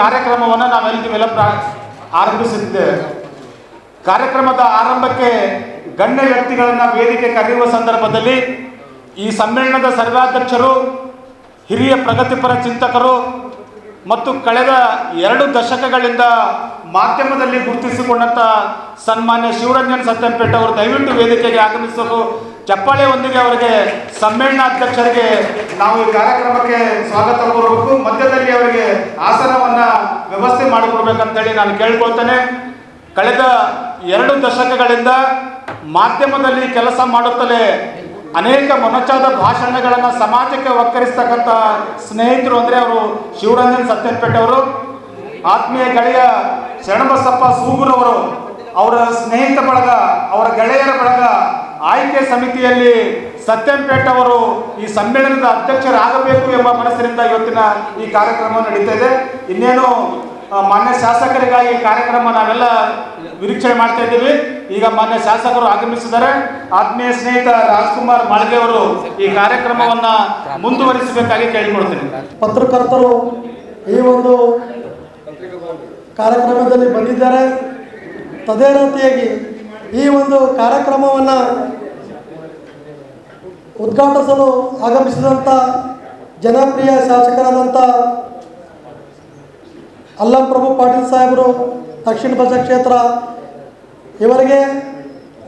ಕಾರ್ಯಕ್ರಮವನ್ನು ನಾವೆಲ್ಲ ಆರಂಭಿಸಿದ್ದೇವೆ. ಕಾರ್ಯಕ್ರಮದ ಆರಂಭಕ್ಕೆ ಗಣ್ಯ ವ್ಯಕ್ತಿಗಳನ್ನು ವೇದಿಕೆ ಕರೆಯುವ ಸಂದರ್ಭದಲ್ಲಿ ಈ ಸಮ್ಮೇಳನದ ಸರ್ವಾಧ್ಯಕ್ಷರು, ಹಿರಿಯ ಪ್ರಗತಿಪರ ಚಿಂತಕರು ಮತ್ತು ಕಳೆದ 2 ದಶಕಗಳಿಂದ ಮಾಧ್ಯಮದಲ್ಲಿ ಗುರುತಿಸಿಕೊಂಡಂಥ ಸನ್ಮಾನ್ಯ ಶಿವರಂಜನ್ ಸತ್ಯಂಪೇಟೆ ಅವರು ದಯವಿಟ್ಟು ವೇದಿಕೆಗೆ ಆಗಮಿಸಬೇಕು. ಚಪ್ಪಾಳೆಯೊಂದಿಗೆ ಅವರಿಗೆ ಸಮ್ಮೇಳನಾಧ್ಯಕ್ಷರಿಗೆ ನಾವು ಈ ಕಾರ್ಯಕ್ರಮಕ್ಕೆ ಸ್ವಾಗತ ಕೋರಬೇಕು. ಮಧ್ಯದಲ್ಲಿ ಅವರಿಗೆ ಆಸನವನ್ನು ವ್ಯವಸ್ಥೆ ಮಾಡಿಕೊಡ್ಬೇಕಂತೇಳಿ ನಾನು ಕೇಳ್ಕೊಳ್ತೇನೆ. ಕಳೆದ 2 ದಶಕಗಳಿಂದ ಮಾಧ್ಯಮದಲ್ಲಿ ಕೆಲಸ ಮಾಡುತ್ತಲೇ ಅನೇಕ ಮೊನಚಾದ ಭಾಷಣಗಳನ್ನು ಸಮಾಜಕ್ಕೆ ಒಕ್ಕರಿಸ್ತಕ್ಕಂಥ ಸ್ನೇಹಿತರು ಅಂದರೆ ಅವರು ಶಿವರಂಜನ್ ಸತ್ಯಂಪೇಟೆ ಅವರು, ಆತ್ಮೀಯ ಗೆಳೆಯ ಶರಣಬಸಪ್ಪ ಸೂಗೂರವರು, ಅವರ ಸ್ನೇಹಿತ ಬಳಗ, ಅವರ ಗೆಳೆಯರ ಬಳಗ ಆಯ್ಕೆ ಸಮಿತಿಯಲ್ಲಿ ಸತ್ಯಂಪೇಟೆ ಅವರು ಈ ಸಮ್ಮೇಳನದ ಅಧ್ಯಕ್ಷರಾಗಬೇಕು ಎಂಬ ಮನಸ್ಸಿನಿಂದ ಇವತ್ತಿನ ಈ ಕಾರ್ಯಕ್ರಮ ನಡೀತಾ ಇದೆ. ಇನ್ನೇನು ಮಾನ್ಯ ಶಾಸಕರಿಗಾಗಿ ಈ ಕಾರ್ಯಕ್ರಮ ನಾವೆಲ್ಲ ನಿರೀಕ್ಷಣೆ ಮಾಡ್ತಾ ಇದ್ದೀವಿ. ಈಗ ಮಾನ್ಯ ಶಾಸಕರು ಆಗಮಿಸಿದ್ದಾರೆ. ಆತ್ಮೀಯ ಸ್ನೇಹಿತ ರಾಜ್ಕುಮಾರ್ ಮಾಳ್ಗೆ ಅವರು ಈ ಕಾರ್ಯಕ್ರಮವನ್ನು ಮುಂದುವರಿಸಬೇಕಾಗಿ ಕೇಳಿಕೊಳ್ತೀನಿ. ಪತ್ರಕರ್ತರು ಈ ಒಂದು ಕಾರ್ಯಕ್ರಮದಲ್ಲಿ ಬಂದಿದ್ದಾರೆ. ತದೇ ರೀತಿಯಾಗಿ ಈ ಒಂದು ಕಾರ್ಯಕ್ರಮವನ್ನು ಉದ್ಘಾಟಿಸಲು ಆಗಮಿಸಿದಂಥ ಜನಪ್ರಿಯ ಶಾಸಕರಾದಂಥ ಅಲ್ಲಂ ಪ್ರಭು ಪಾಟೀಲ್ ಸಾಹೇಬರು, ದಕ್ಷಿಣ ಬಜ ಕ್ಷೇತ್ರ, ಇವರಿಗೆ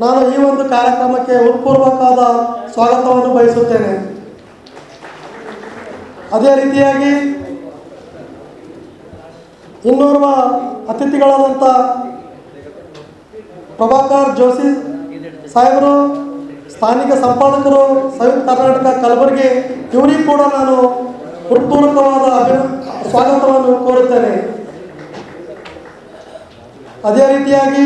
ನಾನು ಈ ಒಂದು ಕಾರ್ಯಕ್ರಮಕ್ಕೆ ಹೃತ್ಪೂರ್ವಕವಾದ ಸ್ವಾಗತವನ್ನು ಬಯಸುತ್ತೇನೆ. ಅದೇ ರೀತಿಯಾಗಿ ಇನ್ನೋರ್ವ ಅತಿಥಿಗಳಾದಂಥ ಪ್ರಭಾಕರ್ ಜೋಶಿ ಸಾಹೇಬರು, ಸ್ಥಾನಿಕ ಸಂಪಾದಕರು, ಸಂಯುಕ್ತ ಕರ್ನಾಟಕ ಕಲಬುರಗಿ, ಇವರಿಗೂ ಕೂಡ ನಾನು ಹೃತ್ಪೂರ್ವಕವಾದ ಸ್ವಾಗತವನ್ನು ಕೋರುತ್ತೇನೆ. ಅದೇ ರೀತಿಯಾಗಿ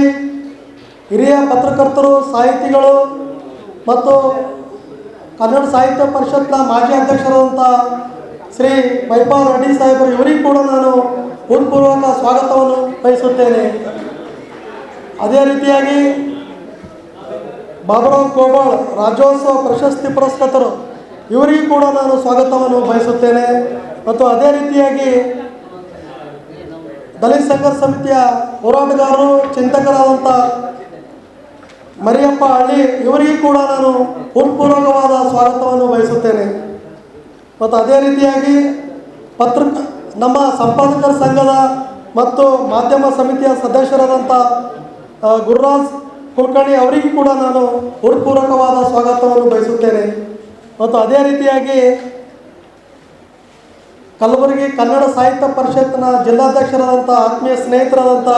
ಹಿರಿಯ ಪತ್ರಕರ್ತರು, ಸಾಹಿತಿಗಳು ಮತ್ತು ಕನ್ನಡ ಸಾಹಿತ್ಯ ಪರಿಷತ್ನ ಮಾಜಿ ಅಧ್ಯಕ್ಷರಾದಂಥ ಶ್ರೀ ಮೈಪಾಲ್ ರೆಡ್ಡಿ ಸಾಹೇಬರು, ಇವರಿಗೂ ಕೂಡ ನಾನು ಹೃತ್ಪೂರ್ವಕ ಸ್ವಾಗತವನ್ನು ಬಯಸುತ್ತೇನೆ. ಅದೇ ರೀತಿಯಾಗಿ ಬಾಬುರಾವ್ ಕೋಬಾಳ್ ರಾಜ್ಯೋತ್ಸವ ಪ್ರಶಸ್ತಿ ಪುರಸ್ಕೃತರು, ಇವರಿಗೂ ಕೂಡ ನಾನು ಸ್ವಾಗತವನ್ನು ಬಯಸುತ್ತೇನೆ. ಮತ್ತು ಅದೇ ರೀತಿಯಾಗಿ ದಲಿತ ಸಂಘರ್ಷ ಸಮಿತಿಯ ಹೋರಾಟಗಾರರು, ಚಿಂತಕರಾದಂಥ ಮರಿಯಪ್ಪ ಹಳ್ಳಿ, ಇವರಿಗೂ ಕೂಡ ನಾನು ಹೃತ್ಪೂರ್ವಕವಾದ ಸ್ವಾಗತವನ್ನು ಬಯಸುತ್ತೇನೆ. ಮತ್ತು ಅದೇ ರೀತಿಯಾಗಿ ನಮ್ಮ ಸಂಪಾದಕರ ಸಂಘದ ಮತ್ತು ಮಾಧ್ಯಮ ಸಮಿತಿಯ ಸದಸ್ಯರಾದಂಥ ಗುರುರಾಜ್ ಕುಲಕರ್ಣಿ, ಅವರಿಗೂ ಕೂಡ ನಾನು ಹೃತ್ಪೂರ್ವಕವಾದ ಸ್ವಾಗತವನ್ನು ಬಯಸುತ್ತೇನೆ. ಮತ್ತು ಅದೇ ರೀತಿಯಾಗಿ ಕಲಬುರಗಿ ಕನ್ನಡ ಸಾಹಿತ್ಯ ಪರಿಷತ್ನ ಜಿಲ್ಲಾಧ್ಯಕ್ಷರಾದಂಥ ಆತ್ಮೀಯ ಸ್ನೇಹಿತರಾದಂಥ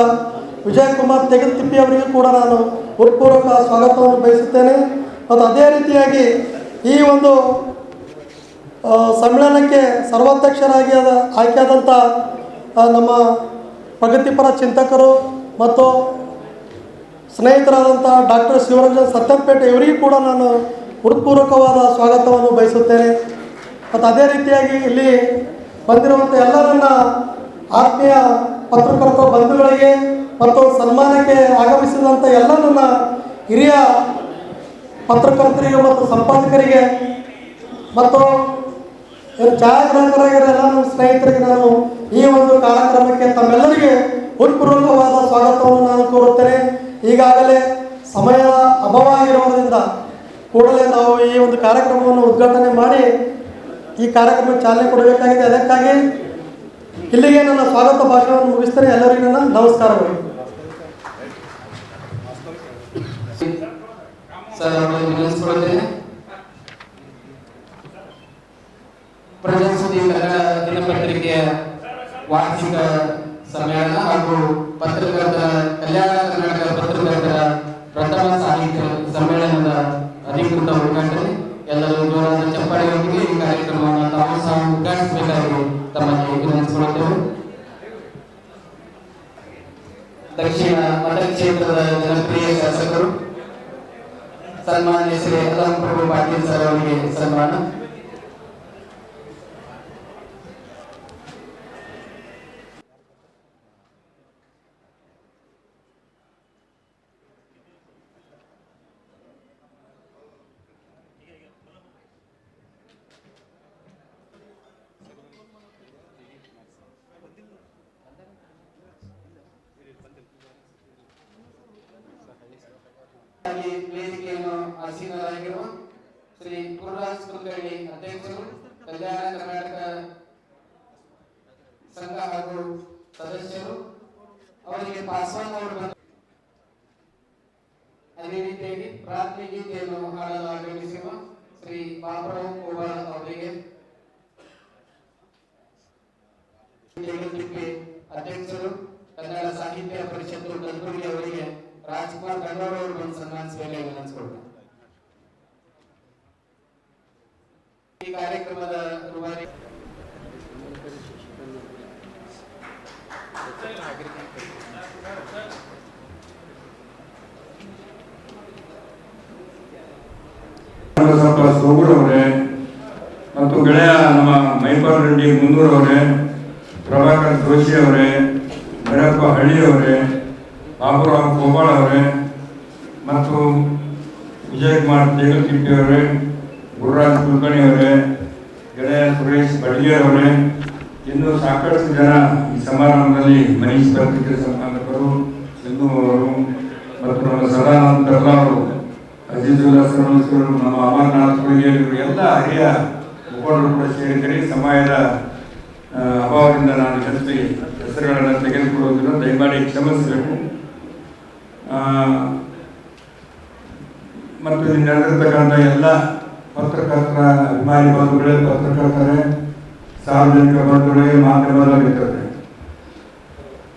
ವಿಜಯಕುಮಾರ್ ತೆಗೆದುತಿಪ್ಪಿ ಅವರಿಗೂ ಕೂಡ ನಾನು ಹೃತ್ಪೂರ್ವಕ ಸ್ವಾಗತವನ್ನು ಬಯಸುತ್ತೇನೆ. ಮತ್ತು ಅದೇ ರೀತಿಯಾಗಿ ಈ ಒಂದು ಸಮ್ಮೇಳನಕ್ಕೆ ಸರ್ವಾಧ್ಯಕ್ಷರಾಗಿ ಆಯ್ಕೆಯಾದಂಥ ನಮ್ಮ ಪ್ರಗತಿಪರ ಚಿಂತಕರು ಮತ್ತು ಸ್ನೇಹಿತರಾದಂಥ ಡಾಕ್ಟರ್ ಶಿವರಂಜನ್ ಸತ್ಯಂಪೇಟೆ, ಇವರಿಗೂ ಕೂಡ ನಾನು ಹೃತ್ಪೂರ್ವಕವಾದ ಸ್ವಾಗತವನ್ನು ಬಯಸುತ್ತೇನೆ. ಮತ್ತು ಅದೇ ರೀತಿಯಾಗಿ ಇಲ್ಲಿ ಬಂದಿರುವಂಥ ಎಲ್ಲ ನನ್ನ ಆತ್ಮೀಯ ಪತ್ರಕರ್ತರ ಬಂಧುಗಳಿಗೆ ಮತ್ತು ಸನ್ಮಾನಕ್ಕೆ ಆಗಮಿಸಿದಂಥ ಎಲ್ಲ ನನ್ನ ಹಿರಿಯ ಪತ್ರಕರ್ತರಿಗೆ ಮತ್ತು ಸಂಪಾದಕರಿಗೆ ಮತ್ತು ಛಾಯಾಗ್ರಾಹಕರಾಗಿರೋ ಎಲ್ಲ ನನ್ನ ಸ್ನೇಹಿತರಿಗೆ ನಾನು ಈ ಒಂದು ಕಾರ್ಯಕ್ರಮಕ್ಕೆ ತಮ್ಮೆಲ್ಲರಿಗೆ ಹೃತ್ಪೂರ್ವಕವಾದ ಸ್ವಾಗತವನ್ನು ನಾನು ಕೋರುತ್ತೇನೆ. ಈಗಾಗಲೇ ಸಮಯದ ಅಭಾವ ಆಗಿರೋದರಿಂದ ಕೂಡಲೇ ನಾವು ಈ ಒಂದು ಕಾರ್ಯಕ್ರಮವನ್ನು ಉದ್ಘಾಟನೆ ಮಾಡಿ ಈ ಕಾರ್ಯಕ್ರಮಕ್ಕೆ ಚಾಲನೆ ಕೊಡಬೇಕಾಗಿದೆ. ಅದಕ್ಕಾಗಿ ಇಲ್ಲಿಗೆ ನನ್ನ ಸ್ವಾಗತ ಭಾಷಣವನ್ನು ಮುಗಿಸ್ತೇನೆ. ಎಲ್ಲರಿಗೂ ನನ್ನ ನಮಸ್ಕಾರಗಳು. ಪ್ರಜಾಸುದ್ದಿ ಕನ್ನಡ ದಿನಪತ್ರಿಕೆಯ ವಾರ್ಷಿಕ ಸಮ್ಮೇಳನ ಹಾಗೂ ಪತ್ರಕರ್ತರ ಕಲ್ಯಾಣ ಕರ್ನಾಟಕ ಪತ್ರಕರ್ತರ ಪ್ರಥಮ ಸಾಹಿತ್ಯ ಸಮ್ಮೇಳನದ ಅಧಿಕೃತ ಉದ್ಘಾಟನೆ. ಎಲ್ಲರೂ ಜೋರಾದ ಚಪ್ಪಾಳೆಯೊಂದಿಗೆ ಈ ಕಾರ್ಯಕ್ರಮವನ್ನು ತಾವು ಸಹ ಉದ್ಘಾಟಿಸಬೇಕಾಗಿ ತಮ್ಮಲ್ಲಿ ವಿನಂತಿಸಿಕೊಳ್ಳುತ್ತೇವೆ. ದಕ್ಷಿಣ ಮತಕ್ಷೇತ್ರದ ಜನಪ್ರಿಯ ಶಾಸಕರು ಸನ್ಮಾನ್ಯ ಶ್ರೀ ಅಲ್ಲಂ ಪ್ರಭು ಪಾಟೀಲ್ ಸರ್ ಅವರಿಗೆ ಸನ್ಮಾನ. ವೇದಿಕೆಯನ್ನು ಆಸೀನರಾಗಿರುವ ಶ್ರೀ ಗುರುರಾಜ್ ಕುಲಕರ್ಣಿ ಅಧ್ಯಕ್ಷರು, ಕಲ್ಯಾಣ ಕರ್ನಾಟಕ ಸಂಘ ಹಾಗೂ ಸದಸ್ಯರು, ಅವರಿಗೆ ಪಾಸ್ವಾನ್ ಅವರು ಬಂದು ಅದೇ ರೀತಿಯಾಗಿ ಪ್ರಾರ್ಥನೆ ಗೀತೆಯನ್ನು ಹಾಡಲು ಆಗಮಿಸಿರುವ ಶ್ರೀ ಬಾಬುರಾವ್ ಕೋಬಾಳ ಅವರಿಗೆ, ಜಗತ್ತಿಗೆ ಅಧ್ಯಕ್ಷರು, ಕನ್ನಡ ಸಾಹಿತ್ಯ ಪರಿಷತ್ತು ಕಲಬುರಗಿ ಅವರಿಗೆ ರಾಜ್ಕುಮಾರ್ ಗಂಗವಾಡ ಅವರು ಬಂದು ಸನ್ಮಾನಿಸಬೇಕಾಗಿ ವಿನಂತಿಸಿಕೊಳ್ಳುತ್ತಾರೆ. ಈ ಕಾರ್ಯಕ್ರಮದ ರೂವಾರಿ ಸೋಗೂರವರೇ ಮತ್ತು ಗೆಳೆಯ ನಮ್ಮ ಮೈಪಾಲ್ ರೆಡ್ಡಿ ಮುಂದೂರವರೇ, ಪ್ರಭಾಕರ್ ಜೋಶಿ ಅವರೇ, ಭೈರಪ್ಪ ಹಳ್ಳಿಯವರೇ, ಬಾಬುರಾವ್ ಕೋಬಾಳ ಅವರೇ ಮತ್ತು ವಿಜಯಕುಮಾರ್ ದೇಗಲ್ತಿಟ್ಟಿ ಅವರೇ, ಗುರುರಾಜ್ ಕುಲಕರ್ಣಿ ಅವರೇ, ಗೆಳೆಯ ಸುರೇಶ್ ಬಡ್ಗಿಯವರೇ, ಇನ್ನೂ ಸಾಕಷ್ಟು ಜನ ಈ ಸಮಾರಂಭದಲ್ಲಿ ಮನೀಶ್ ಪತ್ರಿಕೆ ಸಂಪಾದಕರು, ಸಿಂಧು ಅವರು ಮತ್ತು ನಮ್ಮ ಸದಾನಂದ ಕರ್ಲಾ ಅವರು, ಅಜಿಜುಲ್ಲಾ ಸರ್ವಸ್ವರು, ನಮ್ಮ ಅಮರನಾಥ್ ಕುಳಿಗೇರಿಯವರು ಎಲ್ಲ ಹಿರಿಯ ಮುಖಂಡರು ಕೂಡ ಸೇರಿದರೆ ಸಮಯದ ಅಭಾವದಿಂದ ನಾನು ಹೆಸರುಗಳನ್ನು ತೆಗೆದುಕೊಳ್ಳುವುದನ್ನು ದಯಮಾಡಿ ಕ್ಷಮಿಸಬೇಕು. ಮತ್ತು ಇಲ್ಲಿ ನಡೆದಿರ್ತಕ್ಕಂಥ ಎಲ್ಲ ಪತ್ರಕರ್ತರ ಅಭಿಮಾನಿ ಬಂಧುಗಳೇ, ಪತ್ರಕರ್ತರೇ, ಸಾರ್ವಜನಿಕ ಬಂಧುಗಳೇ, ಮಾಧ್ಯಮದ ಮಿತ್ರರೇ,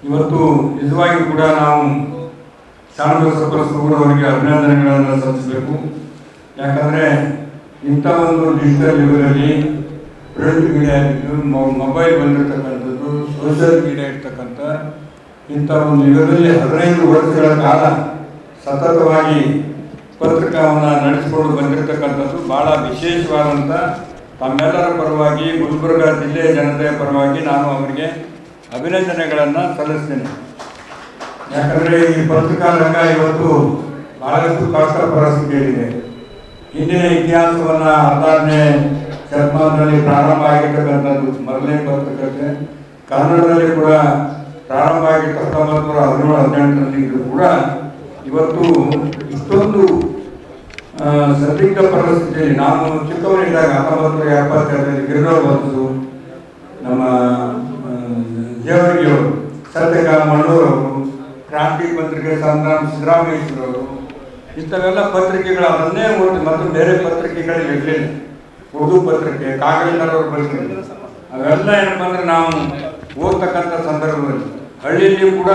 ಇವತ್ತು ನಿಜವಾಗಿ ಕೂಡ ನಾವು ಶಾಣಬಸಪ್ಪ ಸೂರವರಿಗೆ ಅಭಿನಂದನೆಗಳನ್ನು ಸಲ್ಲಿಸಬೇಕು. ಯಾಕಂದರೆ ಇಂಥ ಒಂದು ಡಿಜಿಟಲ್ ಯುಗದಲ್ಲಿ ಪ್ರಿಂಟ್ ಮೀಡಿಯಾ, ಮೊಬೈಲ್ ಬಂದಿರತಕ್ಕಂಥದ್ದು, ಸೋಷಿಯಲ್ ಮೀಡಿಯಾ ಇರ್ತಕ್ಕಂಥ ಇಂಥ ಒಂದು ಯುಗದಲ್ಲಿ 15 ವರ್ಷಗಳ ಕಾಲ ಸತತವಾಗಿ ಪತ್ರಿಕಾವನ್ನು ನಡೆಸಿಕೊಂಡು ಬಂದಿರತಕ್ಕಂಥದ್ದು ಭಾಳ ವಿಶೇಷವಾದಂಥ, ತಮ್ಮೆಲ್ಲರ ಪರವಾಗಿ ಗುಲ್ಬರ್ಗ ಜಿಲ್ಲೆಯ ಜನತೆಯ ಪರವಾಗಿ ನಾನು ಅವರಿಗೆ ಅಭಿನಂದನೆಗಳನ್ನು ಸಲ್ಲಿಸ್ತೇನೆ. ಯಾಕಂದರೆ ಈ ಪತ್ರಿಕಾ ರಂಗ ಇವತ್ತು ಬಹಳಷ್ಟು ಕಷ್ಟ ಪರಿಸ್ಥಿತಿಯಲ್ಲಿದೆ. ಹಿಂದಿನ ಇತಿಹಾಸವನ್ನು 16ನೇ ಶತಮಾನದಲ್ಲಿ ಪ್ರಾರಂಭ ಆಗಿರ್ತಕ್ಕಂಥದ್ದು ಮೊದಲನೇ ಪತ್ರಿಕೆ ಕನ್ನಡದಲ್ಲಿ ಕೂಡ ಪ್ರಾರಂಭ ಆಗಿ 1917-18 ಕೂಡ ಇವತ್ತು ಇಷ್ಟೊಂದು ಸದ್ದಿಗ್ಧ ಪರಿಸ್ಥಿತಿಯಲ್ಲಿ, ನಾನು ಚಿಕ್ಕವನಿದ್ದಾಗ 1972ರಲ್ಲಿ ಗಿರಿನೂರು ಬಂತು, ನಮ್ಮ ಜೇವರ್ಗಿಯವರು, ಸತ್ಯಕಾಲ ಮಣ್ಣೂರವರು, ಕ್ರಾಂತಿ ಪತ್ರಿಕೆ ಸಂಗ್ರಾಮ ಸಿದ್ದರಾಮೇಶ್ವರವರು, ಇಂಥವೆಲ್ಲ ಪತ್ರಿಕೆಗಳು ಅದನ್ನೇ ಓದಿ ಮತ್ತು ಬೇರೆ ಪತ್ರಿಕೆಗಳಿಗೆ ಇರಲಿಲ್ಲ. ಉರ್ದು ಪತ್ರಿಕೆ, ಕಾಗಲ್ನರವ್ರ ಪತ್ರಿಕೆ, ಅವೆಲ್ಲ ಏನಪ್ಪ ಅಂದರೆ ನಾವು ಓದ್ತಕ್ಕಂಥ ಸಂದರ್ಭದಲ್ಲಿ ಹಳ್ಳಿಯಲ್ಲಿ ಕೂಡ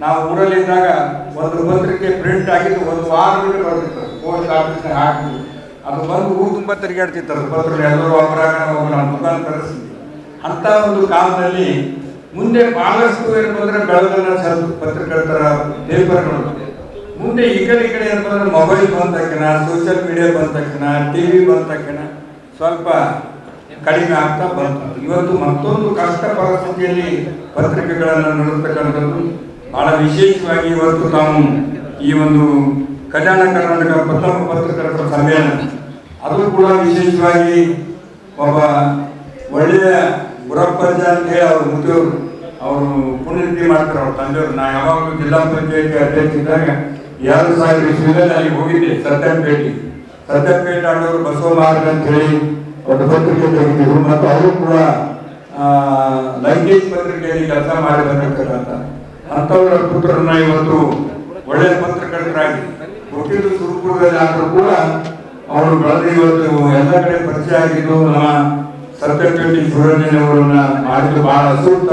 ನಾವು ಊರಲ್ಲಿದ್ದಾಗ ಒಂದು ಪತ್ರಿಕೆ ಪ್ರಿಂಟ್ ಆಗಿದ್ದು 1 ವಾರ ಬಿಟ್ಟು ಬರ್ತಿತ್ತು, ಪೋಸ್ಟ್ ಆಫೀಸ್ನಾಗ ಹಾಕ್ತಿದ್ವಿ. ಅದು ಬಂದು ಊರು ತುಂಬ ತಿರುಗಾಡ್ತಿತ್ತು ಪತ್ರಿಕೆ, ಎಲ್ಲರೂ ಒಬ್ಬರಾಗ ನಮ್ಮ ದುಕಾನ್ ತರಿಸ್ತೀವಿ. ಅಂಥ ಒಂದು ಕಾಲದಲ್ಲಿ ಮುಂದೆ ಭಾಳಷ್ಟು ಏನಂದ್ರೆ ಬೆಳಗನ ಪತ್ರಕರ್ತರ ಪೇಪರ್ಗಳು ಮುಂದೆ ಈ ಕಡೆ ಏನಂತಂದ್ರೆ ಮೊಬೈಲ್ ಬಂದ ತಕ್ಷಣ, ಸೋಷಿಯಲ್ ಮೀಡಿಯಾ ಬಂದ ತಕ್ಷಣ, TV ಬಂದ ತಕ್ಷಣ ಸ್ವಲ್ಪ ಕಡಿಮೆ ಆಗ್ತಾ ಬಂತು. ಇವತ್ತು ಮತ್ತೊಂದು ಕಷ್ಟ ಪರಿಸ್ಥಿತಿಯಲ್ಲಿ ಪತ್ರಿಕೆಗಳನ್ನು ನಡೆಸ್ತಕ್ಕಂಥದ್ದು ಭಾಳ ವಿಶೇಷವಾಗಿ ಇವತ್ತು ತಾವು ಈ ಒಂದು ಕಲ್ಯಾಣ ಕರ್ನಾಟಕ ಪ್ರಥಮ ಪತ್ರಕರ್ತರ ಸಮ್ಮೇಳನ, ಅದು ಕೂಡ ವಿಶೇಷವಾಗಿ ಒಬ್ಬ ಒಳ್ಳೆಯ ಗುರಪ್ಪಜ್ಜ ಅಂತ ಹೇಳಿ ಅವ್ರ ಮುದ್ದೆಯವರು, ಅವರು ಪುಣ್ಯತಿಥಿ ಮಾಡ್ತಾರೆ ಅವ್ರ ತಂದೆಯವರು. ನಾ ಯಾವಾಗಲೂ ಜಿಲ್ಲಾ ಪಂಚಾಯತಿ ಅಧ್ಯಕ್ಷ ಇದ್ದಾಗ 2000 ಇಸ್ವಿಯಲ್ಲಿ ಅಲ್ಲಿ ಹೋಗಿದ್ದೆ. ಸತ್ಯಪೇಟೆ ಆಡೋರು ಬಸವ ಮಾರ್ಗ ಅಂತ ಹೇಳಿ ಒಂದು ಪತ್ರಿಕೆ ತೆಗೆದಿದ್ರು ಮತ್ತು ಅವರು ಕೂಡ ಲಂಕೇಶ್ ಪತ್ರಿಕೆಯಲ್ಲಿ ಕೆಲಸ ಮಾಡಿ ಬಂದಿರ್ತಕ್ಕಂಥ ಅಂಥವರ ಪುತ್ರರನ್ನ ಇವತ್ತು ಒಳ್ಳೆಯ ಪತ್ರಕರ್ತರಾಗಿ ಹುಟ್ಟಿದ್ದು ಸುರಪುರದಲ್ಲಿ ಆದರೂ ಕೂಡ ಅವರು ಬೆಳೆದು ಇವತ್ತು ಎಲ್ಲ ಕಡೆ ಪರಿಚಯ ಆಗಿದ್ದು ನಮ್ಮ ಸತ್ಯಪೇಟೆ ಶಿವರಂಜನವರನ್ನ ಮಾಡಿದ್ದು ಬಹಳ ಸೂಕ್ತ.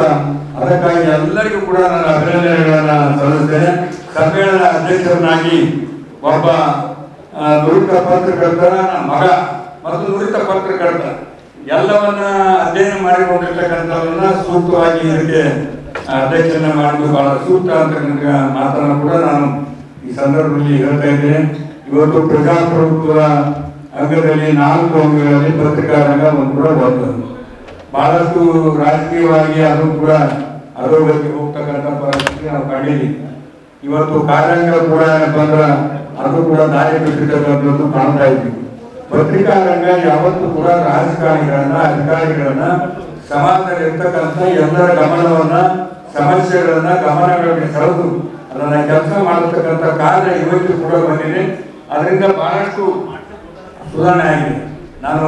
ಅದಕ್ಕಾಗಿ ಎಲ್ಲರಿಗೂ ಕೂಡ ನನ್ನ ಅಭಿನಂದನೆಗಳನ್ನು ಸಲ್ಲಿಸ್ತೇನೆ. ಸಮ್ಮೇಳನ ಅಧ್ಯಕ್ಷರನ್ನಾಗಿ ಒಬ್ಬ ನುರಿತ ಪತ್ರಕರ್ತರ ಮಗ ಮತ್ತು ನುರಿತ ಪತ್ರಕರ್ತ ಎಲ್ಲವನ್ನ ಅಧ್ಯಯನ ಮಾಡಿಕೊಂಡಿರ್ತಕ್ಕಂಥವನ್ನ ಸೂಕ್ತವಾಗಿ ಇದಕ್ಕೆ ಅಧ್ಯಕ್ಷನ ಮಾಡುವುದು ಬಹಳ ಸೂಕ್ತ ಅಂತಕ್ಕಂಥ ಮಾತನ್ನು ಕೂಡ ನಾನು ಈ ಸಂದರ್ಭದಲ್ಲಿ ಹೇಳ್ತಾ ಇದ್ದೇನೆ. ಇವತ್ತು ಪ್ರಜಾಪ್ರಭುತ್ವದ ಅಂಗದಲ್ಲಿ 4 ಅಂಗಗಳಲ್ಲಿ ಪತ್ರಿಕಾ ರಂಗ ಕೂಡ ಒಂದು ಬಹಳಷ್ಟು ರಾಜಕೀಯವಾಗಿ ಅದು ಕೂಡ ಅಧೋಗತಿಗೆ ಹೋಗ್ತಕ್ಕಂಥ ಪರಿಸ್ಥಿತಿ ನಾವು ಕಂಡಿದ್ದೀವಿ. ಇವತ್ತು ಕಾರ್ಯಾಂಗ ಕೂಡ ಬಂದ್ರೆ ಅದು ಕೂಡ ದಾರಿ ಬಿಟ್ಟಿರ್ತಕ್ಕಂಥದ್ದು ಕಾಣ್ತಾ ಇದ್ದೀವಿ. ಪತ್ರಿಕಾ ರಂಗ ಯಾವತ್ತೂ ಕೂಡ ರಾಜಕಾರಣಿಗಳನ್ನ, ಅಧಿಕಾರಿಗಳನ್ನ, ಸಮಾಜದಲ್ಲಿ ಇರ್ತಕ್ಕಂಥ ಎಲ್ಲರ ಗಮನವನ್ನ, ಸಮಸ್ಯೆಗಳನ್ನ ಗಮನಗಳಿಗೆ ಸೆಳೆದು ಅದನ್ನು ಕೆಲಸ ಮಾಡತಕ್ಕಂಥ ಕಾರ್ಯ ಇವತ್ತು ಕೂಡ ಬಂದಿದೆ. ಅದರಿಂದ ಬಹಳಷ್ಟು ಸುಧಾರಣೆ ಆಗಿದೆ. ನಾನು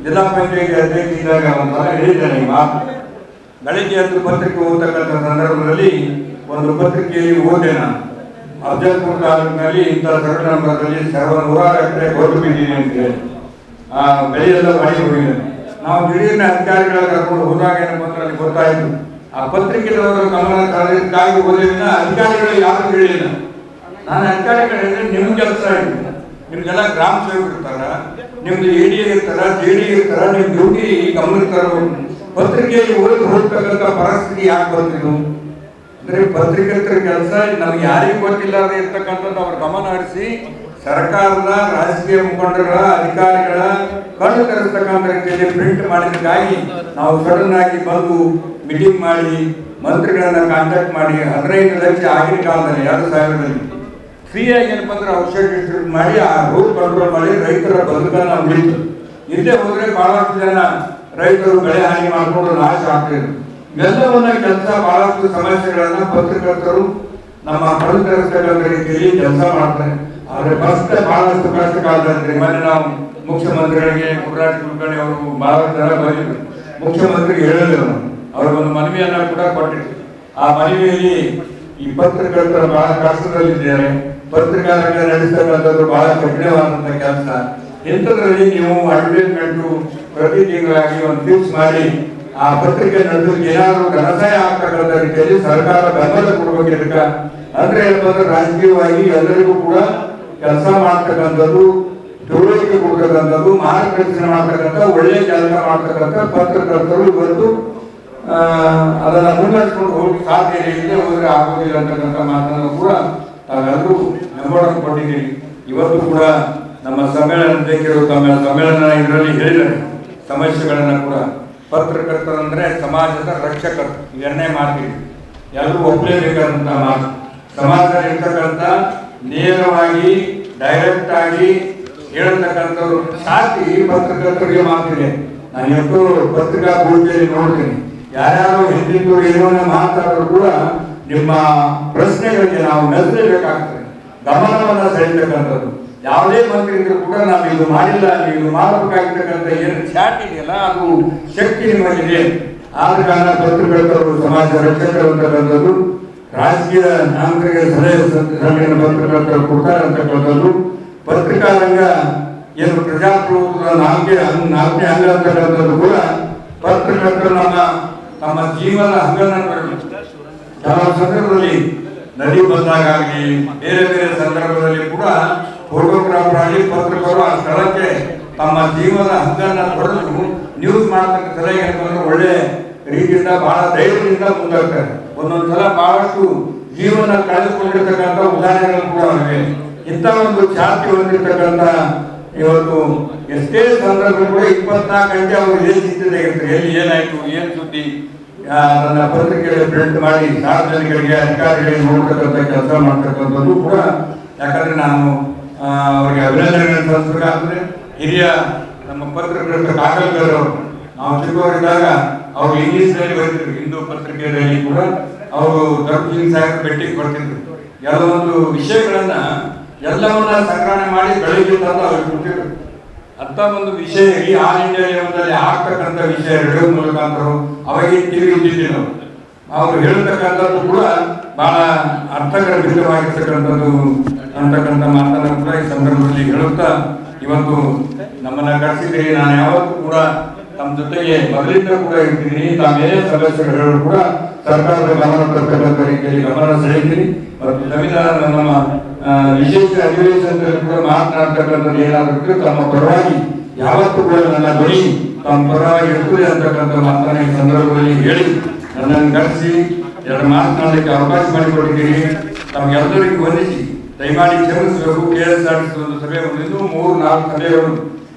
ಜಿಲ್ಲಾ ಪಂಚಾಯತ್ ಅಧ್ಯಕ್ಷ ಇದ್ದಾಗ ಒಂದ್ಸಲ ಹೇಳಿದ್ದೇನೆ ಈ ಮಾತು. ಬೆಳಗ್ಗೆ ಎದ್ದು ಪತ್ರಿಕೆ ಓದತಕ್ಕಂಥ ಸಂದರ್ಭದಲ್ಲಿ ಒಂದು ಪತ್ರಿಕೆಯಲ್ಲಿ ಓದಿದೆ ನಾನು. ಅಫಜಲ್ಪುರ ತಾಲೂಕಿನಲ್ಲಿ ಇಂಥ ಸರ್ವೆ ನಂಬರ್ದಲ್ಲಿ 100 ಎಕರೆ ಗೋಧು ಬಿದ್ದಿದೆ ಅಂತ ಹೇಳಿ ಬೆಳೆಯೆಲ್ಲ ಮಳೆ ಹೋಗಿದೆ. ನಾವು ದಿಢೀರ್ನ ಅಧಿಕಾರಿಗಳ ಕರ್ಕೊಂಡು ಹೋದಾಗ ಏನಪ್ಪ ಅಂದ್ರೆ ಅಲ್ಲಿ ಗೊತ್ತಾಯಿತು, ಆ ಪತ್ರಿಕೆದವರು ಗಮನ ಕಾಗಿ ಓದಿನ ಅಧಿಕಾರಿಗಳು ಯಾರು ಹೇಳಿಲ್ಲ. ನಾನು ಅಧಿಕಾರಿಗಳು ಹೇಳಿದ್ರೆ ನಿಮ್ಮ ಕೆಲಸ ಇದೆ, ನಿಮ್ಗೆಲ್ಲ ಗ್ರಾಮ ಸೇವಕರು ಇರ್ತಾರ, ನಿಮ್ದು AD ಇರ್ತಾರ, JD ಇರ್ತಾರ, ನಿಮ್ ಡ್ಯೂಟಿ ಗಮನಿಸ್ತಾರ. ಪತ್ರಿಕೆಯಲ್ಲಿ ಓದಿ ಹೋಗ್ತಕ್ಕಂಥ ಪರಿಸ್ಥಿತಿ ಯಾಕೆ ಬರ್ತಿದ್ವು ಅಂದ್ರೆ ಪತ್ರಿಕೇತರ ಕೆಲಸ ನಮ್ಗೆ ಯಾರಿಗೂ ಗೊತ್ತಿಲ್ಲ ಇರ್ತಕ್ಕಂಥದ್ದು ಅವ್ರ ಗಮನ ಹರಿಸಿ ಸರ್ಕಾರದ ರಾಜಕೀಯ ಮುಖಂಡರ ಅಧಿಕಾರಿಗಳ ಕಣ್ಣು ತೆರೆಸ್ತಕ್ಕಂಥ ರೀತಿಯಲ್ಲಿ ಪ್ರಿಂಟ್ ಮಾಡಿದ್ದಕ್ಕಾಗಿ ನಾವು ಸಡನ್ ಆಗಿ ಬಂದು ಮೀಟಿಂಗ್ ಮಾಡಿ ಮಂತ್ರಿಗಳನ್ನ ಕಾಂಟ್ಯಾಕ್ಟ್ ಮಾಡಿ 15 ಲಕ್ಷ ಆಗಿನ ಕಾಲದಲ್ಲಿ 2000ರಲ್ಲಿ ಫ್ರೀಯಾಗಿ ಏನಪ್ಪ ಅಂದ್ರೆ ಔಷಧ ಡಿಸ್ಟ್ರಿಬ್ಯೂಟ್ ಮಾಡಿ ಆ ರೋಗ ಕಂಟ್ರೋಲ್ ಮಾಡಿ ರೈತರ ಬದುಕನ್ನು ಉಳಿತು. ಇಲ್ಲೇ ಹೋದ್ರೆ ಬಹಳಷ್ಟು ಜನ ರೈತರು ಬೆಳೆ ಹಾನಿ ಮಾಡಿಕೊಂಡು ನಾಶ ಆಗ್ತಿದ್ರು. ಇವೆಲ್ಲವನ್ನ ಕೆಲಸ ಬಹಳಷ್ಟು ಸಮಸ್ಯೆಗಳನ್ನ ಪತ್ರಕರ್ತರು ನಮ್ಮ ಕಣ್ಣು ತೆರೆಸ್ತಕ್ಕಂಥ ರೀತಿಯಲ್ಲಿ ಕೆಲಸ ಮಾಡ್ತಾರೆ. ಆದ್ರೆ ಬಹಳಷ್ಟು ಕಷ್ಟ ಕಾಲದಲ್ಲಿ ಮೊನ್ನೆ ನಾವು ಮುಖ್ಯಮಂತ್ರಿಗಳಿಗೆ ಗುರುರಾಜ್ ಕುಲಕರ್ಣಿ ಅವರು ಬಹಳ ಜನ ಬಂದಿದ್ರು. ಮುಖ್ಯಮಂತ್ರಿಗೆ ಹೇಳಿದ್ರು, ಅವ್ರಿಗೊಂದು ಮನವಿಯನ್ನ ಕೂಡ ಕೊಟ್ಟಿದ್ರು. ಆ ಮನವಿಯಲ್ಲಿ ಈ ಪತ್ರಕರ್ತರು ಬಹಳ ಕಷ್ಟದಲ್ಲಿದ್ದಾರೆ, ಪತ್ರಿಕಾರಂಗ ನಡೆಸ್ತಕ್ಕಂಥದ್ದು ಬಹಳ ಕಠಿಣವಾದಂತಹ ಕೆಲಸ. ಇಂಥದ್ರಲ್ಲಿ ನೀವು ಅಡ್ವರ್ಟೈಸ್ಮೆಂಟ್ ಪ್ರತಿ ತಿಂಗಳಾಗಿ ಒಂದು ಫಿಕ್ಸ್ ಮಾಡಿ ಆ ಪತ್ರಿಕೆ ನಡೆಸೋಕೆ ಏನಾದರೂ ಘನಸಹಾಯ ಆಗ್ತಕ್ಕಂಥ ರೀತಿಯಲ್ಲಿ ಸರ್ಕಾರ ಬೆಂಬಲ ಕೊಡ್ಬೇಕು. ಇದಕ್ಕ ಅಂದ್ರೆ ಏನಂದ್ರೆ ರಾಜಕೀಯವಾಗಿ ಎಲ್ಲರಿಗೂ ಕೂಡ ಕೆಲಸ ಮಾಡ್ತಕ್ಕಂಥದ್ದು, ತಿಳುವಳಿಕೆ ಕೊಡ್ತಕ್ಕಂಥದ್ದು, ಮಾರ್ಗದರ್ಶನ ಮಾಡ್ತಕ್ಕಂಥ ಒಳ್ಳೆ ಕೆಲಸ ಮಾಡ್ತಕ್ಕಂಥ ಪತ್ರಕರ್ತರು ಇವತ್ತು ಅದನ್ನ ಮುನ್ನಡೆಸ್ಕೊಂಡು ಹೋಗಿ ಸಾಧ್ಯ ಇದೆ, ಹೋದ್ರೆ ಆಗೋದಿಲ್ಲ ಅಂತಕ್ಕಂಥ ಮಾತನ್ನು ಕೂಡ ತಾವೆಲ್ಲರೂ ನಂಬೋಣಕ್ಕೆ ಕೊಟ್ಟಿದ್ದೀರಿ. ಇವತ್ತು ಕೂಡ ನಮ್ಮ ಸಮ್ಮೇಳನ ಅಧ್ಯಕ್ಷರು ತಮ್ಮ ಸಮ್ಮೇಳನ ಇದರಲ್ಲಿ ಹೇಳಿದ್ದಾರೆ ಸಮಸ್ಯೆಗಳನ್ನ ಕೂಡ. ಪತ್ರಕರ್ತರಂದ್ರೆ ಸಮಾಜದ ರಕ್ಷಕರು, ಇದನ್ನೇ ಮಾಡ್ತೀವಿ, ಎಲ್ಲರೂ ಒಪ್ಪಲೇಬೇಕಾದಂತ ಮಾತು. ಸಮಾಜದಲ್ಲಿ ಇರ್ತಕ್ಕಂಥ ನೇರವಾಗಿ ಡೈರೆಕ್ಟ್ ಆಗಿ ಹೇಳ್ತಕ್ಕಂಥವ್ರು ಸಾಕಿ ಪತ್ರಕರ್ತರಿಗೆ ಮಾತಿದೆ. ನಾನು ಎಷ್ಟು ಪತ್ರಿಕಾ ಗೋಷ್ಠಿಯಲ್ಲಿ ನೋಡ್ತೀನಿ, ಯಾರ್ಯಾರು ಹಿಂದಿದ್ದು ಏನೋ ಮಾತಾಡೋರು ಕೂಡ ನಿಮ್ಮ ಪ್ರಶ್ನೆಗಳಿಗೆ ನಾವು ಮೆಚ್ಚಲೇಬೇಕಾಗ್ತದೆ, ಗಮನವನ್ನ ಸೆಳೀತಕ್ಕಂಥದ್ದು. ಯಾವುದೇ ಮಂತ್ರಿ ಇದ್ರೂ ಕೂಡ ನಾವು ಇದು ಮಾಡಿಲ್ಲ, ನೀವು ಮಾಡಬೇಕಾಗಿರ್ತಕ್ಕಂಥ ಏನು ಚಾಟ್ ಇದೆಯಲ್ಲ ಅದು ಶಕ್ತಿ ನಿಮಗಿದೆ. ಆದ ಕಾರಣ ಪತ್ರಕರ್ತರು ಸಮಾಜ ರಕ್ಷಕರು ಅಂತಕ್ಕಂಥದ್ದು, ರಾಜಕೀಯ ನಾಯಕರಿಗೆ ಸಲಹೆ ಪತ್ರಕರ್ತರು ಕೊಡ್ತಾರೆ ಅಂತಕ್ಕಂಥದ್ದು. ಪತ್ರಿಕಾ ರಂಗ ಏನು ಪ್ರಜಾಪ್ರಭುತ್ವದ ನಾಲ್ಕನೇ ಅಂಗ ಅಂತಕ್ಕಂಥದ್ದು ಕೂಡ ಪತ್ರಕರ್ತರು ತಮ್ಮ ಜೀವನ ಹಂಗನ್ನು ಬರಬೇಕು. ಕೆಲವು ಸಂದರ್ಭದಲ್ಲಿ ನದಿ ಬಂದಾಗಲಿ ಬೇರೆ ಬೇರೆ ಸಂದರ್ಭದಲ್ಲಿ ಕೂಡ ಫೋಟೋಗ್ರಾಫರ್ ಆಗಿ ಪತ್ರಕರ್ತರು ಆ ಸ್ಥಳಕ್ಕೆ ತಮ್ಮ ಜೀವನ ಹಂಗನ್ನ ತೊಡೆದು ನ್ಯೂಸ್ ಮಾಡತಕ್ಕ ಸಲಹೆ ಒಳ್ಳೆ ರೀತಿಯಿಂದ ಬಹಳ ಧೈರ್ಯದಿಂದ ಮುಂದಾಗ್ತಾರೆ. ಒಂದೊಂದ್ಸಲ ಬಹಳಷ್ಟು ಜೀವನ ಕಳೆದುಕೊಂಡಿರ್ತಕ್ಕಂಥ ಉದಾಹರಣೆಗಳು ಕೂಡ ಇವೆ. ಇಂಥ ಒಂದು ಖ್ಯಾತಿ ಹೊಂದಿರ್ತಕ್ಕಂಥ ಇವತ್ತು ಎಷ್ಟೇ ಸಂದರ್ಭ ಕೂಡ 24 ಗಂಟೆ ಅವರು ಇದೇ ಚಿಂತೆಯಾಗಿರ್ತಾರೆ, ಎಲ್ಲಿ ಏನಾಯ್ತು, ಏನ್ ಸುದ್ದಿ, ನನ್ನ ಪತ್ರಿಕೆಯಲ್ಲಿ ಪ್ರಿಂಟ್ ಮಾಡಿ ಸಾರ್ವಜನಿಕರಿಗೆ ಅಧಿಕಾರಿಗಳಿಗೆ ನೋಡ್ತಕ್ಕಂಥ ಕೆಲಸ ಮಾಡ್ತಕ್ಕಂಥದ್ದು ಕೂಡ. ಯಾಕಂದ್ರೆ ನಾನು ಅವರಿಗೆ ಅಭಿನಂದನೆಗಳನ್ನು ಸಲ್ಲಿಸಬೇಕಾಗ್ತದೆ. ಹಿರಿಯ ನಮ್ಮ ಪತ್ರಕರ್ತ ಕಾಗಲ್ಕರ್ ನಾವು ಚಿಕ್ಕವರಿದ್ದಾಗ ಅವರು ಇಂಗ್ಲಿಷ್ನಲ್ಲಿ ಬರೀತಿದ್ರು, ಹಿಂದೂ ಪತ್ರಿಕೆಯಲ್ಲಿ ಕೂಡ ಅವರು ದರ್ಶನ್ ಸಾಹೇಬ್ ಭೇಟಿಗೆ ಬರ್ತಿದ್ರು. ಕೆಲವೊಂದು ವಿಷಯಗಳನ್ನ ಎಲ್ಲವನ್ನ ಸಂಗ್ರಹಣೆ ಮಾಡಿ ಬೆಳಗ್ಗೆ ತಂದು ಅವ್ರಿಗೆ ಕೊಟ್ಟಿದ್ರು. ಅಂತ ಒಂದು ವಿಷಯ ಈ ಆಲ್ ಇಂಡಿಯಾ ಲೆವೆಲ್ನಲ್ಲಿ ಆಗ್ತಕ್ಕಂಥ ವಿಷಯ ರೇಡಿಯೋ ಮೂಲಕಾಂತರು ಅವಾಗ ಟಿವಿ ಇದ್ದಿದ್ದೀವಿ ನಾವು. ಅವರು ಹೇಳ್ತಕ್ಕಂಥದ್ದು ಕೂಡ ಬಹಳ ಅರ್ಥಗರ್ಭಿತವಾಗಿರ್ತಕ್ಕಂಥದ್ದು ಅಂತಕ್ಕಂಥ ಮಾತನ್ನು ಕೂಡ ಈ ಸಂದರ್ಭದಲ್ಲಿ ಹೇಳುತ್ತಾ, ಇವತ್ತು ನಮ್ಮನ್ನ ಕರೆಸಿದ್ದೀರಿ. ನಾನು ಯಾವತ್ತೂ ಕೂಡ ನಮ್ಮ ಜೊತೆಗೆ ಮೊದಲಿಂದ ಕೂಡ ಇರ್ತೀನಿ. ತಾವೇನೇ ಸಮಸ್ಯೆಗಳು ಕೂಡ ಸರ್ಕಾರದ ಗಮನ ತರ್ತಕ್ಕಂಥ ರೀತಿಯಲ್ಲಿ ಗಮನ ಸೆಳೆಯಿದ್ದೀನಿ. ಮತ್ತು ಸಂವಿಧಾನ ನಮ್ಮ ವಿಶೇಷ ಅಧಿವೇಶನದಲ್ಲಿ ಕೂಡ ಮಾತನಾಡ್ತಕ್ಕಂಥದ್ದು ಏನಾದರೂ ತಮ್ಮ ಪರವಾಗಿ ಯಾವತ್ತೂ ಕೂಡ ನನ್ನ ಧ್ವನಿ ತಮ್ಮ ಪರವಾಗಿ ಇರ್ತದೆ ಅಂತಕ್ಕಂಥ ಮಾತನ್ನ ಈ ಸಂದರ್ಭದಲ್ಲಿ ಹೇಳಿ ನನ್ನನ್ನು ಕರೆಸಿ ಎರಡು ಮಾತನಾಡಲಿಕ್ಕೆ ಅವಕಾಶ ಮಾಡಿಕೊಟ್ಟಿದ್ದೀನಿ. ತಮಗೆಲ್ಲರಿಗೂ ವಂದಿಸಿ ದಯಮಾಡಿ ಕ್ಷಮಿಸಬೇಕು. KSRTC ಒಂದು ಸಭೆ ಬಂದಿದ್ದು 3-4 ಸಭೆಗಳು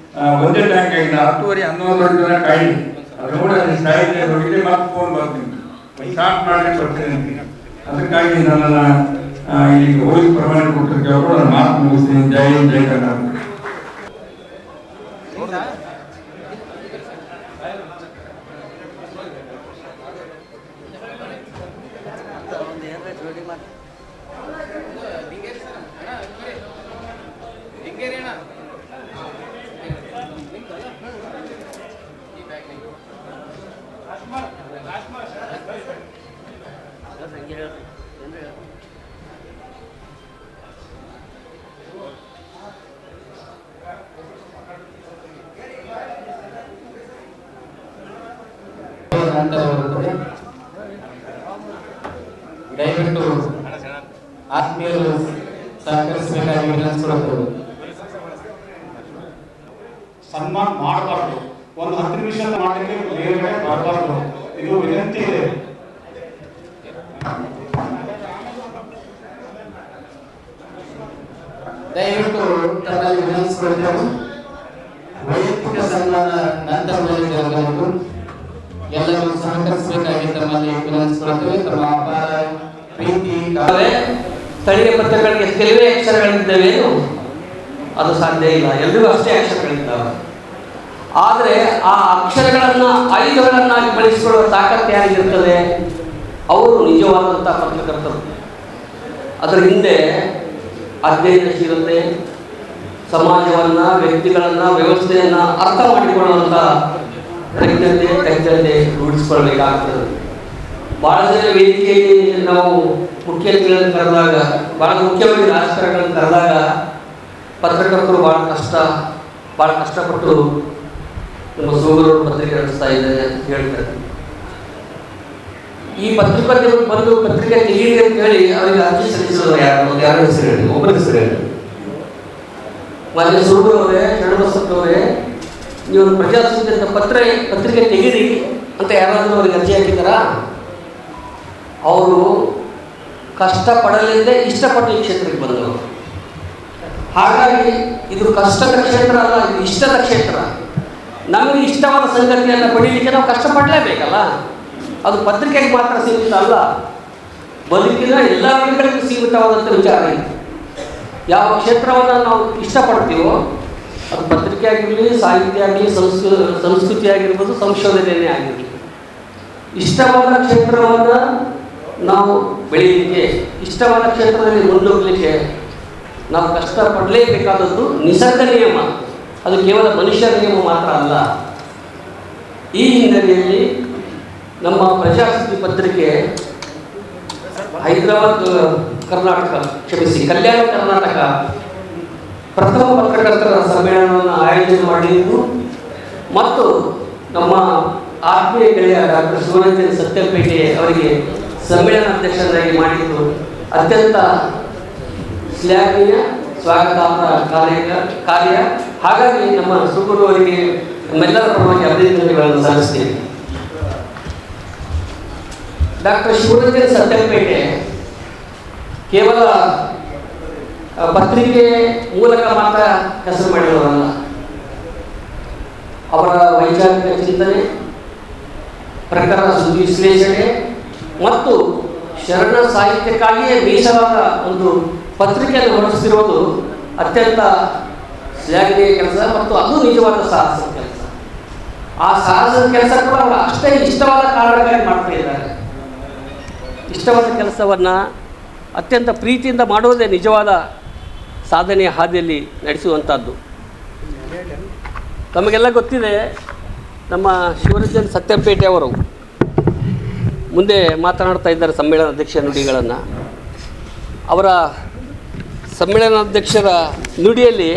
ಒಂದೇ ಟೈಮ್ ಆಗಿದೆ. 10:30-11 ಜನ ಕಾಯಿದೆ ಅದು ಕೂಡ ಸಾಹಿತ್ಯ ಹೋಗಿದೆ. ಮತ್ತೆ ಫೋನ್ ಬರ್ತೀನಿ, ಸ್ಟಾರ್ಟ್ ಮಾಡಲಿಕ್ಕೆ ಬರ್ತೀನಿ. ಅದಕ್ಕಾಗಿ ನನ್ನನ್ನು ಈಗ ಹೋಗಿ ಪ್ರಮಾಣ ಕೊಟ್ಟಿರ್ತೀವಿ. ನಾನು ಮಾತು ಮುಗಿಸ್ತೀನಿ. ಜೈ ಹಿಂದ್, ಜೈ ಕರ್ನಾಟಕ. ನಂತರ ಬರುತ್ತದೆ. ದಯವಿಟ್ಟು ಆತ್ಮೀಯರು ಸಹಕರಿಸಬೇಕಾಗಿ ವಿನಂತಿಸಿಕೊಳ್ಳುತ್ತೇವೆ. ಸನ್ಮಾನ ಮಾಡಬಾರ್ದು, ಒಂದು 10 ನಿಮಿಷ ಮಾಡಲಿಕ್ಕೆ ಬೇರೆ ಬರಬಾರ್ದು, ಇದು ವಿನಂತಿ ಇದೆ. ದಯವಿಟ್ಟು ತಮ್ಮಲ್ಲಿ ವಿನಂತಿಸಿಕೊಳ್ಳುತ್ತೇವೆ. ವೈಯಕ್ತಿಕ ಸನ್ಮಾನ ನಂತರದಲ್ಲಿ ಜರುಗಬೇಕು. ಎಲ್ಲರೂ ಸಹಕರಿಸಬೇಕಾಗಿ ತಮ್ಮಲ್ಲಿ ವಿನಂತಿಸಿಕೊಳ್ಳುತ್ತೇವೆ. ತಮ್ಮ ಅಪಾರ ಪ್ರೀತಿ ಸ್ಥಳೀಯ ಪತ್ರಗಳಿಗೆ ಕೆಲವೇ ಅಕ್ಷರಗಳಿದ್ದಾವೇನು? ಅದು ಸಾಧ್ಯ ಇಲ್ಲ, ಎಲ್ಲರಿಗೂ ಅಷ್ಟೇ ಅಕ್ಷರಗಳಿದ್ದಾವೆ. ಆದರೆ ಆ ಅಕ್ಷರಗಳನ್ನು ಆಯುಧಗಳನ್ನಾಗಿ ಬಳಸಿಕೊಳ್ಳುವ ತಾಕತ್ತು ಯಾರಿಗಿರ್ತದೆ? ಅವರು ನಿಜವಾದಂಥ ಪತ್ರಕರ್ತರು. ಅದರ ಹಿಂದೆ ಅಧ್ಯಯನಶೀಲತೆ, ಸಮಾಜವನ್ನು, ವ್ಯಕ್ತಿಗಳನ್ನು, ವ್ಯವಸ್ಥೆಯನ್ನು ಅರ್ಥ ಮಾಡಿಕೊಳ್ಳುವಂಥ ತಜ್ಞತೆ ರೂಢಿಸಿಕೊಳ್ಬೇಕಾಗ್ತದೆ. ಭಾಳ ಜನ ವೇದಿಕೆಯಲ್ಲಿ ನಾವು ಮುಖ್ಯತೆಗಳನ್ನು ಕರೆದಾಗ, ಭಾಳ ಮುಖ್ಯವಾಗಿ ರಾಜಕಾರಣಗಳನ್ನು ಕರೆದಾಗ ಪತ್ರಕರ್ತರು ಭಾಳ ಕಷ್ಟಪಟ್ಟು ನಮ್ಮ ಸೋಗರವರು ಪತ್ರಿಕೆ ನಡೆಸ್ತಾ ಇದ್ದಾರೆ ಅಂತ ಹೇಳ್ತಾರೆ. ಈ ಪತ್ರಿಕೋದ್ಯಮ ಬಂದು ಪತ್ರಿಕೆ ತೆಗೀರಿ ಅಂತ ಹೇಳಿ ಅವರಿಗೆ ಅರ್ಜಿ ಸಲ್ಲಿಸೋದು ಯಾರ ಹೆಸರು ಹೇಳಿ? ಒಬ್ಬರ ಹೆಸರು ಹೇಳಿ. ಮಾನ್ಯ ಸೋಗರವರೇ, ಶರಣಬಸಪ್ಪನವರೇ, ನೀವು ಪ್ರಜಾಸತ್ತೆಯ ಪತ್ರಿಕೆ ತೆಗೀರಿ ಅಂತ ಯಾರಾದರೂ ಅವ್ರಿಗೆ ಅರ್ಜಿ ಹಾಕಿದ್ದಾರಾ? ಅವರು ಕಷ್ಟಪಡಲಿಲ್ಲದೆ ಇಷ್ಟಪಟ್ಟು ಈ ಕ್ಷೇತ್ರಕ್ಕೆ ಬಂದವರು. ಹಾಗಾಗಿ ಇದು ಕಷ್ಟದ ಕ್ಷೇತ್ರ ಅಲ್ಲ, ಇದು ಇಷ್ಟದ ಕ್ಷೇತ್ರ. ನಮಗೆ ಇಷ್ಟವಾದ ಸಂಗತಿಯನ್ನು ಪಡೀಲಿಕ್ಕೆ ನಾವು ಕಷ್ಟಪಡಲೇಬೇಕಲ್ಲ. ಅದು ಪತ್ರಿಕೆಗೆ ಮಾತ್ರ ಸೀಮಿತ ಅಲ್ಲ, ಬದುಕಿನ ಎಲ್ಲ ವರ್ಗಗಳಿಗೂ ಸೀಮಿತವಾದಂಥ ವಿಚಾರ ಇದೆ. ಯಾವ ಕ್ಷೇತ್ರವನ್ನು ನಾವು ಇಷ್ಟಪಡ್ತೀವೋ ಅದು ಪತ್ರಿಕೆ ಆಗಿರಲಿ, ಸಾಹಿತ್ಯ ಆಗಲಿ, ಸಂಸ್ಕೃತಿ ಆಗಿರ್ಬೋದು, ಸಂಶೋಧನೆಯೇ ಆಗಿರಲಿ, ಇಷ್ಟವಾದ ಕ್ಷೇತ್ರವನ್ನು ನಾವು ಬೆಳೀಲಿಕ್ಕೆ, ಇಷ್ಟವಾದ ಕ್ಷೇತ್ರದಲ್ಲಿ ಮುನ್ನೋಗಲಿಕ್ಕೆ ನಾವು ಕಷ್ಟಪಡಲೇಬೇಕಾದದ್ದು ನಿಸರ್ಗ ನಿಯಮ. ಅದು ಕೇವಲ ಮನುಷ್ಯರ ನಿಯಮ ಮಾತ್ರ ಅಲ್ಲ. ಈ ಹಿನ್ನೆಲೆಯಲ್ಲಿ ನಮ್ಮ ಪ್ರಜಾಸತ್ತಿ ಪತ್ರಿಕೆ ಹೈದರಾಬಾದ್ ಕಲ್ಯಾಣ ಕರ್ನಾಟಕ ಪ್ರಥಮ ಪತ್ರಕರ್ತರ ಸಮ್ಮೇಳನವನ್ನು ಆಯೋಜನೆ ಮಾಡಿದ್ದು ಮತ್ತು ನಮ್ಮ ಆತ್ಮೀಯ ಗೆಳೆಯ ಡಾಕ್ಟರ್ ಶಿವರಂಜನ್ ಸತ್ಯಪೇಟೆ ಅವರಿಗೆ ಸಮ್ಮೇಳನ ಅಧ್ಯಕ್ಷರಾಗಿ ಮಾಡಿದ್ದು ಅತ್ಯಂತ ಶ್ಲಾಘನೀಯ ಸ್ವಾಗತಾರ್ಹ ಕಾರ್ಯ. ಹಾಗಾಗಿ ನಮ್ಮ ಸುಗುರು ಅವರಿಗೆ ನಮ್ಮೆಲ್ಲರ ಪರವಾಗಿ ಅಭಿನಂದನೆಗಳನ್ನು ಸಲ್ಲಿಸ್ತೀವಿ. ಡಾಕ್ಟರ್ ಶಿವರಂಜನ್ ಸತ್ಯಪೇಟೆ ಕೇವಲ ಪತ್ರಿಕೆ ಮೂಲಕ ಮಾತ್ರ ಹೆಸರು ಮಾಡಿರೋರಲ್ಲ. ಅವರ ವೈಚಾರಿಕ ಚಿಂತನೆ, ಪ್ರಕರಣ ವಿಶ್ಲೇಷಣೆ ಮತ್ತು ಶರಣ ಸಾಹಿತ್ಯಕ್ಕಾಗಿಯೇ ಮೀಸಲಾದ ಒಂದು ಪತ್ರಿಕೆಯನ್ನು ಹೊರಡಿಸ್ತಿರೋದು ಅತ್ಯಂತ ಶ್ಲಾಘನೀಯ ಕೆಲಸ ಮತ್ತು ಅದು ನಿಜವಾದ ಸಾಹಸದ ಕೆಲಸ. ಆ ಸಾಹಸದ ಕೆಲಸ ಕೂಡ ಅವರು ಅಷ್ಟೇ ಇಷ್ಟವಾದ ಕಾರಣಕ್ಕಾಗಿ ಮಾಡ್ತಾ ಇದ್ದಾರೆ. ಇಷ್ಟವಾದ ಕೆಲಸವನ್ನು ಅತ್ಯಂತ ಪ್ರೀತಿಯಿಂದ ಮಾಡುವುದೇ ನಿಜವಾದ ಸಾಧನೆಯ ಹಾದಿಯಲ್ಲಿ ನಡೆಸುವಂಥದ್ದು. ತಮಗೆಲ್ಲ ಗೊತ್ತಿದೆ, ನಮ್ಮ ಶಿವರಂಜನ್ ಸತ್ಯಪೇಟೆ ಅವರು ಮುಂದೆ ಮಾತನಾಡ್ತಾ ಇದ್ದಾರೆ ಸಮ್ಮೇಳನಾಧ್ಯಕ್ಷ ನುಡಿಗಳನ್ನು. ಅವರ ಸಮ್ಮೇಳನಾಧ್ಯಕ್ಷರ ನುಡಿಯಲ್ಲಿ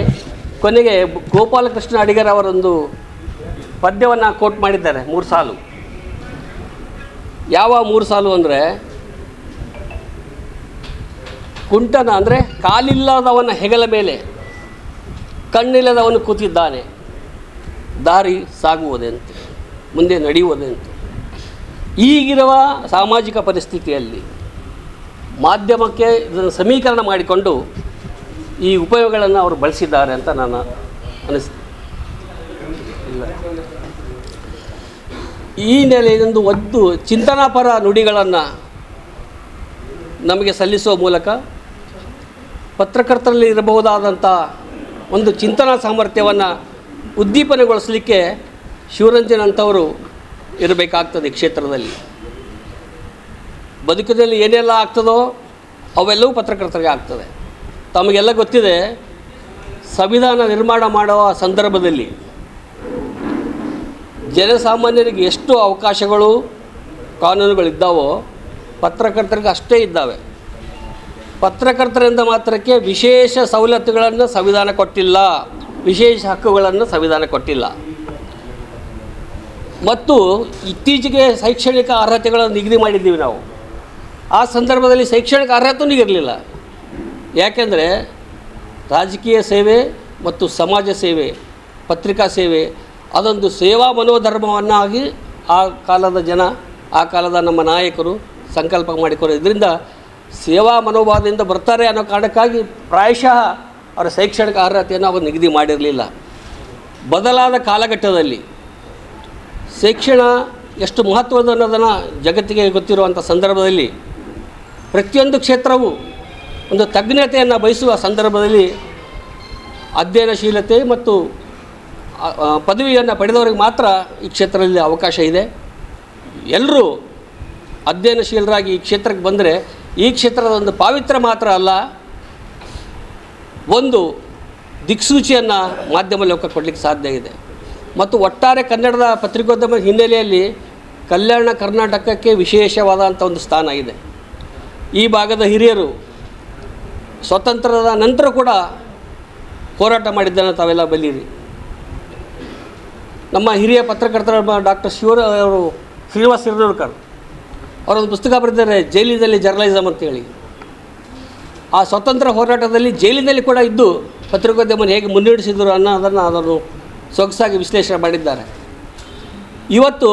ಕೊನೆಗೆ ಗೋಪಾಲಕೃಷ್ಣ ಅಡಿಗರ್ ಅವರೊಂದು ಪದ್ಯವನ್ನು ಕೋಟ್ ಮಾಡಿದ್ದಾರೆ, 3 ಸಾಲು. ಯಾವ 3 ಸಾಲು ಅಂದರೆ, ಕುಂಟನ ಅಂದರೆ ಕಾಲಿಲ್ಲದವನ ಹೆಗಲ ಮೇಲೆ ಕಣ್ಣಿಲ್ಲದವನು ಕೂತಿದ್ದಾನೆ, ದಾರಿ ಸಾಗುವುದೆಂತು, ಮುಂದೆ ನಡೆಯುವುದೆಂತು. ಈಗಿರುವ ಸಾಮಾಜಿಕ ಪರಿಸ್ಥಿತಿಯಲ್ಲಿ ಮಾಧ್ಯಮಕ್ಕೆ ಇದನ್ನು ಸಮೀಕರಣ ಮಾಡಿಕೊಂಡು ಈ ಉಪಯೋಗಗಳನ್ನು ಅವರು ಬಳಸಿದ್ದಾರೆ ಅಂತ ನಾನು ಇಲ್ಲ. ಈ ನೆಲೆಯಿಂದ ಒಂದು ಚಿಂತನಾಪರ ನುಡಿಗಳನ್ನು ನಮಗೆ ಸಲ್ಲಿಸುವ ಮೂಲಕ ಪತ್ರಕರ್ತರಲ್ಲಿ ಇರಬಹುದಾದಂಥ ಒಂದು ಚಿಂತನಾ ಸಾಮರ್ಥ್ಯವನ್ನು ಉದ್ದೀಪನಗೊಳಿಸಲಿಕ್ಕೆ ಶಿವರಂಜನ್ ಅಂಥವರು ಇರಬೇಕಾಗ್ತದೆ. ಕ್ಷೇತ್ರದಲ್ಲಿ ಬದುಕಿನಲ್ಲಿ ಏನೆಲ್ಲ ಆಗ್ತದೋ ಅವೆಲ್ಲವೂ ಪತ್ರಕರ್ತರಿಗೆ ಆಗ್ತದೆ. ತಮಗೆಲ್ಲ ಗೊತ್ತಿದೆ, ಸಂವಿಧಾನ ನಿರ್ಮಾಣ ಮಾಡುವ ಸಂದರ್ಭದಲ್ಲಿ ಜನಸಾಮಾನ್ಯರಿಗೆ ಎಷ್ಟು ಅವಕಾಶಗಳು ಕಾನೂನುಗಳಿದ್ದಾವೋ ಪತ್ರಕರ್ತರಿಗೆ ಅಷ್ಟೇ ಇದ್ದಾವೆ. ಪತ್ರಕರ್ತರಿಂದ ಮಾತ್ರಕ್ಕೆ ವಿಶೇಷ ಸವಲತ್ತುಗಳನ್ನು ಸಂವಿಧಾನ ಕೊಟ್ಟಿಲ್ಲ, ವಿಶೇಷ ಹಕ್ಕುಗಳನ್ನು ಸಂವಿಧಾನ ಕೊಟ್ಟಿಲ್ಲ. ಮತ್ತು ಇತ್ತೀಚೆಗೆ ಶೈಕ್ಷಣಿಕ ಅರ್ಹತೆಗಳನ್ನು ನಿಗದಿ ಮಾಡಿದ್ದೀವಿ ನಾವು. ಆ ಸಂದರ್ಭದಲ್ಲಿ ಶೈಕ್ಷಣಿಕ ಅರ್ಹತೆಯೂ ಇರಲಿಲ್ಲ. ಯಾಕೆಂದರೆ ರಾಜಕೀಯ ಸೇವೆ ಮತ್ತು ಸಮಾಜ ಸೇವೆ, ಪತ್ರಿಕಾ ಸೇವೆ ಅದೊಂದು ಸೇವಾ ಮನೋಧರ್ಮವನ್ನಾಗಿ ಆ ಕಾಲದ ಜನ, ಆ ಕಾಲದ ನಮ್ಮ ನಾಯಕರು ಸಂಕಲ್ಪ ಮಾಡಿಕೊಂಡು ಇದರಿಂದ ಸೇವಾ ಮನೋಭಾವದಿಂದ ಬರ್ತಾರೆ ಅನ್ನೋ ಕಾರಣಕ್ಕಾಗಿ ಪ್ರಾಯಶಃ ಅವರ ಶೈಕ್ಷಣಿಕ ಅರ್ಹತೆಯನ್ನು ಅವರು ನಿಗದಿ ಮಾಡಿರಲಿಲ್ಲ. ಬದಲಾದ ಕಾಲಘಟ್ಟದಲ್ಲಿ ಶಿಕ್ಷಣ ಎಷ್ಟು ಮಹತ್ವದ ಅನ್ನೋದನ್ನು ಜಗತ್ತಿಗೆ ಗೊತ್ತಿರುವಂಥ ಸಂದರ್ಭದಲ್ಲಿ ಪ್ರತಿಯೊಂದು ಕ್ಷೇತ್ರವೂ ಒಂದು ತಜ್ಞತೆಯನ್ನು ಬಯಸುವ ಸಂದರ್ಭದಲ್ಲಿ ಅಧ್ಯಯನಶೀಲತೆ ಮತ್ತು ಪದವಿಯನ್ನು ಪಡೆದವರಿಗೆ ಮಾತ್ರ ಈ ಕ್ಷೇತ್ರದಲ್ಲಿ ಅವಕಾಶ ಇದೆ. ಎಲ್ಲರೂ ಅಧ್ಯಯನಶೀಲರಾಗಿ ಈ ಕ್ಷೇತ್ರಕ್ಕೆ ಬಂದರೆ ಈ ಕ್ಷೇತ್ರದ ಒಂದು ಪಾವಿತ್ರ್ಯ ಮಾತ್ರ ಅಲ್ಲ, ಒಂದು ದಿಕ್ಸೂಚಿಯನ್ನು ಮಾಧ್ಯಮ ಲೋಕ ಕೊಡಲಿಕ್ಕೆ ಸಾಧ್ಯ ಇದೆ. ಮತ್ತು ಒಟ್ಟಾರೆ ಕನ್ನಡದ ಪತ್ರಿಕೋದ್ಯಮ ಹಿನ್ನೆಲೆಯಲ್ಲಿ ಕಲ್ಯಾಣ ಕರ್ನಾಟಕಕ್ಕೆ ವಿಶೇಷವಾದಂಥ ಒಂದು ಸ್ಥಾನ ಇದೆ. ಈ ಭಾಗದ ಹಿರಿಯರು ಸ್ವಾತಂತ್ರ್ಯದ ನಂತರ ಕೂಡ ಹೋರಾಟ ಮಾಡಿದ್ದನ್ನು ತಾವೆಲ್ಲ ಬಲ್ಲಿರಿ. ನಮ್ಮ ಹಿರಿಯ ಪತ್ರಕರ್ತರ ಡಾಕ್ಟರ್ ಶ್ರೀನಿವಾಸ ಶಿರನೂರ್ಕರ್ ಅವರೊಂದು ಪುಸ್ತಕ ಬರೆದಿದ್ದಾರೆ, ಜೈಲಿನಲ್ಲಿ ಜರ್ನಲಿಸಮ್ ಅಂತೇಳಿ. ಆ ಸ್ವಾತಂತ್ರ್ಯ ಹೋರಾಟದಲ್ಲಿ ಜೈಲಿನಲ್ಲಿ ಕೂಡ ಇದ್ದು ಪತ್ರಿಕೋದ್ಯಮವನ್ನು ಹೇಗೆ ಮುನ್ನಡೆಸಿದರು ಅದನ್ನು ಸೊಗಸಾಗಿ ವಿಶ್ಲೇಷಣೆ ಮಾಡಿದ್ದಾರೆ. ಇವತ್ತು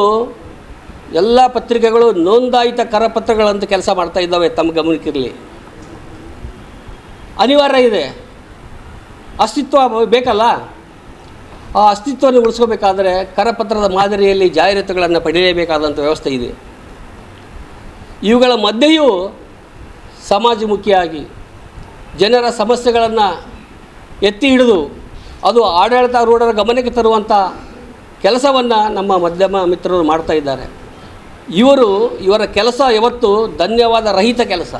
ಎಲ್ಲ ಪತ್ರಿಕೆಗಳು ನೋಂದಾಯಿತ ಕರಪತ್ರಗಳಂತ ಕೆಲಸ ಮಾಡ್ತಾ ಇದ್ದಾವೆ. ತಮ್ಮ ಗಮನಕ್ಕಿರಲಿ, ಅನಿವಾರ್ಯ ಇದೆ, ಅಸ್ತಿತ್ವ ಬೇಕಲ್ಲ. ಆ ಅಸ್ತಿತ್ವವನ್ನು ಉಳಿಸ್ಕೋಬೇಕಾದರೆ ಕರಪತ್ರದ ಮಾದರಿಯಲ್ಲಿ ಜಾಹೀರಾತುಗಳನ್ನು ಪಡೆಯಲೇಬೇಕಾದಂಥ ವ್ಯವಸ್ಥೆ ಇದೆ. ಇವುಗಳ ಮಧ್ಯೆಯೂ ಸಮಾಜಮುಖಿಯಾಗಿ ಜನರ ಸಮಸ್ಯೆಗಳನ್ನು ಎತ್ತಿ ಹಿಡಿದು ಅದು ಆಡಳಿತಾರೂಢರ ಗಮನಕ್ಕೆ ತರುವಂಥ ಕೆಲಸವನ್ನು ನಮ್ಮ ಮಾಧ್ಯಮ ಮಿತ್ರರು ಮಾಡ್ತಾ ಇದ್ದಾರೆ. ಇವರ ಕೆಲಸ ಯಾವತ್ತು ಧನ್ಯವಾದ ರಹಿತ ಕೆಲಸ.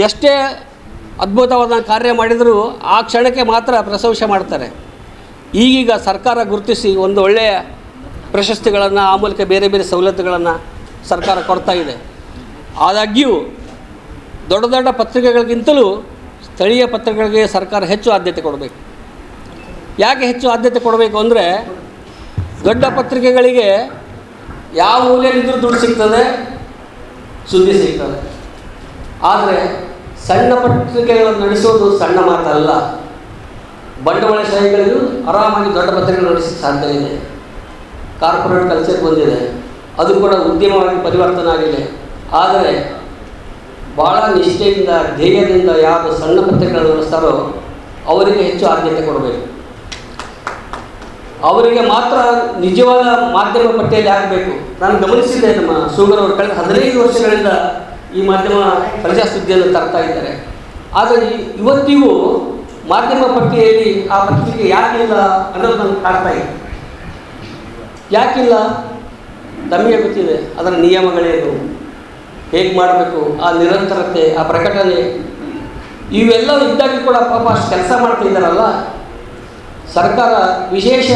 ಎಷ್ಟೇ ಅದ್ಭುತವಾದ ಕಾರ್ಯ ಮಾಡಿದರೂ ಆ ಕ್ಷಣಕ್ಕೆ ಮಾತ್ರ ಪ್ರಶಂಸೆ ಮಾಡ್ತಾರೆ. ಈಗೀಗ ಸರ್ಕಾರ ಗುರುತಿಸಿ ಒಂದು ಒಳ್ಳೆಯ ಪ್ರಶಸ್ತಿಗಳನ್ನು, ಆ ಮೂಲಕ ಬೇರೆ ಬೇರೆ ಸವಲತ್ತುಗಳನ್ನು ಸರ್ಕಾರ ಕೊಡ್ತಾ ಇದೆ. ಆದಾಗ್ಯೂ ದೊಡ್ಡ ದೊಡ್ಡ ಪತ್ರಿಕೆಗಳಿಗಿಂತಲೂ ಸ್ಥಳೀಯ ಪತ್ರಿಕೆಗಳಿಗೆ ಸರ್ಕಾರ ಹೆಚ್ಚು ಆದ್ಯತೆ ಕೊಡಬೇಕು. ಯಾಕೆ ಹೆಚ್ಚು ಆದ್ಯತೆ ಕೊಡಬೇಕು ಅಂದರೆ, ದೊಡ್ಡ ಪತ್ರಿಕೆಗಳಿಗೆ ಯಾವ ಮೂಲೆಯಲ್ಲಿದ್ದರೂ ದುಡ್ಡು ಸಿಗ್ತದೆ, ಸುದ್ದಿ ಸಿಗ್ತದೆ. ಆದರೆ ಸಣ್ಣ ಪತ್ರಿಕೆಗಳನ್ನು ನಡೆಸೋದು ಸಣ್ಣ ಮಾತಲ್ಲ. ಬಂಡವಾಳಶಾಹಿಗಳಿಗೂ ಆರಾಮಾಗಿ ದೊಡ್ಡ ಪತ್ರಿಕೆಗಳು ನಡೆಸೋಕ್ಕೆ ಸಾಧ್ಯ ಇದೆ. ಕಾರ್ಪೊರೇಟ್ ಕಲ್ಚರ್ ಬಂದಿದೆ, ಅದು ಕೂಡ ಉದ್ಯಮವಾಗಿ ಪರಿವರ್ತನೆ ಆಗಿದೆ. ಆದರೆ ಭಾಳ ನಿಷ್ಠೆಯಿಂದ, ಧ್ಯೇಯದಿಂದ ಯಾರು ಸಣ್ಣ ಪತ್ರಿಕೆಗಳನ್ನು ನಡೆಸ್ತಾರೋ ಅವರಿಗೆ ಹೆಚ್ಚು ಆದ್ಯತೆ ಕೊಡಬೇಕು. ಅವರಿಗೆ ಮಾತ್ರ ನಿಜವಾದ ಮಾಧ್ಯಮ ಪಟ್ಟಿಯಲ್ಲಿ ಆಗಬೇಕು. ನಾನು ಗಮನಿಸಿದ್ದೆ, ನಮ್ಮ ಶೂಗರ್ ಅವರು ಕಳೆದ 15 ವರ್ಷಗಳಿಂದ ಈ ಮಾಧ್ಯಮ ಪ್ರಜಾಸುದ್ದಿಯನ್ನು ತರ್ತಾ ಇದ್ದಾರೆ. ಆದರೆ ಇವತ್ತಿಗೂ ಮಾಧ್ಯಮ ಪಟ್ಟಿಯಲ್ಲಿ ಆ ಪತ್ರಿಕೆ ಯಾಕಿಲ್ಲ ಅನ್ನೋದು ನನಗೆ ಕಾಡ್ತಾ ಇದೆ. ಯಾಕಿಲ್ಲ? ತಮಗೆ ಗೊತ್ತಿದೆ ಅದರ ನಿಯಮಗಳೇನು, ಹೇಗೆ ಮಾಡಬೇಕು, ಆ ನಿರಂತರತೆ, ಆ ಪ್ರಕಟಣೆ, ಇವೆಲ್ಲ ಇದ್ದಾಗ ಕೂಡ ಪಾಪ ಅಷ್ಟು ಕೆಲಸ ಮಾಡ್ತಿದ್ದಾರಲ್ಲ. ಸರ್ಕಾರ ವಿಶೇಷ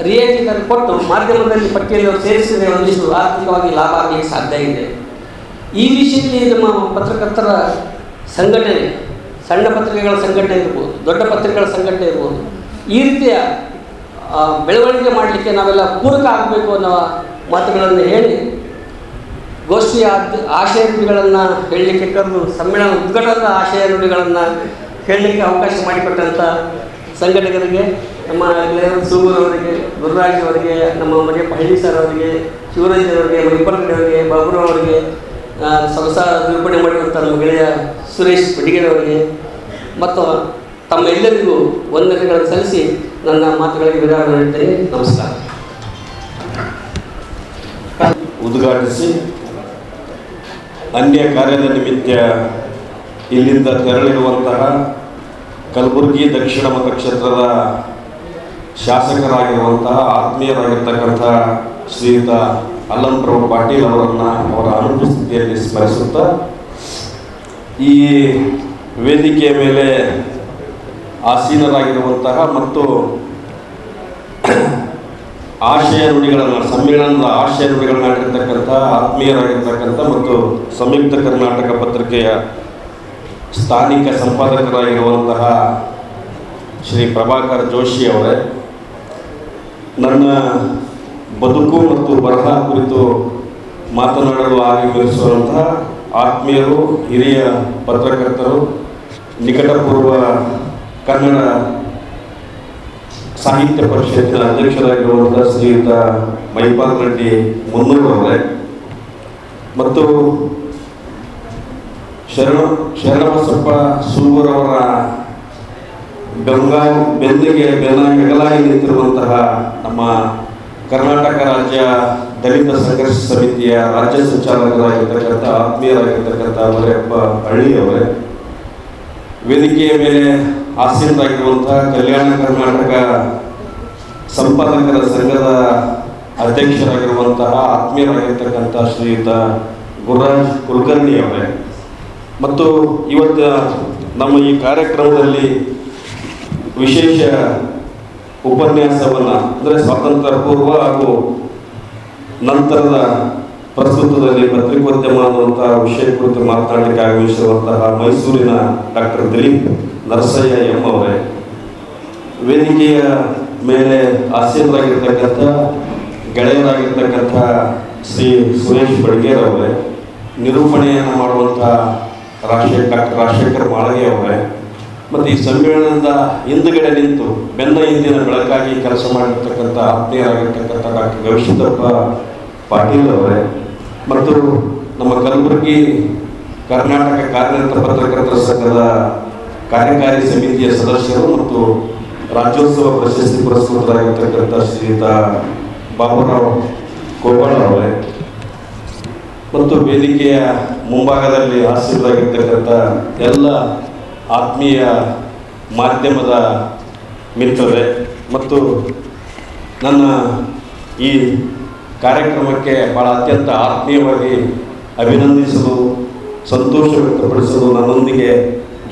ರಿಯಾಯಿತಿ ಕೊಟ್ಟು ಮಾಧ್ಯಮದಲ್ಲಿ ಪಟ್ಟಿಯಲ್ಲಿ ಅವರು ಸೇರಿಸಿದರೆ ಒಂದಿಷ್ಟು ಆರ್ಥಿಕವಾಗಿ ಲಾಭ ಆಗಲಿಕ್ಕೆ ಸಾಧ್ಯ ಇದೆ. ಈ ವಿಷಯದಲ್ಲಿ ನಮ್ಮ ಪತ್ರಕರ್ತರ ಸಂಘಟನೆ, ಸಣ್ಣ ಪತ್ರಿಕೆಗಳ ಸಂಘಟನೆ ಇರ್ಬೋದು, ದೊಡ್ಡ ಪತ್ರಿಕೆಗಳ ಸಂಘಟನೆ ಇರ್ಬೋದು, ಈ ರೀತಿಯ ಬೆಳವಣಿಗೆ ಮಾಡಲಿಕ್ಕೆ ನಾವೆಲ್ಲ ಪೂರಕ ಆಗಬೇಕು ಅನ್ನೋ ಮಾತುಗಳನ್ನು ಹೇಳಿ ಗೋಷ್ಠಿಯ ಆಶಯ ನುಡಿಗಳನ್ನು ಹೇಳಲಿಕ್ಕೆ ಕರೆದು ಸಮ್ಮೇಳನ ಉದ್ಘಾಟನದ ಆಶಯ ನುಡಿಗಳನ್ನು ಹೇಳಲಿಕ್ಕೆ ಅವಕಾಶ ಮಾಡಿಕೊಟ್ಟಂಥ ಸಂಘಟಕರಿಗೆ, ನಮ್ಮ ಸೂಗೂರ್ ಅವರಿಗೆ, ಗುರುರಾಜ್ ಅವರಿಗೆ, ನಮ್ಮ ಮರಿಯಪ್ಪ ಹಳ್ಳಿ ಸರ್ ಅವರಿಗೆ, ಶಿವರಂಜನ್ ಅವರಿಗೆ, ಮಣಿಪರ್ಗಡೆ ಅವರಿಗೆ, ಬಾಬುರ ಅವರಿಗೆ, ಹೊಸ ನಿರೂಪಣೆ ಮಾಡಿರುವಂಥ ನಮ್ಮ ಗೆಳೆಯ ಸುರೇಶ್ ಪಡಿಗೆರೆ ಅವರಿಗೆ ಮತ್ತು ತಮ್ಮ ಎಲ್ಲರಿಗೂ ವಂದನೆಗಳನ್ನು ಸಲ್ಲಿಸಿ ನನ್ನ ಮಾತುಗಳಿಗೆ ವಿರಾಮ ನೀಡುತ್ತೇನೆ. ನಮಸ್ಕಾರ. ಉದ್ಘಾಟಿಸಿ ಅನ್ಯ ಕಾರ್ಯದ ನಿಮಿತ್ತ ಇಲ್ಲಿಂದ ತೆರಳಿರುವಂತಹ ಕಲಬುರಗಿ ದಕ್ಷಿಣ ಮತಕ್ಷೇತ್ರದ ಶಾಸಕರಾಗಿರುವಂತಹ ಆತ್ಮೀಯರಾಗಿರ್ತಕ್ಕಂಥ ಶ್ರೀಯುತ ಅಲ್ಲಂಪ್ರಭು ಪಾಟೀಲ್ ಅವರನ್ನು ಅವರ ಅನುಪಸ್ಥಿತಿಯಲ್ಲಿ ಸ್ಮರಿಸುತ್ತಾ ಈ ವೇದಿಕೆಯ ಮೇಲೆ ಆಸೀನರಾಗಿರುವಂತಹ ಮತ್ತು ಆಶಯ ನುಡಿಗಳನ್ನು ಸಮ್ಮೇಳನದ ಆಶಯ ನುಡಿಗಳನ್ನು ಮಾಡಿರ್ತಕ್ಕಂಥ ಆತ್ಮೀಯರಾಗಿರ್ತಕ್ಕಂಥ ಮತ್ತು ಸಂಯುಕ್ತ ಕರ್ನಾಟಕ ಪತ್ರಿಕೆಯ ಸ್ಥಾನಿಕ ಸಂಪಾದಕರಾಗಿರುವಂತಹ ಶ್ರೀ ಪ್ರಭಾಕರ್ ಜೋಶಿ ಅವರೇ, ನನ್ನ ಬದುಕು ಮತ್ತು ಬರಹ ಕುರಿತು ಮಾತನಾಡಲು ಆಗಮಿಸುವಂತಹ ಆತ್ಮೀಯರು, ಹಿರಿಯ ಪತ್ರಕರ್ತರು, ನಿಕಟಪೂರ್ವ ಕನ್ನಡ ಸಾಹಿತ್ಯ ಪರಿಷತ್ತಿನ ಅಧ್ಯಕ್ಷರಾಗಿರುವಂತಹ ಶ್ರೀಯುತ ಮೈಪಾಲ್ ರೆಡ್ಡಿ ಮುನ್ನೂರವರೇ ಮತ್ತು ಶರಣಬಸಪ್ಪ ಸೂಗೂರವರ ಬೆನ್ನಿಗೆ ಬೆಗಲಾಗಿ ನಿಂತಿರುವಂತಹ ನಮ್ಮ ಕರ್ನಾಟಕ ರಾಜ್ಯ ದಲಿತ ಸಂಘರ್ಷ ಸಮಿತಿಯ ರಾಜ್ಯ ಸಂಚಾಲಕರಾಗಿರ್ತಕ್ಕಂಥ ಆತ್ಮೀಯರಾಗಿರ್ತಕ್ಕಂಥ ಮರೆಯಪ್ಪ ಹಳ್ಳಿಯವರೇ, ವೇದಿಕೆಯ ಮೇಲೆ ಆಸೀನರಾಗಿರುವಂತಹ ಕಲ್ಯಾಣ ಕರ್ನಾಟಕ ಸಂಪಾದಕರ ಸಂಘದ ಅಧ್ಯಕ್ಷರಾಗಿರುವಂತಹ ಆತ್ಮೀಯರಾಗಿರ್ತಕ್ಕಂಥ ಶ್ರೀಯುತ ಗುರುರಾಜ್ ಕುಲಕರ್ಣಿ ಅವರೇ ಮತ್ತು ಇವತ್ತು ನಮ್ಮ ಈ ಕಾರ್ಯಕ್ರಮದಲ್ಲಿ ವಿಶೇಷ ಉಪನ್ಯಾಸವನ್ನು ಅಂದರೆ ಸ್ವಾತಂತ್ರ್ಯ ಪೂರ್ವ ಹಾಗೂ ನಂತರದ ಪ್ರಸ್ತುತದಲ್ಲಿ ಪತ್ರಿಕೋದ್ಯಮ ಅನ್ನುವಂತಹ ವಿಷಯ ಕುರಿತು ಮಾತನಾಡಲಿಕ್ಕೆ ಆಗಮಿಸಿರುವಂತಹ ಮೈಸೂರಿನ ಡಾಕ್ಟರ್ ದಿಲೀಪ್ ನರಸಯ್ಯ ಎಂ ಅವರೇ, ವೇದಿಕೆಯ ಮೇಲೆ ಆಸೀನರಾಗಿರ್ತಕ್ಕಂಥ ಗೆಳೆಯರಾಗಿರ್ತಕ್ಕಂಥ ಶ್ರೀ ಸುರೇಶ್ ಬಡ್ಗೇರ್ ಅವರೇ, ನಿರೂಪಣೆಯನ್ನು ಮಾಡುವಂಥ ಡಾಕ್ಟರ್ ರಾಜಶೇಖರ್ ಮಾಳಗೆ ಅವರೇ ಮತ್ತು ಈ ಸಮ್ಮೇಳನದ ಹಿಂದುಗಡೆ ನಿಂತು ಬೆನ್ನ ಹಿಂದಿನ ಬೆಳಕಾಗಿ ಕೆಲಸ ಮಾಡಿರ್ತಕ್ಕಂಥ ಆತ್ಮೀಯರಾಗಿರ್ತಕ್ಕಂಥ ಡಾಕ್ಟರ್ ಗವಿಸಿದ್ದಪ್ಪ ಪಾಟೀಲ್ ಅವರೇ ಮತ್ತು ನಮ್ಮ ಕಲಬುರಗಿ ಕರ್ನಾಟಕ ಕಾರ್ಯನಿರತ ಪತ್ರಕರ್ತರ ಸಂಘದ ಕಾರ್ಯಕಾರಿ ಸಮಿತಿಯ ಸದಸ್ಯರು ಮತ್ತು ರಾಜ್ಯೋತ್ಸವ ಪ್ರಶಸ್ತಿ ಪುರಸ್ಕೃತರಾಗಿರ್ತಕ್ಕಂಥ ಶ್ರೀಯುತ ಬಾಬುರಾವ್ ಕೋಬಾಳ ಅವರೇ ಮತ್ತು ವೇದಿಕೆಯ ಮುಂಭಾಗದಲ್ಲಿ ಆಸೀನರಾಗಿರ್ತಕ್ಕಂಥ ಎಲ್ಲ ಆತ್ಮೀಯ ಮಾಧ್ಯಮದ ಮಿತ್ರರೇ ಮತ್ತು ನನ್ನ ಈ ಕಾರ್ಯಕ್ರಮಕ್ಕೆ ಭಾಳ ಅತ್ಯಂತ ಆತ್ಮೀಯವಾಗಿ ಅಭಿನಂದಿಸಲು, ಸಂತೋಷ ವ್ಯಕ್ತಪಡಿಸಲು ನನ್ನೊಂದಿಗೆ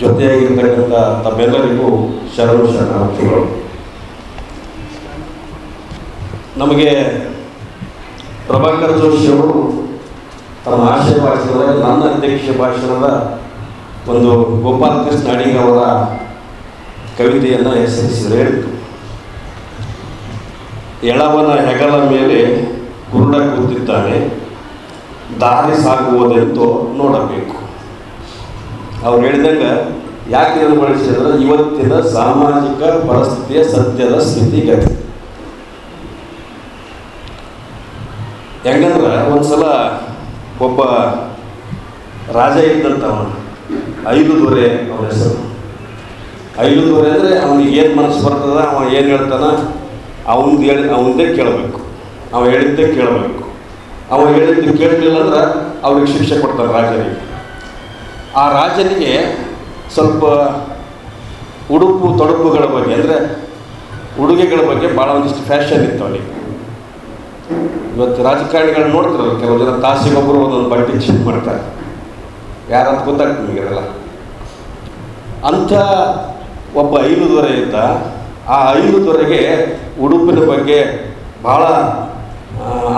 ಜೊತೆಯಾಗಿರ್ತಕ್ಕಂಥ ತಮ್ಮೆಲ್ಲರಿಗೂ ಶರಣಾರ್ಥಿಗಳು. ನಮಗೆ ಪ್ರಭಾಕರ್ ಜೋಶಿ ಅವರು ತಮ್ಮ ಆಶಯ ಭಾಷಣದ ನನ್ನ ಅಧ್ಯಕ್ಷ ಭಾಷಣದ ಒಂದು ಗೋಪಾಲಕೃಷ್ಣ ಅಡಿಗ ಅವರ ಕವಿತೆಯನ್ನು ಹೆಸರಿಸಿದರು. ಹೇಳಿತು, ಎಳವನ ಹೆಗಲ ಮೇಲೆ ಕುರುಡ ಕೂತಿದ್ದಾನೆ, ದಾರಿ ಸಾಗುವುದೆಂದು ನೋಡಬೇಕು. ಅವ್ರು ಹೇಳಿದಂಗೆ ಯಾಕೆ ಇದನ್ನು ಬಳಸಿದ್ರೆ ಇವತ್ತಿನ ಸಾಮಾಜಿಕ ಪರಿಸ್ಥಿತಿಯ ಸದ್ಯದ ಸ್ಥಿತಿಗತಿ. ಹೆಂಗಂದ್ರೆ ಒಂದ್ಸಲ ಒಬ್ಬ ರಾಜ ಇದ್ದಂತ ಅವನು ಐಲುದೊರೆ, ಅವನ ಹೆಸರು ಐಲುದೊರೆ. ಅಂದರೆ ಅವನಿಗೆ ಏನು ಮನಸ್ಸು ಬರ್ತದ, ಅವ ಏನು ಹೇಳ್ತಾನ ಅವನದೇ ಕೇಳಬೇಕು, ಅವ ಹೇಳಿದ್ದೇ ಕೇಳಬೇಕು. ಅವ ಹೇಳಿದ್ದು ಕೇಳಲಿಲ್ಲ ಅಂದ್ರೆ ಅವ್ರಿಗೆ ಶಿಕ್ಷೆ ಕೊಡ್ತಾರೆ ರಾಜನಿಗೆ. ಆ ರಾಜನಿಗೆ ಸ್ವಲ್ಪ ಉಡುಪು ತೊಡುಪುಗಳ ಬಗ್ಗೆ ಅಂದರೆ ಉಡುಗೆಗಳ ಬಗ್ಗೆ ಭಾಳ ಒಂದಿಷ್ಟು ಫ್ಯಾಷನ್ ಇತ್ತು ಅವನಿಗೆ. ಇವತ್ತು ರಾಜಕಾರಣಿಗಳನ್ನ ನೋಡ್ತಿರಲ್ಲ, ಕೆಲವು ಜನ ತಾಸಿಗೊಬ್ಬರು ಒಂದೊಂದು ಬಟ್ಟೆ ಚೇಂಜ್ ಮಾಡ್ತಾರೆ, ಯಾರಂತ ಗೊತ್ತಾಗ್ತದೆ ನಿಮಗೆಲ್ಲ. ಅಂಥ ಒಬ್ಬ ಐಲುದೊರೆ ಇದ್ದ. ಆ ಐಲುದೊರೆಗೆ ಉಡುಪಿನ ಬಗ್ಗೆ ಭಾಳ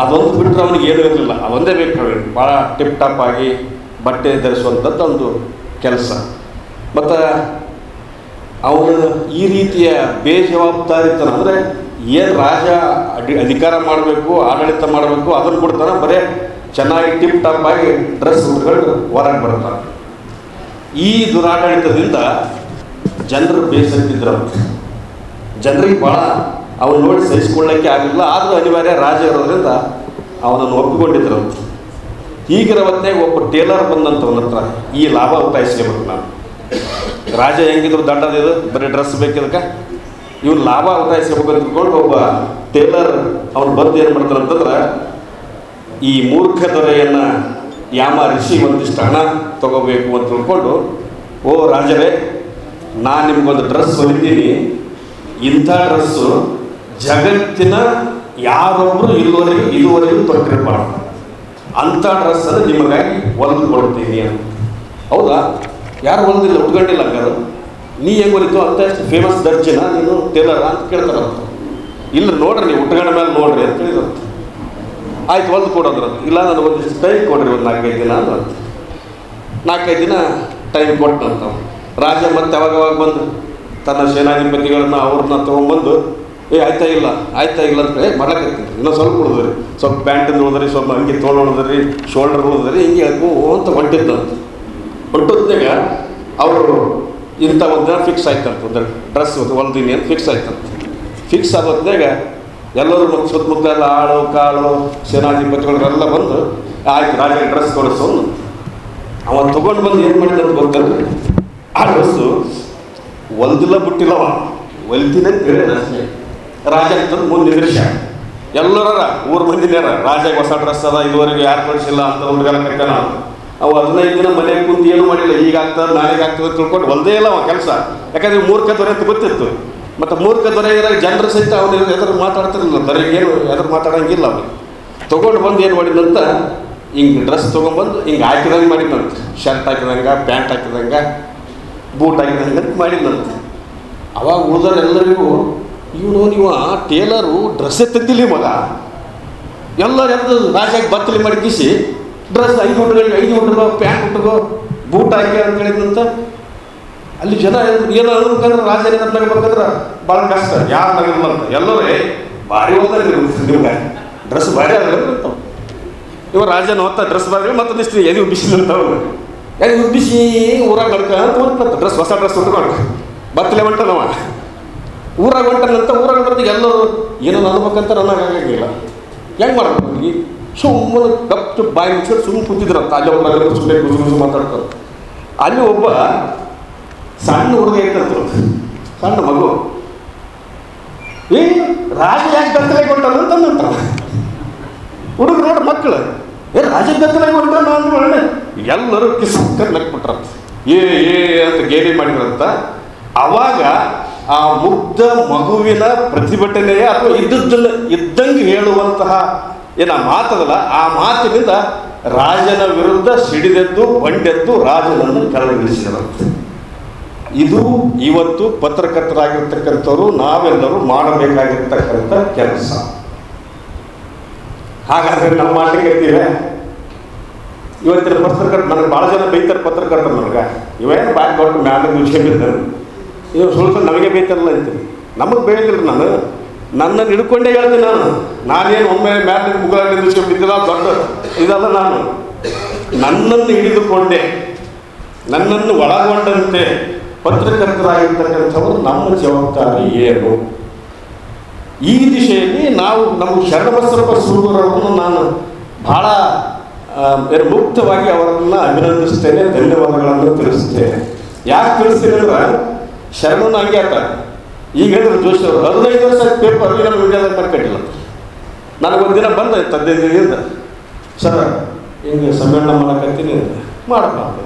ಅದೊಂದು ಬಿಟ್ಟರೆ ಅವನಿಗೆ ಏನೂ ಇರಲಿಲ್ಲ, ಅದೊಂದೇ ಬೇಕು ಅವನಿಗೆ. ಭಾಳ ಟಿಪ್ ಟಾಪ್ ಆಗಿ ಬಟ್ಟೆ ಧರಿಸುವಂಥದ್ದು ಒಂದು ಕೆಲಸ. ಮತ್ತು ಅವನು ಈ ರೀತಿಯ ಬೇಜವಾಬ್ದಾರಿತನ ಅಂದರೆ ಏನು ರಾಜ ಅಧಿಕಾರ ಮಾಡಬೇಕು, ಆಡಳಿತ ಮಾಡಬೇಕು ಅದನ್ನು ಕೊಡ್ತಾನೆ, ಬರೀ ಚೆನ್ನಾಗಿ ಟಿಪ್ ಟಾಪ್ ಆಗಿ ಡ್ರೆಸ್ ಉಟ್ಕೊಂಡು ಹೊರಗೆ ಬರ್ತಾನೆ. ಈ ದುರಾಡಳಿತದಿಂದ ಜನರು ಬೇಸತ್ತಿದ್ರು. ಜನರಿಗೆ ಭಾಳ ಅವನು ನೋಡಿ ಸಹಿಸ್ಕೊಳ್ಳೋಕ್ಕೆ ಆಗಲಿಲ್ಲ. ಆದರೂ ಅನಿವಾರ್ಯ ರಾಜ ಇರೋದ್ರಿಂದ ಅವನನ್ನು ಒಪ್ಪಿಕೊಂಡಿದ್ರು. ಹೀಗಿರೋವತ್ತೇ ಒಬ್ಬ ಟೇಲರ್ ಬಂದಂಥವನ ಹತ್ರ ಈ ಲಾಭ ಉಟಾಯಿಸ್ಲೇಬೇಕು. ನಾನು ರಾಜ ಹೆಂಗಿದ್ರು ದಂಡದಿದು, ಬರೀ ಡ್ರೆಸ್ ಬೇಕಿದಕ್ಕೆ ಇವ್ನು ಲಾಭ ಉಟಾಯಿಸ್ಬೇಕು ಅಂತ ತಿಳ್ಕೊಂಡು ಒಬ್ಬ ಟೇಲರ್ ಅವನು ಬಂದು ಏನು ಮಾಡ್ತಾರಂತಂದ್ರೆ, ಈ ಮೂರ್ಖ ದೊರೆಯನ್ನು ಯಾಮಾರಿಸಿ ಒಂದಿಷ್ಟು ಹಣ ತಗೋಬೇಕು ಅಂತ ತಿಳ್ಕೊಂಡು, ಓ ರಾಜರೇ, ನಾನು ನಿಮ್ಗೊಂದು ಡ್ರೆಸ್ ಹೊಲಿತೀನಿ, ಇಂಥ ಡ್ರೆಸ್ಸು ಜಗತ್ತಿನ ಯಾರೊಬ್ಬರು ಇದುವರೆಗೂ ತೊಟ್ಟಿರಬಾರ್ದು, ಅಂಥ ಡ್ರೆಸ್ಸನ್ನು ನಿಮಗಾಗಿ ಹೊಲಿದು ಕೊಡ್ತೀನಿ ಅಂತ. ಹೌದಾ? ಯಾರು ಹೊಲ್ದಿಲ್ಲ, ಉಟ್ಕೊಂಡಿಲ್ಲ ಹಂಗಾರು. ನೀ ಹೆಂಗೆ ಹೊಲಿತು ಅಂತ ಎಷ್ಟು ಫೇಮಸ್ ದರ್ಜಿನ ನೀನು ಟೇಲರ ಅಂತ ಕೇಳ್ತಾರಂತ. ಇಲ್ಲ ನೋಡ್ರಿ ನೀವು ಉಟ್ಕೊಂಡ ಮೇಲೆ ನೋಡ್ರಿ ಅಂತ ಹೇಳಿದಂತ. ಆಯ್ತು ಹೊಲ್ದು ಕೊಡೋದ್ರಂತ. ಇಲ್ಲ ನನಗೆ ಒಂದಿಷ್ಟು ಟೈಮ್ ಕೊಡ್ರಿ, ಒಂದು 4-5 ದಿನ ಅಂದ್ರಂತ. 4-5 ದಿನ ಟೈಮ್ ಕೊಟ್ಟಂತ ರಾಜ ಮತ್ತೆ ಅವಾಗವಾಗ ಬಂದು ತನ್ನ ಸೇನಾಧಿಪತಿಗಳನ್ನ ಅವ್ರನ್ನ ತೊಗೊಂಬಂದು ಆಯ್ತಾ ಇಲ್ಲ ಅಂತ ಮಾಡ್ಲಕತ್ತೀನಿ, ಇನ್ನೊಂದು ಸ್ವಲ್ಪ ಉಳಿದ್ರಿ, ಸ್ವಲ್ಪ ಪ್ಯಾಂಟಿಂದ ಉಳಿದ್ರಿ, ಸ್ವಲ್ಪ ಅಂಗಿ ತೋಳು ಉಳಿದ್ರಿ, ಶೋಲ್ಡರ್ ಉಳಿದ್ರಿ, ಹಿಂಗೆ ಅಂತ ಹೊಂಟಿದ್ದಂತ. ಹೊಂಟೋದ್ನಾಗ ಅವರು ಇಂಥ ಒಂದು ದಿನ ಫಿಕ್ಸ್ ಆಯ್ತಂತ, ಒಂದು ಡ್ರೆಸ್ ಹೊಲ್ದಿನಿ ಅಂತ ಫಿಕ್ಸ್ ಆಯ್ತಂತ. ಫಿಕ್ಸ್ ಆಗೋದ್ನಾಗ ಎಲ್ಲರೂ ಮತ್ತು ಸುತ್ತಮುತ್ತ ಎಲ್ಲ ಆಳು ಕಾಳು ಸೇನಾಧಿಪತಿಗಳೆಲ್ಲ ಬಂದು ಆಯ್ತು ರಾಜ ಡ್ರೆಸ್ ಕೊಡಿಸು. ಅವನು ತೊಗೊಂಡು ಬಂದು ಏನು ಮಾಡಿದಂತ ಗೊತ್ತಲ್ರಿ, ಆ ಡ್ರೆಸ್ಸು ಹೊಲ್ದಿಲ್ಲ ಬಿಟ್ಟಿಲ್ಲವ, ಹೊಲ್ತಿನ ರಾಜ ಅಂತಂದು ಮುಂದೆ ನಿದರ್ಶ ಎಲ್ಲರ ಊರು ಮಂದಿನೇರ ರಾಜಾಗ ಹೊಸ ಡ್ರೆಸ್ ಅದ, ಇದುವರೆಗೂ ಯಾರು ಕಳಿಸಿಲ್ಲ ಅಂತವ್ರಿಗೆಲ್ಲ ಕಟ್ಟಾನ. ಅವು 15 ದಿನ ಮನೆಗೆ ಕುಂತು ಏನು ಮಾಡಿಲ್ಲ, ಈಗ ಆಗ್ತದೆ ನಾಳೆಗೆ ಆಗ್ತದೆ ತಿಳ್ಕೊಂಡು ಹೊಲ್ದೇ ಇಲ್ಲ ಅವ ಕೆಲಸ. ಯಾಕಂದ್ರೆ ಮೂರ್ಖ ದೊರೆ ಅಂತ ಗೊತ್ತಿತ್ತು. ಮತ್ತು ಮೂರ್ಖ ದೊರೆ ಇದ್ರಾಗ ಜನರು ಸಹಿತ ಅವನು ಎದುರು ಮಾತಾಡ್ತಿರಲಿಲ್ಲ, ದೊರೆಗೆ ಏನು ಎದುರು ಮಾತಾಡೋಂಗಿಲ್ಲ. ಅವನು ತೊಗೊಂಡು ಬಂದು ಏನು ಮಾಡಿದಂತ, ಹಿಂಗೆ ಡ್ರೆಸ್ ತೊಗೊಂಬಂದು ಹಿಂಗೆ ಹಾಕಿದಂಗೆ ಮಾಡಿದಂತೆ. ಶರ್ಟ್ ಹಾಕಿದಂಗೆ, ಪ್ಯಾಂಟ್ ಹಾಕಿದಂಗೆ, ಬೂಟ್ ಹಾಕಿದಂಗೆ ಅಂತ ಮಾಡಿದಂತೆ. ಅವಾಗ ಉಳಿದವರೆಲ್ಲರಿಗೂ ನೀವು ಟೇಲರು ಡ್ರೆಸ್ಸೇ ತೆಗ್ದಿಲ್ಲ ಮಗ, ಎಲ್ಲರೂ ರಾಜಾಗಿ ಬತ್ತಲಿ ಮಡಗಿಸಿ ಡ್ರೆಸ್ 5 ಉಟ್ಕೋ, ಪ್ಯಾಂಟ್ ಉಟ್ಕೋ, ಬೂಟ್ ಹಾಕಿ ಅಂತ ಹೇಳಿದಂತ. ಅಲ್ಲಿ ಜನ ಏನೋ ಅನ್ಬೇಕಂದ್ರೆ ರಾಜನ ನಗಬೇಕಂದ್ರೆ ಭಾಳ ಕಷ್ಟ, ಯಾರು ನಗಲ್ಲ ಅಂತ. ಎಲ್ಲರೂ ಭಾರಿ ಹೋದ್ರೆ ನಿಮ್ಗೆ ಡ್ರೆಸ್ ಭಾರಿ ಆಗಲ್ಲ. ಇವ ರಾಜನ ಹೊತ್ತ ಡ್ರೆಸ್ ಬಾರಿ ಮತ್ತೊಂದಿಷ್ಟು ಎದೆ ಉಬ್ಬಿಸಿಲ್ಲ ಅಂತ ಅವ್ರು. ಎದೆ ಉಬ್ಬಿಸಿ ಊರಾಗ ನಡ್ಕೊಂತ ಡ್ರೆಸ್, ಹೊಸ ಡ್ರೆಸ್ ಉಟ್ಕೊಂಡು ಬತ್ತಲೆ ಹೊಂಟನವ. ಊರಾಗ ಹೊಂಟನಂತ. ಊರಾಗ ಬಂದು ಎಲ್ಲರೂ ಏನೋ ಅನ್ಬೇಕಂತ ನನಗಾಗಿಲ್ಲ. ಹೆಂಗೆ ಮಾಡ್ಬೇಕು ನನಗೆ ಸುಮ್ಮನೆ ಕಪ್ಪು ಬಾಯಿ ಮುಚ್ಚಿಕೊಂಡು ಸುಮ್ಮನೆ ಕೂತಿದ್ರಂತ. ಅಲ್ಲಿ ಒಬ್ಬ ಸುಮ್ಮನೆ ಗುಸು ಮಾತಾಡ್ತಾರೆ. ಅಲ್ಲಿ ಒಬ್ಬ ಸಣ್ಣ ಹುಡುಗ ಇರ್ತಂತ, ಸಣ್ಣ ಮಗು, ರಾಜ ಯಾಕೆ ಗತ್ತಲೆ ಕೊಟ್ಟನಂತ ಹುಡುಗ ನೋಡ್ರಿ ಮಕ್ಕಳು, ರಾಜ ಗತ್ತಲೆ ಕೊಟ್ಟ ಅಂದ್ಕೊಳ್ಳೆ ಎಲ್ಲರೂ ಕಿಸ್ಕರ್ ನಕ್ಬಿಟ್ರಂತ, ಅಂತ ಗೇಲಿ ಮಾಡಿದ್ರಂತ. ಅವಾಗ ಆ ಮುಗ್ಧ ಮಗುವಿನ ಪ್ರತಿಭಟನೆಯ ಅಥವಾ ಇದ್ದಂಗೆ ಹೇಳುವಂತಹ ಏನು ಮಾತದಲ್ಲ, ಆ ಮಾತಿನಿಂದ ರಾಜನ ವಿರುದ್ಧ ಸಿಡಿದೆದ್ದು ಬಂಡೆದ್ದು ರಾಜನನ್ನು ಕೆಳಗಿಳಿಸಿದರಂತೆ. ಇದು ಇವತ್ತು ಪತ್ರಕರ್ತರಾಗಿರ್ತಕ್ಕಂಥವ್ರು ನಾವೆಲ್ಲರೂ ಮಾಡಬೇಕಾಗಿರ್ತಕ್ಕಂಥ ಕೆಲಸ. ಹಾಗಾದ್ರೆ ನಮ್ಮ ಮಾತಿಗೆ ಇವತ್ತಿನ ಪತ್ರಕರ್ತ ನನಗೆ ಭಾಳ ಜನ ಬೈತಾರೆ. ಪತ್ರಕರ್ತರು ನನಗೆ ಇವೇನು ಬಾಯಿ ಕೊಟ್ಟು ಮ್ಯಾಲೆ ವಿಷಯ ಬಿದ್ದರು, ಇವು ಸ್ವಲ್ಪ ನಮಗೆ ಬೈತಾರಲ್ಲ ಅಂತೀನಿ. ನಮಗೆ ಬೇಯಿಲ್ಲ. ನನ್ನನ್ನು ಹಿಡ್ಕೊಂಡೇ ಹೇಳ್ತೀನಿ. ನಾನೇನು ಒಮ್ಮೆ ಮ್ಯಾಲೆ ಮುಗುಳಲ್ಲಿ ವಿಷಯ ಬಿದ್ದಿಲ್ಲ, ದೊಡ್ಡ ಇದಲ್ಲ. ನನ್ನನ್ನು ಹಿಡಿದುಕೊಂಡೆ, ನನ್ನನ್ನು ಒಳಗೊಂಡಂತೆ ಪತ್ರಕರ್ತರಾಗಿರ್ತಕ್ಕಂಥವರು ನಮ್ಮ ಜವಾಬ್ದಾರಿ ಏನು? ಈ ದಿಶೆಯಲ್ಲಿ ನಾವು ನಮ್ಮ ಶರಣಬಸಪ್ಪ ಸೂರೂರವರನ್ನು ನಾನು ಭಾಳ ಮುಕ್ತವಾಗಿ ಅವರನ್ನು ಅಭಿನಂದಿಸ್ತೇನೆ, ಧನ್ಯವಾದಗಳನ್ನು ತಿಳಿಸ್ತೇನೆ. ಯಾಕೆ ತಿಳಿಸ್ತೇನೆ ಅಂದ್ರೆ ಶರಣನ ಹಂಗೆ ಆತ. ಈಗ ಹೇಳಿದ್ರು ಜೋಶಿ ಅವರು 15 ವರ್ಷ ಪೇಪರ್ ನಮ್ಮ ಇಂಡಿಯಾದಾಗ ಬರ್ಕಟ್ಟಿಲ್ಲ. ನನಗೊಂದು ದಿನ ಬಂದ 15 ದಿನದಿಂದ, ಸರ್ ಹಿಂಗೆ ಸಮ್ಮೇಳನ ಮಾಡಕತ್ತೀನಿ, ಮಾಡಪ್ಪ ಅಂತ.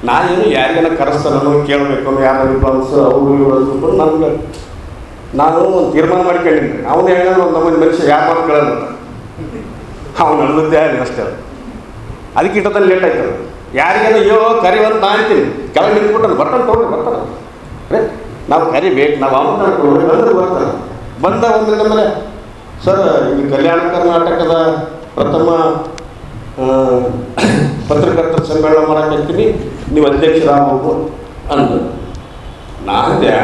ನಾನೇನು ಯಾರಿಗಾನ ಕರೆಸ್ತಾನೋ ಕೇಳಬೇಕು ಅನ್ನೋ ಯಾರು ವಿದ್ವಾಂಸ ಅವರು ಇವರು ನನಗೆ ನಾನು ಒಂದು ತೀರ್ಮಾನ ಮಾಡ್ಕೊಂಡಿದ್ದೆ. ಅವನು ಹೇಳಿದ್ರೆ ಒಂದು ನಮ್ಮದು ಮನುಷ್ಯ ಯಾರು ಮಾತು ಕೇಳೋದು, ಅವನು ನಡೆದದ್ದೇ ಆಗಲಿ ಅಷ್ಟೇ. ಅದಕ್ಕೆ ಇಟ್ಟದಲ್ಲಿ ಲೇಟ್ ಆಯ್ತದೆ. ಯಾರಿಗೇನೋ ಕರಿವಂತ ನಾ ಅಂತೀನಿ, ಕೆಳಗೆ ನಿಂತ್ಬಿಟ್ಟು ಬರ್ತಾನೆ ತೊಗೊಂಡು ಬರ್ತಾನೆ. ನಾವು ಕರಿಬೇಕು, ನಾವು ಅವನ್ನ ಬಂದ್ರೆ ಬರ್ತಾರೆ. ಬಂದ ಒಂದಿನ ಮೇಲೆ ಸರ್ ಈಗ ಕಲ್ಯಾಣ ಕರ್ನಾಟಕದ ಪ್ರಥಮ ಪತ್ರಕರ್ತರ ಸಮ್ಮೇಳನ ಮಾಡಕತ್ತೀನಿ, ನೀವು ಅಧ್ಯಕ್ಷರಾಗಬೇಕು ಅಂದು. ನಾನೇ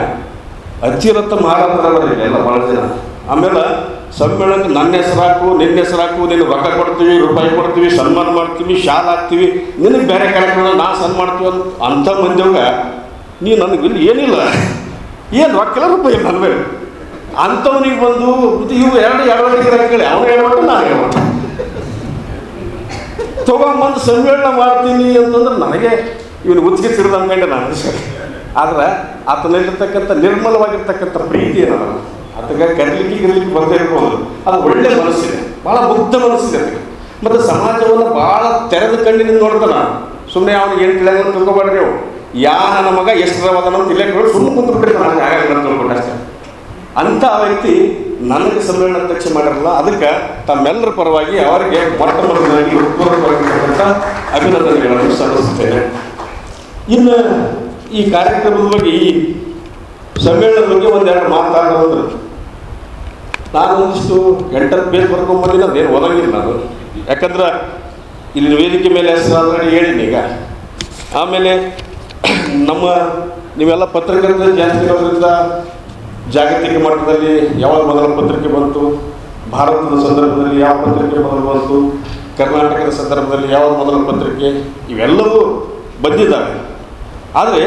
ಅಚ್ಚಿರತ್ತ ಮಾರಾಟದಲ್ಲ ಎಲ್ಲ ಭಾಳ ಜನ. ಆಮೇಲೆ ಸಮ್ಮೇಳನಕ್ಕೆ ನನ್ನ ಹೆಸರಾಕು, ನಿನ್ನ ಹೆಸರಾಕು, ನೀನು ರೊಕ್ಕ ಕೊಡ್ತೀವಿ, ರೂಪಾಯಿ ಕೊಡ್ತೀವಿ, ಸನ್ಮಾನ ಮಾಡ್ತೀವಿ, ಶಾಲ್ ಹಾಕ್ತೀವಿ, ನಿನಗೆ ಬೇರೆ ಕಾರ್ಯಕ್ರಮ ನಾ ಸನ್ಮಾನ ಮಾಡ್ತೀವಿ ಅಂಥ ಮಂದಿವಾಗ ನೀ ನನಗೆ ಇಲ್ಲಿ ಏನಿಲ್ಲ, ಏನು ರೊಕ್ಕಿಲ್ಲ, ರೂಪಾಯಿ ಇಲ್ಲ ನನ್ನ ಮೇಲೆ ಅಂಥವನಿಗೆ ಬಂದು ಇವು ಎರಡು ಗಿರಾಕಿಗಳು ಅವನು ಹೇಳ್ಬಿಟ್ಟು ನಾನು ಹೇಳ್ಬಿಟ್ಟು ತೊಗೊಂಬಂದು ಸಮ್ಮೇಳನ ಮಾಡ್ತೀನಿ ಅಂತಂದ್ರೆ ನನಗೆ ಇವನು ಉಚ್ಚಿಗೆ ಸಿಡಿದು ಅಂದ್ಕೊಂಡೆ ನಾನು. ಆದ್ರೆ ಆತನಲ್ಲಿರ್ತಕ್ಕಂಥ ನಿರ್ಮಲವಾಗಿರ್ತಕ್ಕಂಥ ಪ್ರೀತಿ ಏನಲ್ಲ, ಅದಕ್ಕೆ ಗಿರ್ಲಿಕ್ಕೆ ಬರ್ದೇ ಇರ್ಬೋದು. ಅದು ಒಳ್ಳೆ ಮನಸ್ಸಿದೆ, ಭಾಳ ಮುಗ್ಧ ಮನಸ್ಸಿದೆ ಅದಕ್ಕೆ. ಮತ್ತು ಸಮಾಜವನ್ನು ಭಾಳ ತೆರೆದ ಕಣ್ಣಿನಿಂದ ನೋಡ್ತಾನೆ. ಸುಮ್ಮನೆ ಅವನಿಗೆ ಏನು ತಿಳಿಯಂಗ ತಿಳ್ಕೊಬೇಡ್ರಿ ನೀವು. ನನ್ನ ಮಗ ಎಷ್ಟರವಾದನಂತ ಇಲ್ಲೇ ಕೇಳಿ ಸುಮ್ಮನೆ ಕುಂತ್ಬಿಟ್ಟಿರ್ತಾನೆ, ನನಗೆ ಹಾಗಾಗಿ ನಾನು ತಿಳ್ಕೊಂಡೆ ಅಷ್ಟೇ. ಅಂಥ ವ್ಯಕ್ತಿ ನನಗೆ ಸಮ್ಮೇಳನ ಅಧ್ಯಕ್ಷ ಮಾಡಿರಲ್ಲ. ಅದಕ್ಕೆ ತಮ್ಮೆಲ್ಲರ ಪರವಾಗಿ ಅವರಿಗೆ ಮೊಟ್ಟ ಮೊದಲಾಗಿ ಹೃತ್ಪೂರ್ವಕವಾಗಿರ್ತಕ್ಕಂಥ ಅಭಿನಂದನೆಗಳನ್ನು ಸಲ್ಲಿಸುತ್ತೇನೆ. ಇನ್ನು ಈ ಕಾರ್ಯಕ್ರಮದ ಬಗ್ಗೆ, ಈ ಸಮ್ಮೇಳನದ ಬಗ್ಗೆ ಒಂದೆರಡು ಮಾತಾಡೋದ್ರೆ, ನಾನು ಒಂದಿಷ್ಟು 8 ಪೇಜ್ ಬರ್ಕೊಂಡ್ಬಂದಿಲ್ಲ, ಅದೇನು ಓದಂಗಿಲ್ಲ ನಾನು. ಯಾಕಂದ್ರೆ ಇಲ್ಲಿ ವೇದಿಕೆ ಮೇಲೆ ಹೆಸರು ಆಲ್ರೆಡಿ ಹೇಳಿನಿ ಈಗ. ಆಮೇಲೆ ನೀವೆಲ್ಲ ಪತ್ರಕರ್ತರು ಜಾಸ್ತಿ ಇರೋದ್ರಿಂದ ಜಾಗತಿಕ ಮಟ್ಟದಲ್ಲಿ ಯಾವಾಗ ಮೊದಲ ಪತ್ರಿಕೆ ಬಂತು, ಭಾರತದ ಸಂದರ್ಭದಲ್ಲಿ ಯಾವ ಪತ್ರಿಕೆ ಮೊದಲು ಬಂತು, ಕರ್ನಾಟಕದ ಸಂದರ್ಭದಲ್ಲಿ ಯಾವ ಮೊದಲ ಪತ್ರಿಕೆ, ಇವೆಲ್ಲವೂ ಬಂದಿದ್ದಾವೆ. ಆದರೆ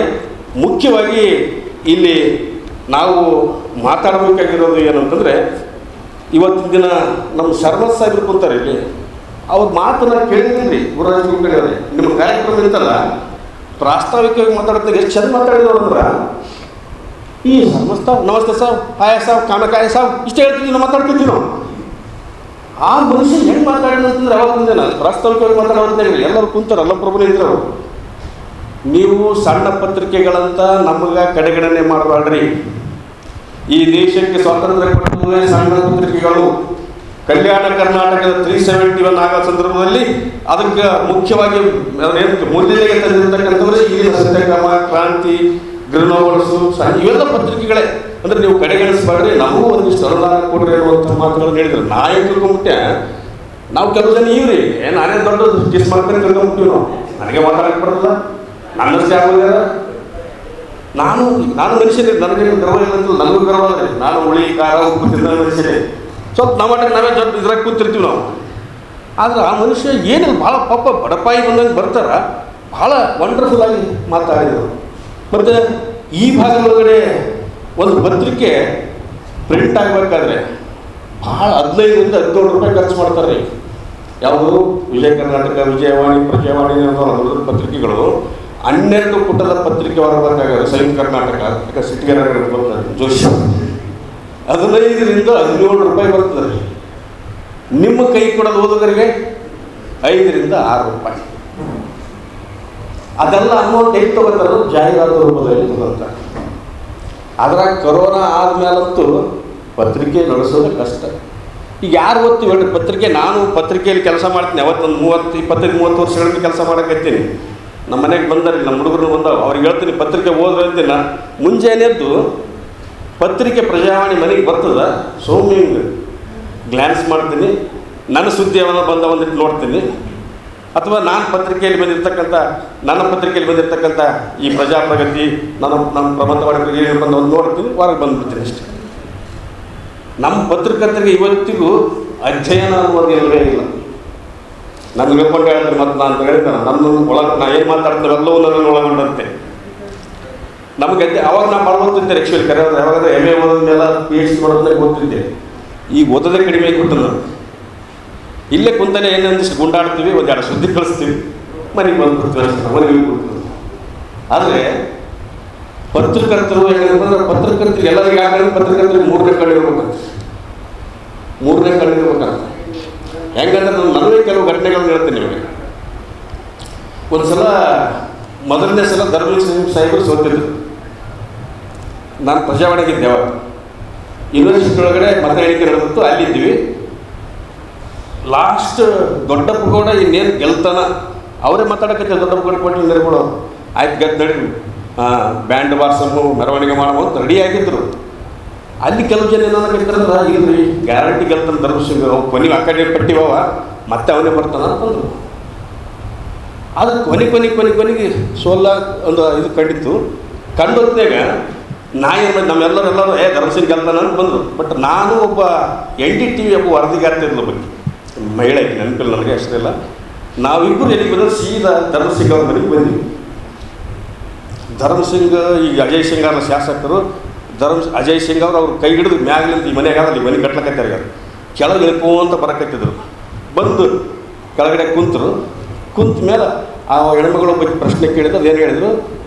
ಮುಖ್ಯವಾಗಿ ಇಲ್ಲಿ ನಾವು ಮಾತಾಡಬೇಕಾಗಿರೋದು ಏನಂತಂದರೆ, ಇವತ್ತಿನ ದಿನ ನಮ್ಮ ಶರ್ಮತ್ ಸಾಹೇಬ್ರು ಕೂತಾರೆ ಇಲ್ಲಿ, ಅವ್ರ ಮಾತನ್ನ ಕೇಳಿದ್ರಿ ಗುರುರಾಜ್ ಕುಲಕರ್ಣಿ. ನಿಮ್ಮ ಕಾರ್ಯಕ್ರಮ ಇರ್ತಲ್ಲ, ಪ್ರಾಸ್ತಾವಿಕವಾಗಿ ಮಾತಾಡ್ತಾರೆ, ಎಷ್ಟು ಚೆಂದ ಮಾತಾಡಿದವ್ರು ಅಂದ್ರೆ, ಈ ನಮಸ್ತೆ ಸಾವ್, ಹಾಯ ಸಾವ್, ಕಾಮಕಾಯ ಸಾವ್, ಇಷ್ಟು ಹೇಳ್ತಿದ್ವಿ ನಾವು, ಮಾತಾಡ್ತಿದ್ವಿ ನಾವು. ಆ ಮನುಷ್ಯ ಹೆಂಗೆ ಮಾತಾಡಿದ ಅಂತಂದ್ರೆ ಅವತ್ತಿನ ದಿನ ಪ್ರಾಸ್ತಾವಿಕವಾಗಿ ಮಾತಾಡೋದಂತ ಎಲ್ಲರೂ ಕುಂತಾರೆ, ಎಲ್ಲ ಪ್ರಭುನೇ ಇದ್ರು ಅವರು. ನೀವು ಸಣ್ಣ ಪತ್ರಿಕೆಗಳಂತ ನಮಗೆ ಕಡೆಗಣನೆ ಮಾಡಬೇಡ್ರಿ. ಈ ದೇಶಕ್ಕೆ ಸ್ವಾತಂತ್ರ್ಯ ಕೊಟ್ಟುವುದೇ ಸಣ್ಣ ಪತ್ರಿಕೆಗಳು. ಕಲ್ಯಾಣ ಕರ್ನಾಟಕದ 371 ಆಗೋ ಸಂದರ್ಭದಲ್ಲಿ ಅದಕ್ಕೆ ಮುಖ್ಯವಾಗಿ ಮೂಲ್ಯತೆಗೆ ತಂದಿರತಕ್ಕಂಥವ್ರೆ ಇಲ್ಲಿನ ಸತ್ಯಗ್ರಾಮ, ಕ್ರಾಂತಿ, ಗೃಹವರ್ಸು, ಇವೆಲ್ಲ ಪತ್ರಿಕೆಗಳೇ. ಅಂದರೆ ನೀವು ಕಡೆಗಣಿಸಬೇಡ್ರಿ, ನಮಗೂ ಒಂದಿಷ್ಟು ಅನುದಾನ ಕೊಡ್ರಿ ಅನ್ನುವಂಥ ಮಾತುಗಳನ್ನು ಹೇಳಿದ್ರು. ನಾ ಏನು ತಿಳ್ಕೊಂಬಿಟ್ಟೆ, ನಾವು ಕೆಲವು ಜನ ಇವ್ರಿ ನಾನೇ ದೊಡ್ಡ ಕಿಸ್ ಮಾಡ್ಕೊಂಡು ತಿಳ್ಕೊಂಬಿಟ್ಟಿವಿ ನಾವು. ನನಗೆ ಮಾತಾಡಕ್ಕೆ ಬರೋಲ್ಲ, ನನ್ನಷ್ಟೇ ಆಗೋದ್ಯಾರ. ನಾನು ಮನುಷ್ಯನೇ, ನನಗೆ ಗರ್ವ ಇಲ್ಲ ಅಂತ, ನನಗೂ ಗರ್ವ ಅದ್ರಿ. ನಾನು ಹುಳಿ ಖಾರ ಉಪ್ಪು ತಿಂದ ಮನುಷ್ಯನೇ. ಸ್ವಲ್ಪ ನಾವೇ ದೊಡ್ಡ ಇದ್ರಾಗ ಕೂತಿರ್ತೀವಿ ನಾವು. ಆದ್ರೆ ಆ ಮನುಷ್ಯ ಏನಿಲ್ಲ, ಭಾಳ ಪಾಪ ಬಡಪಾಯಿ ಬಂದಂಗೆ ಬರ್ತಾರ, ಭಾಳ ವಂಡರ್ಫುಲ್ ಆಗಿ ಮಾತಾಡಿದರು. ಮತ್ತು ಈ ಭಾಗದೊಳಗಡೆ ಒಂದು ಪತ್ರಿಕೆ ಪ್ರಿಂಟ್ ಆಗಬೇಕಾದ್ರೆ ಭಾಳ 15ರಿಂದ 17 ರೂಪಾಯಿ ಖರ್ಚು ಮಾಡ್ತಾರೆ. ಯಾವುದು ವಿಜಯ ಕರ್ನಾಟಕ, ವಿಜಯವಾಣಿ, ಪ್ರಜಾವಾಣಿ ಅನ್ನೋ ಪತ್ರಿಕೆಗಳು 12 ಪುಟದ ಪತ್ರಿಕೆ ಹೊರಬೇಕಾಗುತ್ತೆ. ಸಂಯುಕ್ತ ಕರ್ನಾಟಕ ಸಿಟಿಗರ ಬರ್ತಾರೆ ಜೋಶಿ, 15ರಿಂದ 17 ರೂಪಾಯಿ ಬರ್ತದೆ. ನಿಮ್ಮ ಕೈ ಕೊಡೋದು ಓದುಗರಿಗೆ 5ರಿಂದ 6 ರೂಪಾಯಿ. ಅದೆಲ್ಲ ಅಮೌಂಟ್ ಹೇಗೆ ತಗೋತಾರೆ, ಜಾಹೀರಾತು ರೂಪದಲ್ಲಿ ತಗೋತಾರೆ. ಅದ್ರಾಗ ಕೊರೋನಾ ಆದ್ಮೇಲಂತೂ ಪತ್ರಿಕೆ ನಡೆಸೋದು ಕಷ್ಟ. ಈಗ ಯಾರು ಓದ್ತೀವಿ ಹೇಳಿ ಪತ್ರಿಕೆ? ನಾನು ಪತ್ರಿಕೆಯಲ್ಲಿ ಕೆಲಸ ಮಾಡ್ತೀನಿ, ಅವತ್ತೊಂದು 25-30 ವರ್ಷಗಳಿಂದ ಕೆಲಸ ಮಾಡಕತ್ತೀನಿ. ನಮ್ಮ ಮನೆಗೆ ಬಂದಾರೆ, ನಮ್ಮ ಹುಡುಗರು ಬಂದಾವ, ಅವ್ರಿಗೆ ಹೇಳ್ತೀನಿ ಪತ್ರಿಕೆ ಓದ್ರೆ ಅಂತೀನಿ. ಮುಂಜಾನೆದ್ದು ಪತ್ರಿಕೆ ಪ್ರಜಾವಾಣಿ ಮನೆಗೆ ಬರ್ತದ, ಸೋಮಿಂಗ್ ಗ್ಲ್ಯಾನ್ಸ್ ಮಾಡ್ತೀನಿ, ನನ್ನ ಸುದ್ದಿ ಅವನ್ನ ಬಂದ ಒಂದಿಟ್ಟು ನೋಡ್ತೀನಿ. ಅಥವಾ ನನ್ನ ಪತ್ರಿಕೆಯಲ್ಲಿ ಬಂದಿರತಕ್ಕಂಥ ಈ ಪ್ರಜಾಪ್ರಗತಿ, ನಮ್ಮ ಪ್ರಬಂಧವಾಡಿಗಳಿಗೆ ಬಂದು ಒಂದು ನೋಡ್ತೀನಿ, ಹೊರಗೆ ಬಂದುಬಿಡ್ತೀನಿ ಅಷ್ಟೇ. ನಮ್ಮ ಪತ್ರಕರ್ತರಿಗೆ ಇವತ್ತಿಗೂ ಅಧ್ಯಯನ ಅನ್ನೋದು ಇಲ್ಲವೇ ಇಲ್ಲ. ನನ್ನ ಹೇಳ್ಕೊಂಡು ಹೇಳ್ತಾರೆ, ಮತ್ತು ನಾನು ಹೇಳ್ತೇನೆ ನನ್ನ ಒಳಗೆ ನಾ ಏನು ಮಾತಾಡ್ತೇವೆ ಎಲ್ಲವೂ ನನ್ನ ಒಳಗೊಂಡಂತೆ. ನಮಗೆ ಅವಾಗ ನಾವು ಭಾಳ ಓದ್ತಿದ್ದೆ ಆ್ಯಕ್ಚುಲಿ. ಕರೆಯೋದು ಯಾವಾಗಾದ್ರೆ MA ಓದೋದನ್ನೆಲ್ಲ PhD ಮಾಡೋದನ್ನೇ ಓದ್ತಿದ್ದೆ. ಈಗ ಓದೋದೇ ಕಡಿಮೆ ಆಗಿಬಿಟ್ಟು ನಾನು ಇಲ್ಲೇ ಕುಂತಾನೆ ಏನಂದಿಷ್ಟು ಗುಂಡಾಡ್ತೀವಿ, ಒಂದೆರಡು ಸುದ್ದಿ ಕಳಿಸ್ತೀವಿ, ಮನೆಗೆ ಬಂದ್ಬಿಡ್ತೀವಿ ಅಷ್ಟೇ, ಮನೆಗೆ ಹೋಗ್ಬಿಡ್ತೀವಿ. ಆದರೆ ಪತ್ರಕರ್ತರು ಏನಂತಂದ್ರೆ, ಪತ್ರಕರ್ತರಿಗೆ ಎಲ್ಲರಿಗೆ ಹಾಕಿದ್ರೆ ಪತ್ರಕರ್ತರಿಗೆ 3ನೇ ಕಡೆ ಇರ್ಬೇಕಂತ. 3ನೇ ಕಡೆ ಇರ್ಬೇಕಂತ ಹೆಂಗಂದ್ರೆ ನನಗೆ ಕೆಲವು ಘಟನೆಗಳನ್ನ ಹೇಳ್ತೀನಿ ನಿಮಗೆ. ಒಂದು ಸಲ, ಮೊದಲನೇ ಸಲ ಧರ್ಮಸಿಂಗ್ ಸಾಹೇಬರು ಸೋತಿದ್ರು. ನಾನು ಪ್ರಜಾವಾಣಿಗಿದ್ದೆ. ಅವಾಗ ಯೂನಿವರ್ಸಿಟಿ ಒಳಗಡೆ ಮತ ಎಣಿಕೆ ನಡೆದಿತ್ತು, ಅಲ್ಲಿದ್ದೀವಿ. ಲಾಸ್ಟ್ ದೊಡ್ಡಪ್ಪ ಗೌಡ ಇನ್ನೇನು ಗೆಲ್ತಾನ, ಅವರೇ ಮಾತಾಡಕತ್ತೆ. ದೊಡ್ಡಪ್ಪ ಗೌಡ ಕೊಟ್ಟು ನೆರೆಗಳು ಆಯ್ತು ಗೆದ್ದು ನಡಿ, ಬ್ಯಾಂಡ್ ಬಾರ್ಸಮ್ಮು ಮೆರವಣಿಗೆ ಮಾಡ್ಬೋದು ರೆಡಿ ಆಗಿದ್ರು. ಅಲ್ಲಿ ಕೆಲವು ಜನ ಏನಾದ್ರು ಕರೀತಾರಂದ್ರೆ, ಇಲ್ರಿ ಗ್ಯಾರಂಟಿ ಗೆಲ್ತಾನೆ ಧರ್ಮಸಿಂಗ್, ಅವು ಕೊನೆಗೆ ಆ ಕಡೆ ಪಟ್ಟಿವವ ಮತ್ತೆ ಅವನೇ ಬರ್ತಾನ ಅಂತಂದ್ರು. ಅದು ಕೊನೆಗೆ ಸೋಲ ಒಂದು ಇದು ಕಂಡಿತ್ತು. ಕಂಡೊತ್ನಾಗ ನಮ್ಮೆಲ್ಲರೂ ಧರ್ಮಸಿಂಗ್ ಗೆಲ್ತಾನ ಅಂತ ಬಂದರು. ಬಟ್ ನಾನು ಒಬ್ಬ NDTV ಒಬ್ಬ ವರದಿಗಾರ್ತಿದ್ಲ ಬಗ್ಗೆ ಮಹಿಳೆ, ನೆನಪಿಲ್ಲ ನನಗೆ ಅಷ್ಟಿಲ್ಲ. ನಾವಿಬ್ಬರು ಎಲ್ಲಿಗೆ ಬಂದ್ರೆ ಸೀದಾ ಧರ್ಮಸಿಂಗ್ ಅವ್ರ ಮನೆಗೆ ಬಂದ್ವಿ. ಧರ್ಮಸಿಂಗ್ ಈಗ ಅಜಯ್ ಸಿಂಗ್ ಅವರ ಶಾಸಕರು, ಅಜಯ್ ಸಿಂಗ್ ಅವ್ರು ಕೈ ಹಿಡಿದು ಮ್ಯಾಗ್ಲಿಂದ ಈ ಮನೆಗೆ ಅಲ್ಲಿ ಮನೆ ಕಟ್ಲಕತ್ತಾರೆ, ಕೆಳಗೆ ಇಳ್ಕೊಂತ ಬರಕತ್ತಿದ್ರು. ಬಂದು ಕೆಳಗಡೆ ಕುಂತ ಮೇಲೆ ಆ ಹೆಣ್ಮಗಳ ಬಗ್ಗೆ ಪ್ರಶ್ನೆ ಕೇಳಿದ್ರು. ಅದೇನು ಹೇಳಿದ್ರು,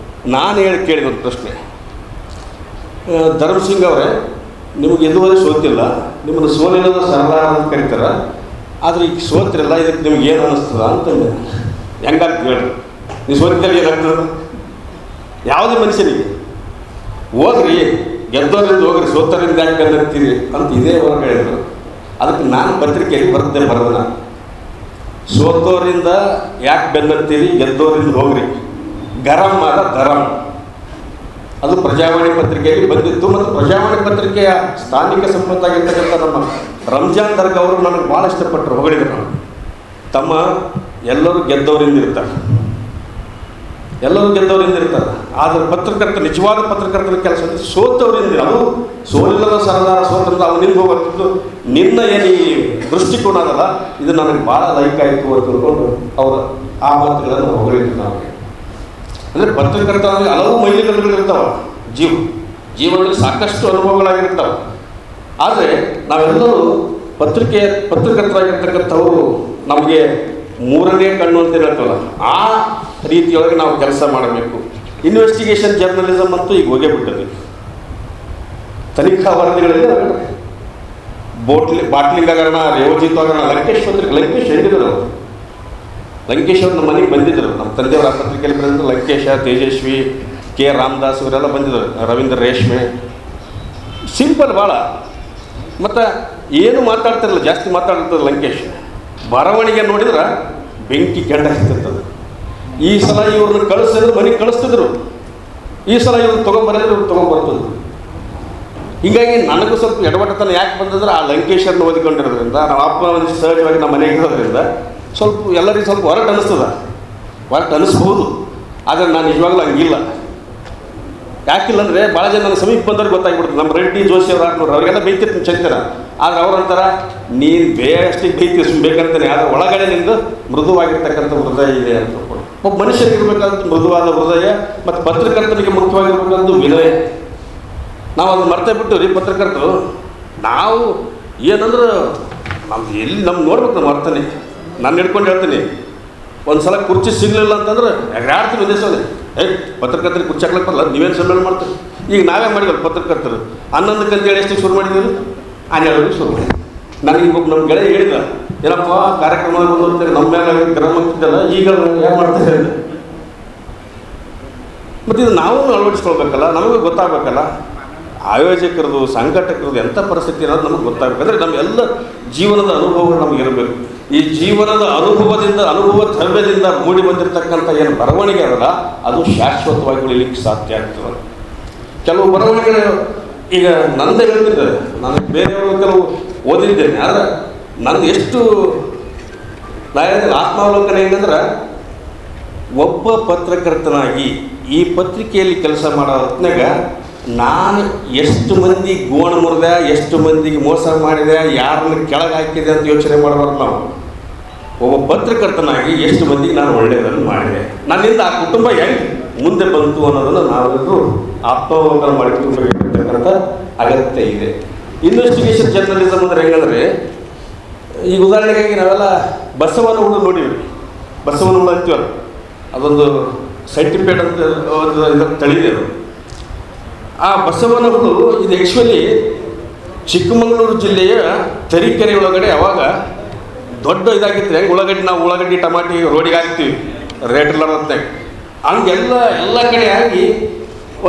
ನಾನು ಕೇಳಿದ ಒಂದು ಪ್ರಶ್ನೆ, ಧರ್ಮಸಿಂಗ್ ಅವರೇ ನಿಮಗೆ ಇದುವರೆಗೆ ಸೋತಿಲ್ಲ, ನಿಮ್ಮನ್ನು ಸೋಲಿಲ್ಲದ ಸರಳ ಅಂತ ಕರೀತಾರೆ, ಆದರೆ ಈಗ ಸೋತಿರಲ್ಲ, ಇದಕ್ಕೆ ನಿಮ್ಗೆ ಏನು ಅನ್ನಿಸ್ತದ ಅಂತಂದೆ. ಹೆಂಗಾಗ್ತದೆ ಹೇಳ್ರಿ, ನೀವು ಸೋತಿದ್ದಲ್ಲಿ ಏನಾಗ್ತದೆ? ಯಾವುದೇ ಮನುಷ್ಯನಿಗೆ ಹೋಗ್ರಿ, ಗೆದ್ದೋರಿಂದ ಹೋಗ್ರಿ, ಸೋತರಿಂದ ಯಾಕೆ ಬೆನ್ನತ್ತೀರಿ ಅಂತ ಇದೇ ಹೊರಗೆ ಹೇಳಿದ್ರು. ಅದಕ್ಕೆ ನಾನು ಪತ್ರಿಕೆಯಲ್ಲಿ ಬರೆದ ಸೋತೋರಿಂದ ಯಾಕೆ ಬೆನ್ನತ್ತೀರಿ, ಗೆದ್ದೋರಿಂದ ಹೋಗ್ರಿ, ಗರಂ ಆದ ಧರಂ. ಅದು ಪ್ರಜಾವಾಣಿ ಪತ್ರಿಕೆಯಲ್ಲಿ ಬಂದಿತ್ತು. ಮತ್ತು ಪ್ರಜಾವಾಣಿ ಪತ್ರಿಕೆಯ ಸ್ಥಾನಿಕ ಸಂಪತ್ತಾಗಿರ್ತಕ್ಕಂಥ ನಮ್ಮ ರಂಜಾನ್ ದರ್ಗ ಅವರು ನನಗೆ ಭಾಳ ಇಷ್ಟಪಟ್ಟರು, ಹೊಗಳಿದ್ರು. ನಾನು ತಮ್ಮ ಎಲ್ಲರೂ ಗೆದ್ದವರಿಂದ ಇರ್ತಾರೆ, ಎಲ್ಲರೂ ಗೆದ್ದವರಿಂದ ಇರ್ತಾರೆ. ಆದರೆ ಪತ್ರಕರ್ತ, ನಿಜವಾದ ಪತ್ರಕರ್ತರ ಕೆಲಸ ಸೋತವರಿಂದ, ಅದು ಸೋಲಿಲ್ಲದ ಸರದಾರ ಸೋತರಿಂದ ಅವನಿಂದ ಹೋಗ್ತಿದ್ದು ನಿನ್ನ ಏನು ಈ ದೃಷ್ಟಿಕೋನ ಅದಲ್ಲ, ಇದು ನನಗೆ ಭಾಳ ಲೈಕ್ ಆಯಿತು ಅಂತ ತಿಳ್ಕೊಂಡು ಅವರ ಆ ಮಾತುಗಳನ್ನು ಹೊಗಳಿದ್ರು. ನಾವು ಅಂದರೆ ಪತ್ರಕರ್ತ ಹಲವು ಮೈಲಿಗಲ್ಲುಗಳಿರ್ತಾವೆ, ಜೀವನದಲ್ಲಿ ಸಾಕಷ್ಟು ಅನುಭವಗಳಾಗಿರ್ತಾವೆ. ಆದರೆ ನಾವೆಲ್ಲರೂ ಪತ್ರಕರ್ತರಾಗಿರ್ತಕ್ಕಂಥವರು ನಮಗೆ ಮೂರನೇ ಕಣ್ಣು ಅಂತ ಹೇಳ್ತೀವಲ್ಲ, ಆ ರೀತಿಯೊಳಗೆ ನಾವು ಕೆಲಸ ಮಾಡಬೇಕು. ಇನ್ವೆಸ್ಟಿಗೇಷನ್ ಜರ್ನಲಿಸಮ್ ಅಂತೂ ಈಗ ಹೋಗೇ ಬಿಟ್ಟದೆ. ತನಿಖಾ ವರದಿಗಳಲ್ಲಿ ಬಾಟ್ಲಿಂಗ್ ಹಗರಣ, ರೇವಜಿತ್ ಹಗರಣ, ಲಂಕೇಶ್ ಹೇಳಿದರು. ಲಂಕೇಶ್ ಅವರು ನಮ್ಮ ಮನೆಗೆ ಬಂದಿದ್ದರು, ನಮ್ಮ ತಂದೆಯವರ ಪತ್ರಿಕೆಯಲ್ಲಿ ಬಂದಿದ್ದರು. ಲಂಕೇಶ, ತೇಜಸ್ವಿ, ಕೆ ರಾಮದಾಸ್ ಇವರೆಲ್ಲ ಬಂದಿದ್ದರು, ರವೀಂದ್ರ ರೇಷ್ಮೆ. ಸಿಂಪಲ್ ಭಾಳ. ಮತ್ತು ಏನು ಮಾತಾಡ್ತಿರಲ್ಲ, ಜಾಸ್ತಿ ಮಾತಾಡ್ತಾರೆ ಲಂಕೇಶ್. ಬರವಣಿಗೆ ನೋಡಿದ್ರೆ ಬೆಂಕಿ ಕೆಂಡ ಹತ್ತಿರ್ತದೆ. ಈ ಸಲ ಇವ್ರನ್ನ ಕಳಿಸಿದ್ರು, ಮನೆಗೆ ಕಳಿಸ್ತಿದ್ರು. ಈ ಸಲ ಇವ್ರು ತೊಗೊಂಬರಿದ್ರೆ ಇವ್ರು ತೊಗೊಂಬರ್ತಿದ್ರು. ಹೀಗಾಗಿ ನನಗೂ ಸ್ವಲ್ಪ ಎಡವಟ್ಟತನ ಯಾಕೆ ಬಂದಂದ್ರೆ ಆ ಲಂಕೇಶರನ್ನ ಓದಿಕೊಂಡಿರೋದ್ರಿಂದ, ನಮ್ಮ ಅಪ್ಪ ಒಂದಿಷ್ಟು ಸಹಜವಾಗಿ ನಮ್ಮ ಮನೆಗೆ ಇರೋದ್ರಿಂದ ಸ್ವಲ್ಪ ಎಲ್ಲರಿಗೂ ಸ್ವಲ್ಪ ಹೊರಟು ಅನ್ನಿಸ್ಬೋದು. ಆದರೆ ನಾನು ನಿಜವಾಗ್ಲೂ ಹಂಗಿಲ್ಲ. ಯಾಕಿಲ್ಲ ಅಂದರೆ ಭಾಳ ಜನ ನನ್ನ ಸಮೀಪ ಬಂದವ್ರಿಗೆ ಗೊತ್ತಾಗ್ಬಿಡ್ತದೆ. ನಮ್ಮ ರೆಡ್ಡಿ, ಜೋಶಿ ಅವ್ರು ಹಾಕ್ನೋರು ಅವರಿಗೆಲ್ಲ ಬೈತಿರ್ತೀನಿ ಚಂತರ. ಆದರೆ ಅವ್ರಂತಾರ ನೀನು ಬೇಯಷ್ಟಿಗೆ ಬೈತೀವಿ ಬೇಕಂತಾನೆ, ಆದರೆ ಒಳಗಡೆ ನಿಂದು ಮೃದುವಾಗಿರ್ತಕ್ಕಂಥ ಹೃದಯ ಇದೆ ಅಂತ. ಒಬ್ಬ ಮನುಷ್ಯನಿಗೆ ಇರಬೇಕಾದಂಥ ಮೃದುವಾದ ಹೃದಯ, ಮತ್ತು ಪತ್ರಕರ್ತನಿಗೆ ಮುಖ್ಯವಾಗಿರ್ಬೇಕಂತ ವಿನಯ. ನಾವು ಅದನ್ನು ಮರ್ತೇ ಬಿಟ್ಟು ರೀ ಪತ್ರಕರ್ತರು. ನಾವು ಏನಂದ್ರೆ ನಮ್ಮ ನೋಡ್ಬೇಕು, ನಮ್ಮ ಅರ್ಥನೇ. ನಾನು ಹಿಡ್ಕೊಂಡು ಹೇಳ್ತೀನಿ, ಒಂದು ಸಲ ಕುರ್ಚಿ ಸಿಗಲಿಲ್ಲ ಅಂತಂದ್ರೆ ಯಾರ್ತೀನಿ ಒಂದೇ ಸಲ ಪತ್ರಕರ್ತರಿಗೆ ಕುರ್ಚಿ ಹಾಕ್ಲಿಕ್ಕೆ ಬರಲ್ಲ, ನೀವೇನು ಸಮ್ಮೇಳನ ಮಾಡ್ತೀರಿ. ಈಗ ನಾವೇ ಮಾಡಿದ್ವಿ ಪತ್ರಕರ್ತರು 11 ಗಂಟೆ ಎಷ್ಟಿಗೆ ಶುರು ಮಾಡಿದ್ದೀವಿ, 12 ಶುರು ಮಾಡಿ. ನನಗೆ ನಮ್ಮ ಗೆಳೆಯ ಹೇಳಿದ, ಏನಪ್ಪ ಕಾರ್ಯಕ್ರಮ ಬಂದಿರ್ತಾರೆ ನಮ್ಮ ಮೇಲೆ ಗ್ರಾಮ ಆಗ್ತಿದ್ದಲ್ಲ, ಈಗ ಏನು ಮಾಡ್ತಾರೆ ಹೇಳಿದೆ. ಮತ್ತು ಇದು ನಾವು ಅಳವಡಿಸ್ಕೊಳ್ಬೇಕಲ್ಲ, ನಮಗೆ ಗೊತ್ತಾಗಬೇಕಲ್ಲ. ಆಯೋಜಕರದು, ಸಂಘಟಕರದು ಎಂಥ ಪರಿಸ್ಥಿತಿ ಅನ್ನೋದು ನಮಗೆ ಗೊತ್ತಾಗಬೇಕು. ಅಂದರೆ ನಮ್ಮೆಲ್ಲ ಜೀವನದ ಅನುಭವಗಳು ನಮಗೆ ಇರಬೇಕು. ಈ ಜೀವನದ ಅನುಭವ ದ್ರವ್ಯದಿಂದ ಮೂಡಿ ಬಂದಿರತಕ್ಕಂಥ ಏನು ಬರವಣಿಗೆ ಅದಲ್ಲ, ಅದು ಶಾಶ್ವತವಾಗಿ ಉಳಿಲಿಕ್ಕೆ ಸಾಧ್ಯ ಆಗ್ತದೆ. ಕೆಲವು ಬರವಣಿಗೆಗಳು ಈಗ ನಂದೇ ಹೇಳ್ತಿದ್ದೆ, ನಾನು ಬೇರೆಯವರು ಕೆಲವು ಓದಿದ್ದೇನೆ. ಆದರೆ ನಂದು ಎಷ್ಟು ಆತ್ಮಾವಲೋಕನ ಏನಂದ್ರೆ, ಒಬ್ಬ ಪತ್ರಕರ್ತನಾಗಿ ಈ ಪತ್ರಿಕೆಯಲ್ಲಿ ಕೆಲಸ ಮಾಡೋ ಹೊತ್ನಾಗ ನಾನು ಎಷ್ಟು ಮಂದಿ ಗೋಣು ಮುರಿದೆ, ಎಷ್ಟು ಮಂದಿಗೆ ಮೋಸ ಮಾಡಿದೆ, ಯಾರನ್ನ ಕೆಳಗೆ ಹಾಕಿದೆ ಅಂತ ಯೋಚನೆ ಮಾಡಬಾರ್ದು. ನಾವು ಒಬ್ಬ ಪತ್ರಕರ್ತನಾಗಿ ಎಷ್ಟು ಮಂದಿಗೆ ನಾನು ಒಳ್ಳೆಯದನ್ನು ಮಾಡಿದೆ, ನನ್ನಿಂದ ಆ ಕುಟುಂಬ ಹೆಂಗೆ ಮುಂದೆ ಬಂತು ಅನ್ನೋದನ್ನು ನಾವೆಲ್ಲರೂ ಆತ್ಮಾವಲೋಕನ ಮಾಡಿಕೊಂಡಿರ್ತಕ್ಕಂಥ ಅಗತ್ಯ ಇದೆ. ಇನ್ವೆಸ್ಟಿಗೇಷನ್ ಜರ್ನಲಿಸಮ್ ಅಂದರೆ ಹೆಂಗಂದರೆ, ಈಗ ಉದಾಹರಣೆಗಾಗಿ ನಾವೆಲ್ಲ ಬಸವನ ಹುಳು ನೋಡಿವಿ. ಬಸವನ ಹುಳು ಅಂತೀವಲ್ಲ, ಅದೊಂದು ಸೈಂಟಿಫಿಕ್ ಅಂತ ಒಂದು ಇದನ್ನು ತಳಿದೆ. ಅದು ಆ ಬಸವನ ಹುಳು ಇದು ಆ್ಯಕ್ಚುಲಿ ಚಿಕ್ಕಮಗಳೂರು ಜಿಲ್ಲೆಯ ತರೀಕೆರೆ ಒಳಗಡೆ ಅವಾಗ ದೊಡ್ಡ ಇದಾಗಿತ್ತು. ಹೆಂಗೆ ಉಳ್ಳಾಗಡ್ಡಿ ಟಮಾಟಿ ರೋಡಿಗೆ ಹಾಕ್ತೀವಿ ರೇಟ್ ಇಲ್ಲದಂತೆ, ಹಂಗೆಲ್ಲ ಕಡೆ ಆಗಿ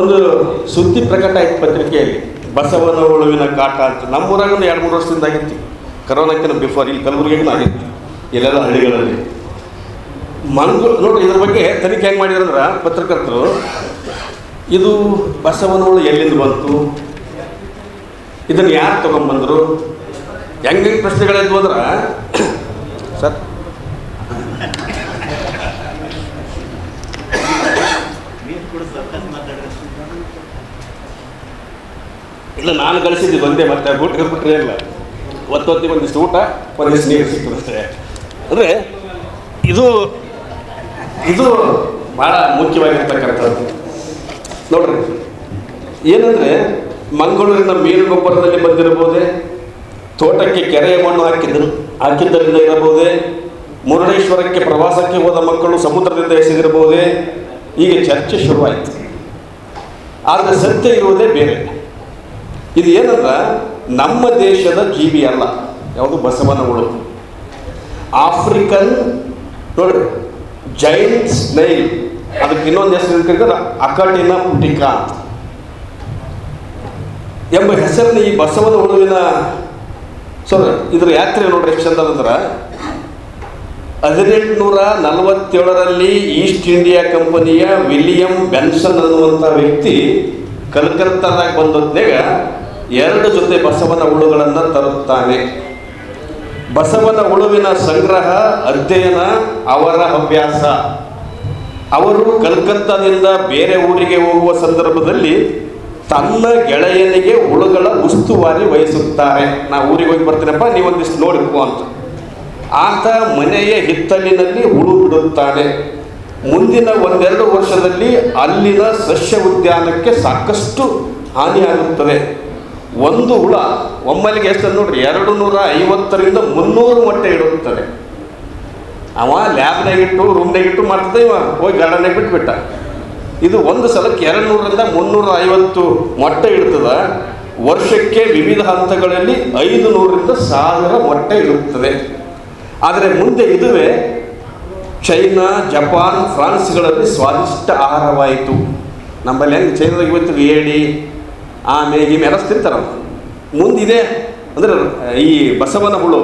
ಒಂದು ಸುದ್ದಿ ಪ್ರಕಟ ಆಯ್ತು ಪತ್ರಿಕೆಯಲ್ಲಿ, ಬಸವನ ಹುಳುವಿನ ಕಾಟ ಅಂತ. ನಮ್ಮೂರಾಗ 2-3 ವರ್ಷದಿಂದ ಆಗಿತ್ತು, ಕರೋನಾಕ್ಕಿಂತ ಬಿಫೋರ್. ಇಲ್ಲಿ ಕಲಬುರಗಿಗೂ ಆಗಿತ್ತು, ಇಲ್ಲೆಲ್ಲ ಹಳ್ಳಿಗಳಲ್ಲಿ. ನೋಡಿ ಇದ್ರ ಬಗ್ಗೆ ತನಿಖೆ ಹೆಂಗೆ ಮಾಡಿದ್ರಂದ್ರೆ ಪತ್ರಕರ್ತರು, ಇದು ಬಸವನ ಹುಳು ಎಲ್ಲಿಂದ ಬಂತು, ಇದನ್ನು ಯಾರು ತೊಗೊಂಬಂದರು, ಹೆಂಗೆ ಪ್ರಶ್ನೆಗಳಿದ್ವು ಅಂದ್ರೆ, ಸರ್ ಇಲ್ಲ ನಾನು ಗಳಿಸಿದ್ದು ಒಂದೇ, ಮತ್ತೆ ಬಿಟ್ರೆ ಇಲ್ಲ, ಒತ್ತೊತ್ತಿಗೆ ಒಂದಿಷ್ಟು ಊಟ, ಒಂದಿಷ್ಟು ನೀರು ಸಿಗ್ತದೆ. ಅಂದರೆ ಇದು ಭಾಳ ಮುಖ್ಯವಾಗಿರ್ತಕ್ಕಂಥದ್ದು. ನೋಡ್ರಿ, ಏನಂದರೆ ಮಂಗಳೂರಿನ ಮೀನು ಗೊಬ್ಬರದಲ್ಲಿ ಬಂದಿರಬಹುದೇ, ತೋಟಕ್ಕೆ ಕೆರೆಯ ಮಣ್ಣು ಹಾಕಿದ್ದರಿಂದ ಇರಬಹುದೇ, ಮುರುಡೇಶ್ವರಕ್ಕೆ ಪ್ರವಾಸಕ್ಕೆ ಹೋದ ಮಕ್ಕಳು ಸಮುದ್ರದಿಂದ ಎಸೆದಿರಬಹುದೇ, ಈಗ ಚರ್ಚೆ ಶುರುವಾಯಿತು. ಆದರೆ ಸತ್ಯ ಇರುವುದೇ ಬೇರೆ. ಇದು ಏನಂದ್ರೆ ನಮ್ಮ ದೇಶದ ಜೀವಿ ಅಲ್ಲ, ಯಾವುದು ಬಸವನ ಹುಳು, ಆಫ್ರಿಕನ್ ನೋಡ್ರಿ ಜೈಂಟ್ ಸ್ನೇಲ್. ಅದಕ್ಕೆ ಇನ್ನೊಂದು ಹೆಸರು ಕರೀತಾರೆ ಅಕಾಟಿನ ಪುಟಿಕಾ ಎಂಬ ಹೆಸರಿನ ಈ ಬಸವನ ಹುಳುವಿನ ಇದರ ಯಾತ್ರೆ ನೋಡ್ರಿ ಎಷ್ಟು ಚಂದ ಅಂದ್ರೆ, 1847ರಲ್ಲಿ ಈಸ್ಟ್ ಇಂಡಿಯಾ ಕಂಪನಿಯ ವಿಲಿಯಂ ಬೆನ್ಸನ್ ಅನ್ನುವಂಥ ವ್ಯಕ್ತಿ ಕಲ್ಕತ್ತಾದಾಗ ಬಂದೊತ್ನಾಗ 2 ಜೊತೆ ಬಸವನ ಹುಳುಗಳನ್ನು ತರುತ್ತಾನೆ. ಬಸವನ ಹುಳುವಿನ ಸಂಗ್ರಹ, ಅಧ್ಯಯನ ಅವರ ಹವ್ಯಾಸ. ಅವರು ಕಲ್ಕತ್ತಾದಿಂದ ಬೇರೆ ಊರಿಗೆ ಹೋಗುವ ಸಂದರ್ಭದಲ್ಲಿ ತನ್ನ ಗೆಳೆಯನಿಗೆ ಹುಳುಗಳ ಉಸ್ತುವಾರಿ ವಹಿಸುತ್ತಾರೆ. ನಾ ಊರಿಗೆ ಹೋಗಿ ಬರ್ತೀನಪ್ಪ, ನೀವೊಂದಿಷ್ಟು ನೋಡಿಕೋ ಅಂತ. ಆತ ಮನೆಯ ಹಿತ್ತಲಿನಲ್ಲಿ ಹುಳು ಬಿಡುತ್ತಾನೆ. ಮುಂದಿನ 1-2 ವರ್ಷದಲ್ಲಿ ಅಲ್ಲಿನ ಸಸ್ಯ ಉದ್ಯಾನಕ್ಕೆ ಸಾಕಷ್ಟು ಹಾನಿಯಾಗುತ್ತದೆ. ಒಂದು ಹುಳ ಒಮ್ಮೆಲೆಗೆ ಎಷ್ಟು ನೋಡ್ರಿ, 250ರಿಂದ 300 ಮೊಟ್ಟೆ ಇಡುತ್ತದೆ. ಅವ ಲ್ಯಾಬ್ನಾಗಿಟ್ಟು ರೂಮ್ನಾಗಿಟ್ಟು ಮಾಡ್ತದೆ, ಇವ ಹೋಗಿ ಗಾರ್ಡನ್ನಾಗ ಬಿಟ್ಬಿಟ್ಟ. ಇದು ಒಂದು ಸಲಕ್ಕೆ 200ರಿಂದ 350 ಮೊಟ್ಟೆ ಇಡ್ತದ. ವರ್ಷಕ್ಕೆ ವಿವಿಧ ಹಂತಗಳಲ್ಲಿ 500ರಿಂದ 1000 ಮೊಟ್ಟೆ ಇಡುತ್ತದೆ. ಆದರೆ ಮುಂದೆ ಇದುವೇ ಚೈನಾ, ಜಪಾನ್, ಫ್ರಾನ್ಸ್ಗಳಲ್ಲಿ ಸ್ವಾದಿಷ್ಟ ಆಹಾರವಾಯಿತು. ನಮ್ಮಲ್ಲಿ ಹೆಂಗೆ ಚೈನಾದಾಗ ಇವತ್ತು ಏಡಿ, ಆಮೇಲೆ ಇವೆಲ್ಲ ತಿಂತಾರಲ್ಲ. ಮುಂದಿದೆ ಅಂದರೆ ಈ ಬಸವನ ಹುಳು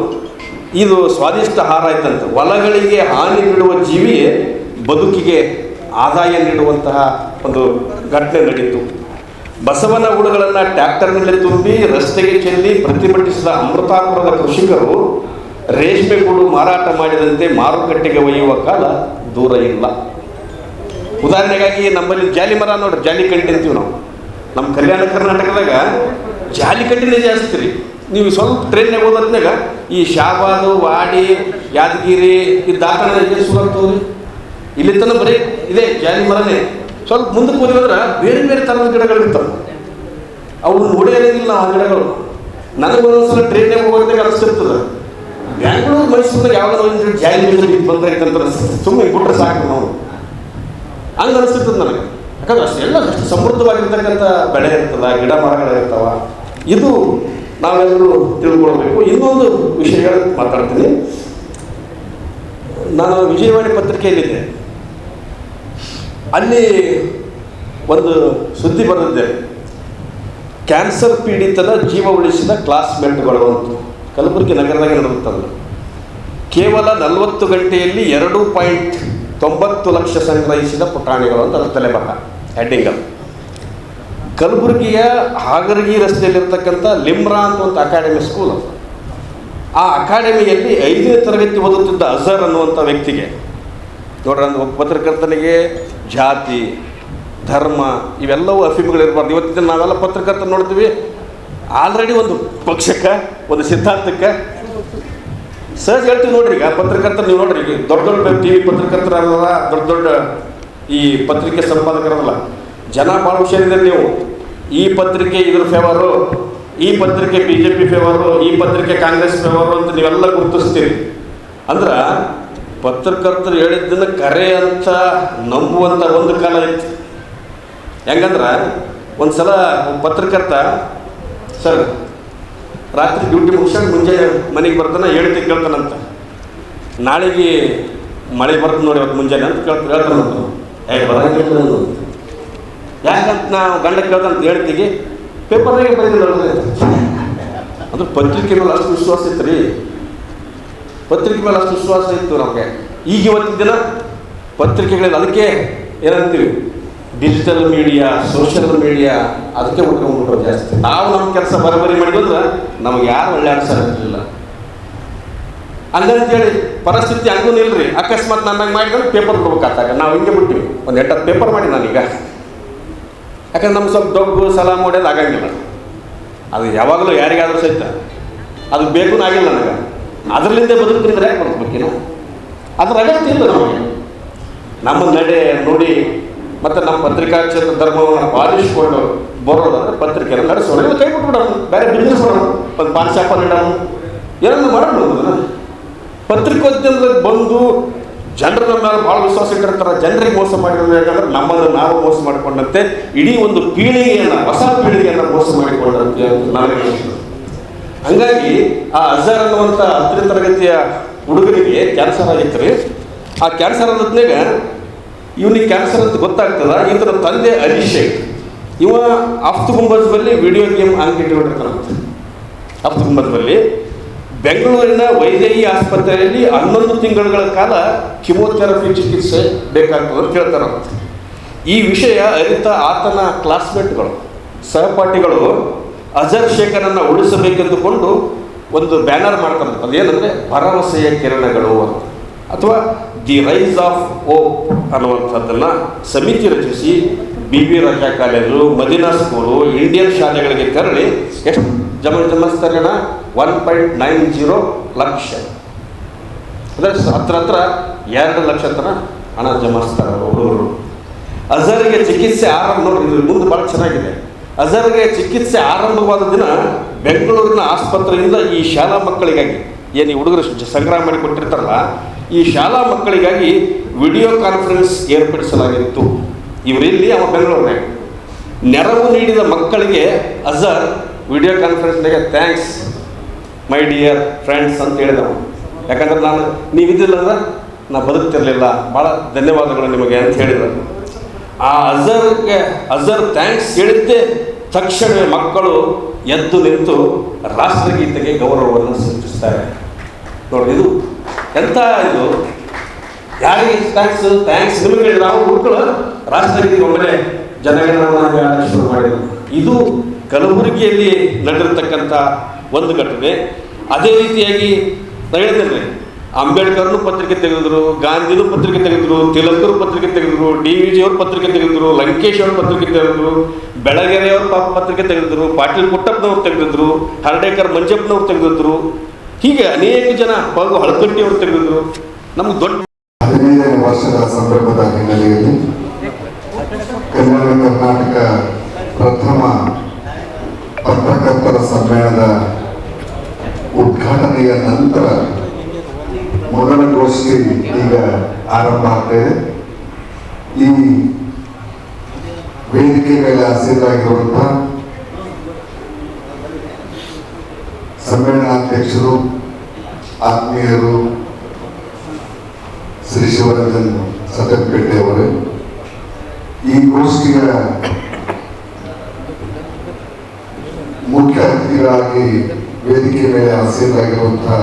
ಇದು ಸ್ವಾದಿಷ್ಟ ಆಹಾರ ಆಯ್ತಂತ. ಹೊಲಗಳಿಗೆ ಹಾನಿ ನೀಡುವ ಜೀವಿಯೇ ಬದುಕಿಗೆ ಆದಾಯ ನೀಡುವಂತಹ ಒಂದು ಘಟನೆ ನಡೀತು. ಬಸವನ ಹುಳುಗಳನ್ನು ಟ್ರ್ಯಾಕ್ಟರ್ನಲ್ಲಿ ತುಂಬಿ ರಸ್ತೆಗೆ ಚೆಲ್ಲಿ ಪ್ರತಿಭಟಿಸಿದ ಅಮೃತಾಪುರದ ಕೃಷಿಕರು ರೇಷ್ಮೆ ಗೂಡು ಮಾರಾಟ ಮಾಡಿದಂತೆ ಮಾರುಕಟ್ಟೆಗೆ ಒಯ್ಯುವ ಕಾಲ ದೂರ ಇಲ್ಲ. ಉದಾಹರಣೆಗಾಗಿ ನಮ್ಮಲ್ಲಿ ಜಾಲಿ ಮರ ನೋಡ್ರಿ, ಜಾಲಿ ಕಡ್ಡಿ ಅಂತೀವಿ ನಾವು. ನಮ್ಮ ಕಲ್ಯಾಣ ಕರ್ನಾಟಕದಾಗ ಜಾಲಿ ಕಡ್ಡಿನೇ ಜಾಸ್ತಿ ರೀ. ನೀವು ಸ್ವಲ್ಪ ಟ್ರೈನ್ಯಾಗ ಹೋದ್ನಾಗ ಈ ಶಾಬಾದು, ವಾಡಿ, ಯಾದಗಿರಿ ಈ ದಾಖಲೆ ಸುರತ್ತವ್ರಿ, ಇಲ್ಲಿ ತನಕ ಬರೀ ಇದೇ ಜಾಲಿ ಮರನೇ. ಸ್ವಲ್ಪ ಮುಂದಕ್ಕೆ ಹೋದ್ರೆ ಬೇರೆ ಬೇರೆ ಥರದ ಗಿಡಗಳು ಇರ್ತಾವೆ. ಅವು ನೋಡಿರೋದಿಲ್ಲ ನಾವು ಆ ಗಿಡಗಳು. ನನಗೊಂದೊಂದ್ಸಲ ಟ್ರೈನ್ಯಾಗ ಹೋಗೋದಾಗ ಅನಿಸ್ತಿರ್ತದೆ, ಬ್ಯಾಂಗ್ಳೂರು ಮೈಸೂರಿನಾಗ ಯಾವಾಗ ಒಂದು ಜಾಲಿ ಬಂದಾಯ್ತಂತ ಸುಮ್ಮನೆ ಬಿಟ್ರೆ ಸಾಕು ನಾವು, ಹಂಗೆ ಅನಿಸ್ತಿರ್ತದೆ ನನಗೆ. ಯಾಕಂದ್ರೆ ಅಷ್ಟೆಲ್ಲ ಅಷ್ಟು ಸಮೃದ್ಧವಾಗಿರ್ತಕ್ಕಂಥ ಬೆಳೆ ಇರ್ತದ, ಗಿಡ ಮರಗಳಿರ್ತಾವ. ಇದು ನಾವೆಲ್ಲರೂ ತಿಳ್ಕೊಳ್ಬೇಕು. ಇನ್ನೊಂದು ವಿಷಯ ಮಾತಾಡ್ತೀನಿ. ನಾನು ವಿಜಯವಾಣಿ ಪತ್ರಿಕೆಯಲ್ಲಿದ್ದೆ, ಅಲ್ಲಿ ಒಂದು ಸುದ್ದಿ ಬರೆದಿದ್ದೆ, ಕ್ಯಾನ್ಸರ್ ಪೀಡಿತನ ಜೀವ ಉಳಿಸಿದ ಕ್ಲಾಸ್ಮೇಟ್ಗಳು ಅಂತ. ಕಲಬುರಗಿ ನಗರದಾಗ ನಡೆಯುತ್ತಲ್ಲ. ಕೇವಲ 40 ಗಂಟೆಯಲ್ಲಿ 2.90 ಲಕ್ಷ ಸಂಗ್ರಹಿಸಿದ ಪುಟಾಣಿಗಳು ಅಂತ ಅದರ ತಲೆಬರಹ ಹೆಡ್ಡಿಂಗಲ್ಲಿ. ಕಲಬುರಗಿಯ ಹಾಗರಗಿ ರಸ್ತೆಯಲ್ಲಿರ್ತಕ್ಕಂಥ ಲಿಮ್ರಾ ಅಂತ ಒಂದು ಅಕಾಡೆಮಿ ಸ್ಕೂಲ್ ಅದು. ಆ ಅಕಾಡೆಮಿಯಲ್ಲಿ 5ನೇ ತರಗತಿ ಓದುತ್ತಿದ್ದ ಅಜರ್ ಅನ್ನುವಂಥ ವ್ಯಕ್ತಿಗೆ ನೋಡ್ರಿ, ಒಬ್ಬ ಪತ್ರಕರ್ತನಿಗೆ ಜಾತಿ, ಧರ್ಮ ಇವೆಲ್ಲವೂ ಅಫೀಮ್ಗಳಿರ್ಬಾರ್ದು. ಇವತ್ತಿನ ನಾವೆಲ್ಲ ಪತ್ರಕರ್ತ ನೋಡ್ತೀವಿ, ಆಲ್ರೆಡಿ ಒಂದು ಪಕ್ಷಕ್ಕೆ, ಒಂದು ಸಿದ್ಧಾಂತಕ್ಕೆ ಸಹಜ ಹೇಳ್ತೀವಿ. ನೋಡ್ರಿ, ಈಗ ಪತ್ರಕರ್ತರು ನೀವು ನೋಡ್ರಿ, ಈಗ ದೊಡ್ಡ ದೊಡ್ಡ TV ಪತ್ರಕರ್ತರಲ್ಲ, ದೊಡ್ಡ ದೊಡ್ಡ ಈ ಪತ್ರಿಕೆ ಸಂಪಾದಕರಲ್ಲ, ಜನ ಭಾಳ ಹುಷಾರಿದ್ದಾರೆ. ನೀವು ಈ ಪತ್ರಿಕೆ ಇದ್ರ ಫೇವರು, ಈ ಪತ್ರಿಕೆ BJP ಫೇವರು, ಈ ಪತ್ರಿಕೆ ಕಾಂಗ್ರೆಸ್ ಫೇವರು ಅಂತ ನೀವೆಲ್ಲ ಗುರುತಿಸ್ತೀರಿ. ಅಂದ್ರೆ ಪತ್ರಕರ್ತರು ಹೇಳಿದ್ದನ್ನು ಕರೆ ಅಂತ ನಂಬುವಂಥ ಒಂದು ಕಾಲ ಇತ್ತು. ಹೆಂಗಂದ್ರೆ ಒಂದು ಸಲ ಪತ್ರಕರ್ತ, ಸರ್ ರಾತ್ರಿ ಡ್ಯೂಟಿ ಮುಗಿಸ್ಕೊಂಡು ಮುಂಜಾನೆ ಮನೆಗೆ ಬರ್ತಾನೆ, ಹೇಳ್ತಿ ಕೇಳ್ತಾನಂತ, ನಾಳೆಗೆ ಮಳೆ ಬರ್ತದೆ ನೋಡಿ ಅವತ್ತು ಮುಂಜಾನೆ ಅಂತ ಹೇಳ್ತಾನಂತ. ಬರಂಗಿಲ್ಲ ಯಾಕಂತ ನಾವು ಗಂಡ ಕೇಳ್ದಂತ ಹೇಳ್ತೀವಿ, ಪೇಪರ್ನಾಗೆ ಬರೀದಿಲ್ಲ ಅಂದ್ರೆ ಪತ್ರಿಕೆ ಮೇಲೆ ಅಷ್ಟು ವಿಶ್ವಾಸ ಇತ್ತು ರೀ. ಪತ್ರಿಕೆ ಮೇಲೆ ಅಷ್ಟು ವಿಶ್ವಾಸ ಇತ್ತು ನಮಗೆ. ಈಗ ಇವತ್ತಿನ ದಿನ ಪತ್ರಿಕೆಗಳಲ್ಲಿ ಅದಕ್ಕೆ ಏನಂತೀವಿ, ಡಿಜಿಟಲ್ ಮೀಡಿಯಾ, ಸೋಷಿಯಲ್ ಮೀಡಿಯಾ, ಅದಕ್ಕೆ ಉಟ್ಕೊಂಡ್ಬಿಟ್ರು ಜಾಸ್ತಿ. ನಾವು ನಮ್ಮ ಕೆಲಸ ಬರಬರಿ ಮಾಡಿದ್ರೆ ನಮಗೆ ಯಾರು ಒಳ್ಳೆ ಆನ್ಸರ್ ಇರಲಿಲ್ಲ. ಹಂಗಂತೇಳಿ ಪರಿಸ್ಥಿತಿ ಹಂಗೂ ನಿಲ್ರಿ. ಅಕಸ್ಮಾತ್ ನನ್ನಾಗ ಮಾಡಿದ್ರೆ ಪೇಪರ್ ಕೊಡ್ಬೇಕಾಗ್ತಾಗ ನಾವು ಹಿಂಗೆ ಬಿಟ್ಟಿವಿ. ಒಂದು 8-10 ಪೇಪರ್ ಮಾಡಿ ನಾನೀಗ, ಯಾಕಂದ್ರೆ ನಮ್ಗೆ ಸ್ವಲ್ಪ ದೊಡ್ಡ ಸಲಾ ಮಾಡೋದು ಆಗಂಗಿಲ್ಲ. ಅದು ಯಾವಾಗಲೂ ಯಾರಿಗಾದ್ರೂ ಸಹಿತ ಅದು ಬೇಕು ಆಗಿಲ್ಲ ನನಗೆ. ಅದರಲ್ಲಿಂದ ಬದುಕಿದ್ರೆ ಯಾಕೆ ಬದುಕಬೇಕಿನ? ಅದ್ರ ಅಗತ್ಯ ಇಲ್ಲ ನಮಗೆ. ನಮ್ಮ ನಡೆ ನೋಡಿ ಮತ್ತು ನಮ್ಮ ಪತ್ರಿಕಾ ಕ್ಷೇತ್ರ ಧರ್ಮವನ್ನು ಪಾಲಿಸಿಕೊಂಡು ಬರೋದಾದ್ರೆ ಪತ್ರಿಕೆಯನ್ನು ನಡೆಸೋಣ, ಇಲ್ಲ ಕೈ ಬಿಟ್ಬಿಡೋಣ, ಬೇರೆ ಬಿಸ್ನೆಸ್ ಮಾಡೋಣ, ಒಂದು ಪಾನ್ ಶಾಪಲ್ಲಿ ಇಡೋಣ, ಏನನ್ನು ಮಾಡೋಣ. ಪತ್ರಿಕೋದ್ಯಮದಲ್ಲಿ ಬಂದು ಜನರ ಮೇಲೆ ಭಾಳ ವಿಶ್ವಾಸ ಇಟ್ಟಿರ್ತಾರೆ. ಜನರಿಗೆ ಮೋಸ ಮಾಡಿರೋದು ಯಾಕಂದ್ರೆ ನಮ್ಮನ್ನು ನಾವು ಮೋಸ ಮಾಡಿಕೊಂಡಂತೆ ಇಡೀ ಒಂದು ಪೀಳಿಗೆಯನ್ನು, ಹೊಸ ಪೀಳಿಗೆಯನ್ನು ಮೋಸ ಮಾಡಿಕೊಂಡಂತೆ ನನಗೆ ಅನಿಸ್ತದೆ. ಹಂಗಾಗಿ ಆ ಅಜರ್ ಅನ್ನುವಂಥ 10ನೇ ತರಗತಿಯ ಹುಡುಗನಿಗೆ ಕ್ಯಾನ್ಸರ್ ಆಗಿತ್ತು ರೀ. ಆ ಕ್ಯಾನ್ಸರ್ ಅನ್ನೋದ್ನಾಗ ಇವನಿಗೆ ಕ್ಯಾನ್ಸರ್ ಅಂತ ಗೊತ್ತಾಗ್ತದ. ಇವನ ತಂದೆ ಅಭಿಷೇಕ್, ಇವ ಅಫ್ತ್ ಗುಂಬಜ್ ಬಲ್ಲಿ ವಿಡಿಯೋ ಗೇಮ್ ಅಂಗಡಿ ಇಟ್ಕೊಂಡಿರ್ತಾನಂತೆ. ಅಫ್ತ್ ಗುಂಬಜ್ ಬಲ್ಲಿ ಬೆಂಗಳೂರಿನ ವೈದೇಹಿ ಆಸ್ಪತ್ರೆಯಲ್ಲಿ 11 ತಿಂಗಳುಗಳ ಕಾಲ ಕಿಮೋಥೆರಪಿ ಚಿಕಿತ್ಸೆ ಬೇಕಾಗ್ತದೆ ಅಂತ ಹೇಳ್ತಾರೆ. ಈ ವಿಷಯ ಅರಿತ ಆತನ ಕ್ಲಾಸ್ಮೇಟ್ಗಳು, ಸಹಪಾಠಿಗಳು ಅಜರ್ ಶೇಖರನ್ನು ಉಳಿಸಬೇಕೆಂದುಕೊಂಡು ಒಂದು ಬ್ಯಾನರ್ ಮಾಡ್ತಾರೆ. ಅದೇನೆಂದರೆ ಭರವಸೆಯ ಕಿರಣಗಳು ಅಂತ, ಅಥವಾ ದಿ ರೈಸ್ ಆಫ್ ಓಪ್ ಅನ್ನುವಂಥದ್ದನ್ನು ಸಮಿತಿ ರಚಿಸಿ BB Raja college, Madina school, Indian ಶಾಲೆಗಳಿಗೆ ತೆರಳಿ ಎಷ್ಟು ಜಮಿಸ್ತಾರೆ ಅಣ್ಣ? 1.90 ಲಕ್ಷ, ಅಂದರೆ ಹತ್ರ 2 ಲಕ್ಷ ತನಕ ಹಣ ಜಮಿಸ್ತಾರೆ ಹುಡುಗರು. ಅಜರ್ಗೆ ಚಿಕಿತ್ಸೆ ಆರಂಭ ನೋಡಿ, ಇದು ಮುಂದೆ ಭಾಳ ಚೆನ್ನಾಗಿದೆ. ಅಜರ್ಗೆ ಚಿಕಿತ್ಸೆ ಆರಂಭವಾದ ದಿನ ಬೆಂಗಳೂರಿನ ಆಸ್ಪತ್ರೆಯಿಂದ ಈ ಶಾಲಾ ಮಕ್ಕಳಿಗಾಗಿ ಏನು ಈ ಹುಡುಗರು ಸಂಗ್ರಹ ಮಾಡಿ ಕೊಟ್ಟಿರ್ತಾರಲ್ಲ, ಈ ಶಾಲಾ ಮಕ್ಕಳಿಗಾಗಿ ವಿಡಿಯೋ ಕಾನ್ಫರೆನ್ಸ್ ಏರ್ಪಡಿಸಲಾಗಿತ್ತು. ಇವರಿಲ್ಲಿ ಅವ ಬೆಂಗಳೂರಿನಾಗ ನೆರವು ನೀಡಿದ ಮಕ್ಕಳಿಗೆ ಅಜರ್ ವಿಡಿಯೋ ಕಾನ್ಫರೆನ್ಸ್ನಾಗ ಥ್ಯಾಂಕ್ಸ್ ಮೈ ಡಿಯರ್ ಫ್ರೆಂಡ್ಸ್ ಅಂತ ಹೇಳಿದವು. ಯಾಕಂದ್ರೆ ನೀವಿದ್ದಿಲ್ಲ ಅಂದ್ರೆ ನಾ ಬದುಕ್ತಿರ್ಲಿಲ್ಲ, ಭಾಳ ಧನ್ಯವಾದಗಳು ನಿಮಗೆ ಅಂತ ಹೇಳಿದರು. ಆ ಅಜರ್ ಥ್ಯಾಂಕ್ಸ್ ಹೇಳಿದ್ದೆ ತಕ್ಷಣವೇ ಮಕ್ಕಳು ಎದ್ದು ನಿಂತು ರಾಷ್ಟ್ರಗೀತೆಗೆ ಗೌರವವನ್ನು ಸೂಚಿಸ್ತಾರೆ. ನೋಡಿ, ಇದು ಎಂಥ ಇದು, ಯಾರಿಗೆ ಥ್ಯಾಂಕ್ಸ್ ನಿಮಗೆ ನಾವು ಮಕ್ಕಳು ರಾಷ್ಟ್ರಗೀತೆ ಒಮ್ಮೆ ಜನಗಣಮನ ಶುರು ಮಾಡಿದರು. ಇದು ಕಲಬುರಗಿಯಲ್ಲಿ ನಡೆದಿರ್ತಕ್ಕಂಥ ಒಂದು ಘಟನೆ. ಅದೇ ರೀತಿಯಾಗಿ ನಾನು ಹೇಳಿದ್ದೇನೆ, ಅಂಬೇಡ್ಕರ್ನು ಪತ್ರಿಕೆ ತೆಗೆದ್ರು, ಗಾಂಧಿನೂ ಪತ್ರಿಕೆ ತೆಗೆದ್ರು, ತಿಲಕರು ಪತ್ರಿಕೆ ತೆಗೆದ್ರು, DVG ಅವರು ಪತ್ರಿಕೆ ತೆಗೆದ್ರು, ಲಂಕೇಶ್ ಅವರು ಪತ್ರಿಕೆ ತೆಗೆದ್ರು, ಬೆಳಗೆರೆಯವರು ಪತ್ರಿಕೆ ತೆಗೆದ್ರು, ಪಾಟೀಲ್ ಪುಟ್ಟಪ್ಪನವ್ರು ತೆಗೆದಿದ್ರು, ಹರ್ಡೇಕರ್ ಮಂಜಪ್ಪನವ್ರು ತೆಗೆದಿದ್ರು. ಹೀಗೆ ಅನೇಕ ಜನ ಹಾಗೂ ಹಳಕಟ್ಟಿಯವರು ತೆಗೆದಿದ್ರು. ನಮ್ಗೆ ದೊಡ್ಡ 15ನೇ ವರ್ಷದ ಸಂದರ್ಭದ ಹಿನ್ನೆಲೆಯಲ್ಲಿ ಕಲ್ಯಾಣ ಕರ್ನಾಟಕ ಪ್ರಥಮ ಪತ್ರಕರ್ತರ ಸಮ್ಮೇಳನದ ಉದ್ಘಾಟನೆಯ ನಂತರ ಮೊದಲ ಗೋಷ್ಠಿ ಈಗ ಆರಂಭ ಆಗ್ತಿದೆ. ಈ ವೇದಿಕೆ ಮೇಲೆ ಹಸಿರಾಗಿರುವಂತಹ ಸಮ್ಮೇಳನಾಧ್ಯಕ್ಷರು, ಆತ್ಮೀಯರು, ಶ್ರೀ ಶಿವರಂಜನ್ ಸತಪೇಟೆ ಅವರು, ಈ ಗೋಷ್ಠಿಯ ಮುಖ್ಯ ಅತಿಥಿಗಳಾಗಿ ವೇದಿಕೆ ಮೇಲೆ ಹಸಿರಾಗಿರುವಂತಹ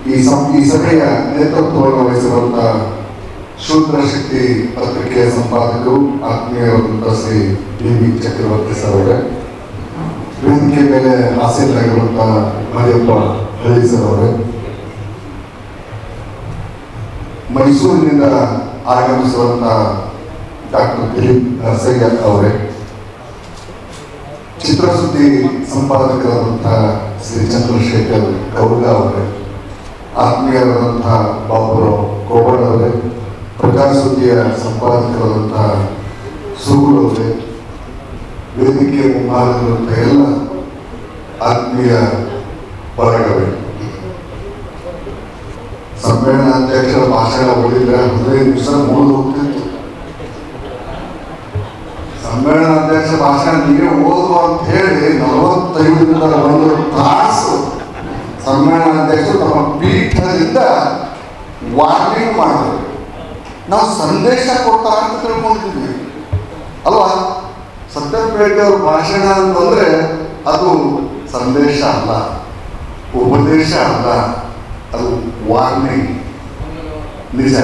ಈ ಸಭೆಯ ನೇತೃತ್ವವನ್ನು ವಹಿಸಿರುವಂತಹ ಶೂದ್ರ ಶಕ್ತಿ ಪತ್ರಿಕೆಯ ಸಂಪಾದಕರು, ಆತ್ಮೀಯರಾದಂತಹ ಶ್ರೀ DB ಚಕ್ರವರ್ತಿ ಸರ್ ಅವರೇ, ವೇದಿಕೆ ಮೇಲೆ ಹಾಸೀನರಾಗಿರುವಂತಹ ಮರಿಯಪ್ಪ ಹಳ್ಳಿ ಸರ್ ಅವರೇ, ಮೈಸೂರಿನಿಂದ ಆಗಮಿಸಿರುವಂತಹ ಡಾಕ್ಟರ್ ದಿಲೀಪ್ ನರಸಯ್ಯ ಅವರೇ, ಚಿತ್ರಸುದ್ದಿ ಸಂಪಾದಕರಾದಂತಹ ಶ್ರೀ ಚಂದ್ರಶೇಖರ್ ಗೌಡ ಅವರೇ, ಆತ್ಮೀಯರಾದಂತಹ ಬಾಬುರಾವ್ ಕೋಬಳ ಅವರೇ, ಪ್ರಜಾಸುದ್ದಿಯ ಸಂಪಾದಕರಾದಂತಹ ಸೂಗುಲ್ ಅವರೇ, ವೇದಿಕೆಯ ಮುಂಭಾಗದಲ್ಲಿರುವಂತಹ ಎಲ್ಲ ಆತ್ಮೀಯ ಬಳಗವೇ, ಸಮ್ಮೇಳನಾಧ್ಯಕ್ಷರ ಭಾಷಣ ಓದಿದ್ರೆ 15 ನಿಮಿಷ ಮುಗಿದು ಹೋಗ್ತಿತ್ತು. ಸಮ್ಮೇಳನಾಧ್ಯಕ್ಷ ಭಾಷಣ ನೀವೇ ಓದುವ ಅಂತ ಹೇಳಿ 45ರಿಂದ 1 ತಾಸು ಸಮ್ಮೇಳನಾಧ್ಯಕ್ಷರು ತಮ್ಮ ಪೀಠದಿಂದ ವಾರ್ನಿಂಗ್ ಮಾಡಿದ್ರು. ನಾವು ಸಂದೇಶ ಕೊಡ್ತಾರ ಅಂತ ತಿಳ್ಕೊಂಡಿದ್ವಿ ಅಲ್ವಾ? ಸತ್ಯಪೇಟೆ ಅವ್ರ ಭಾಷಣ ಅಂತಂದ್ರೆ ಅದು ಸಂದೇಶ ಅಲ್ಲ, ಉಪದೇಶ ಅಲ್ಲ, ಅದು ವಾರ್ನಿಂಗ್. ನಿಜ,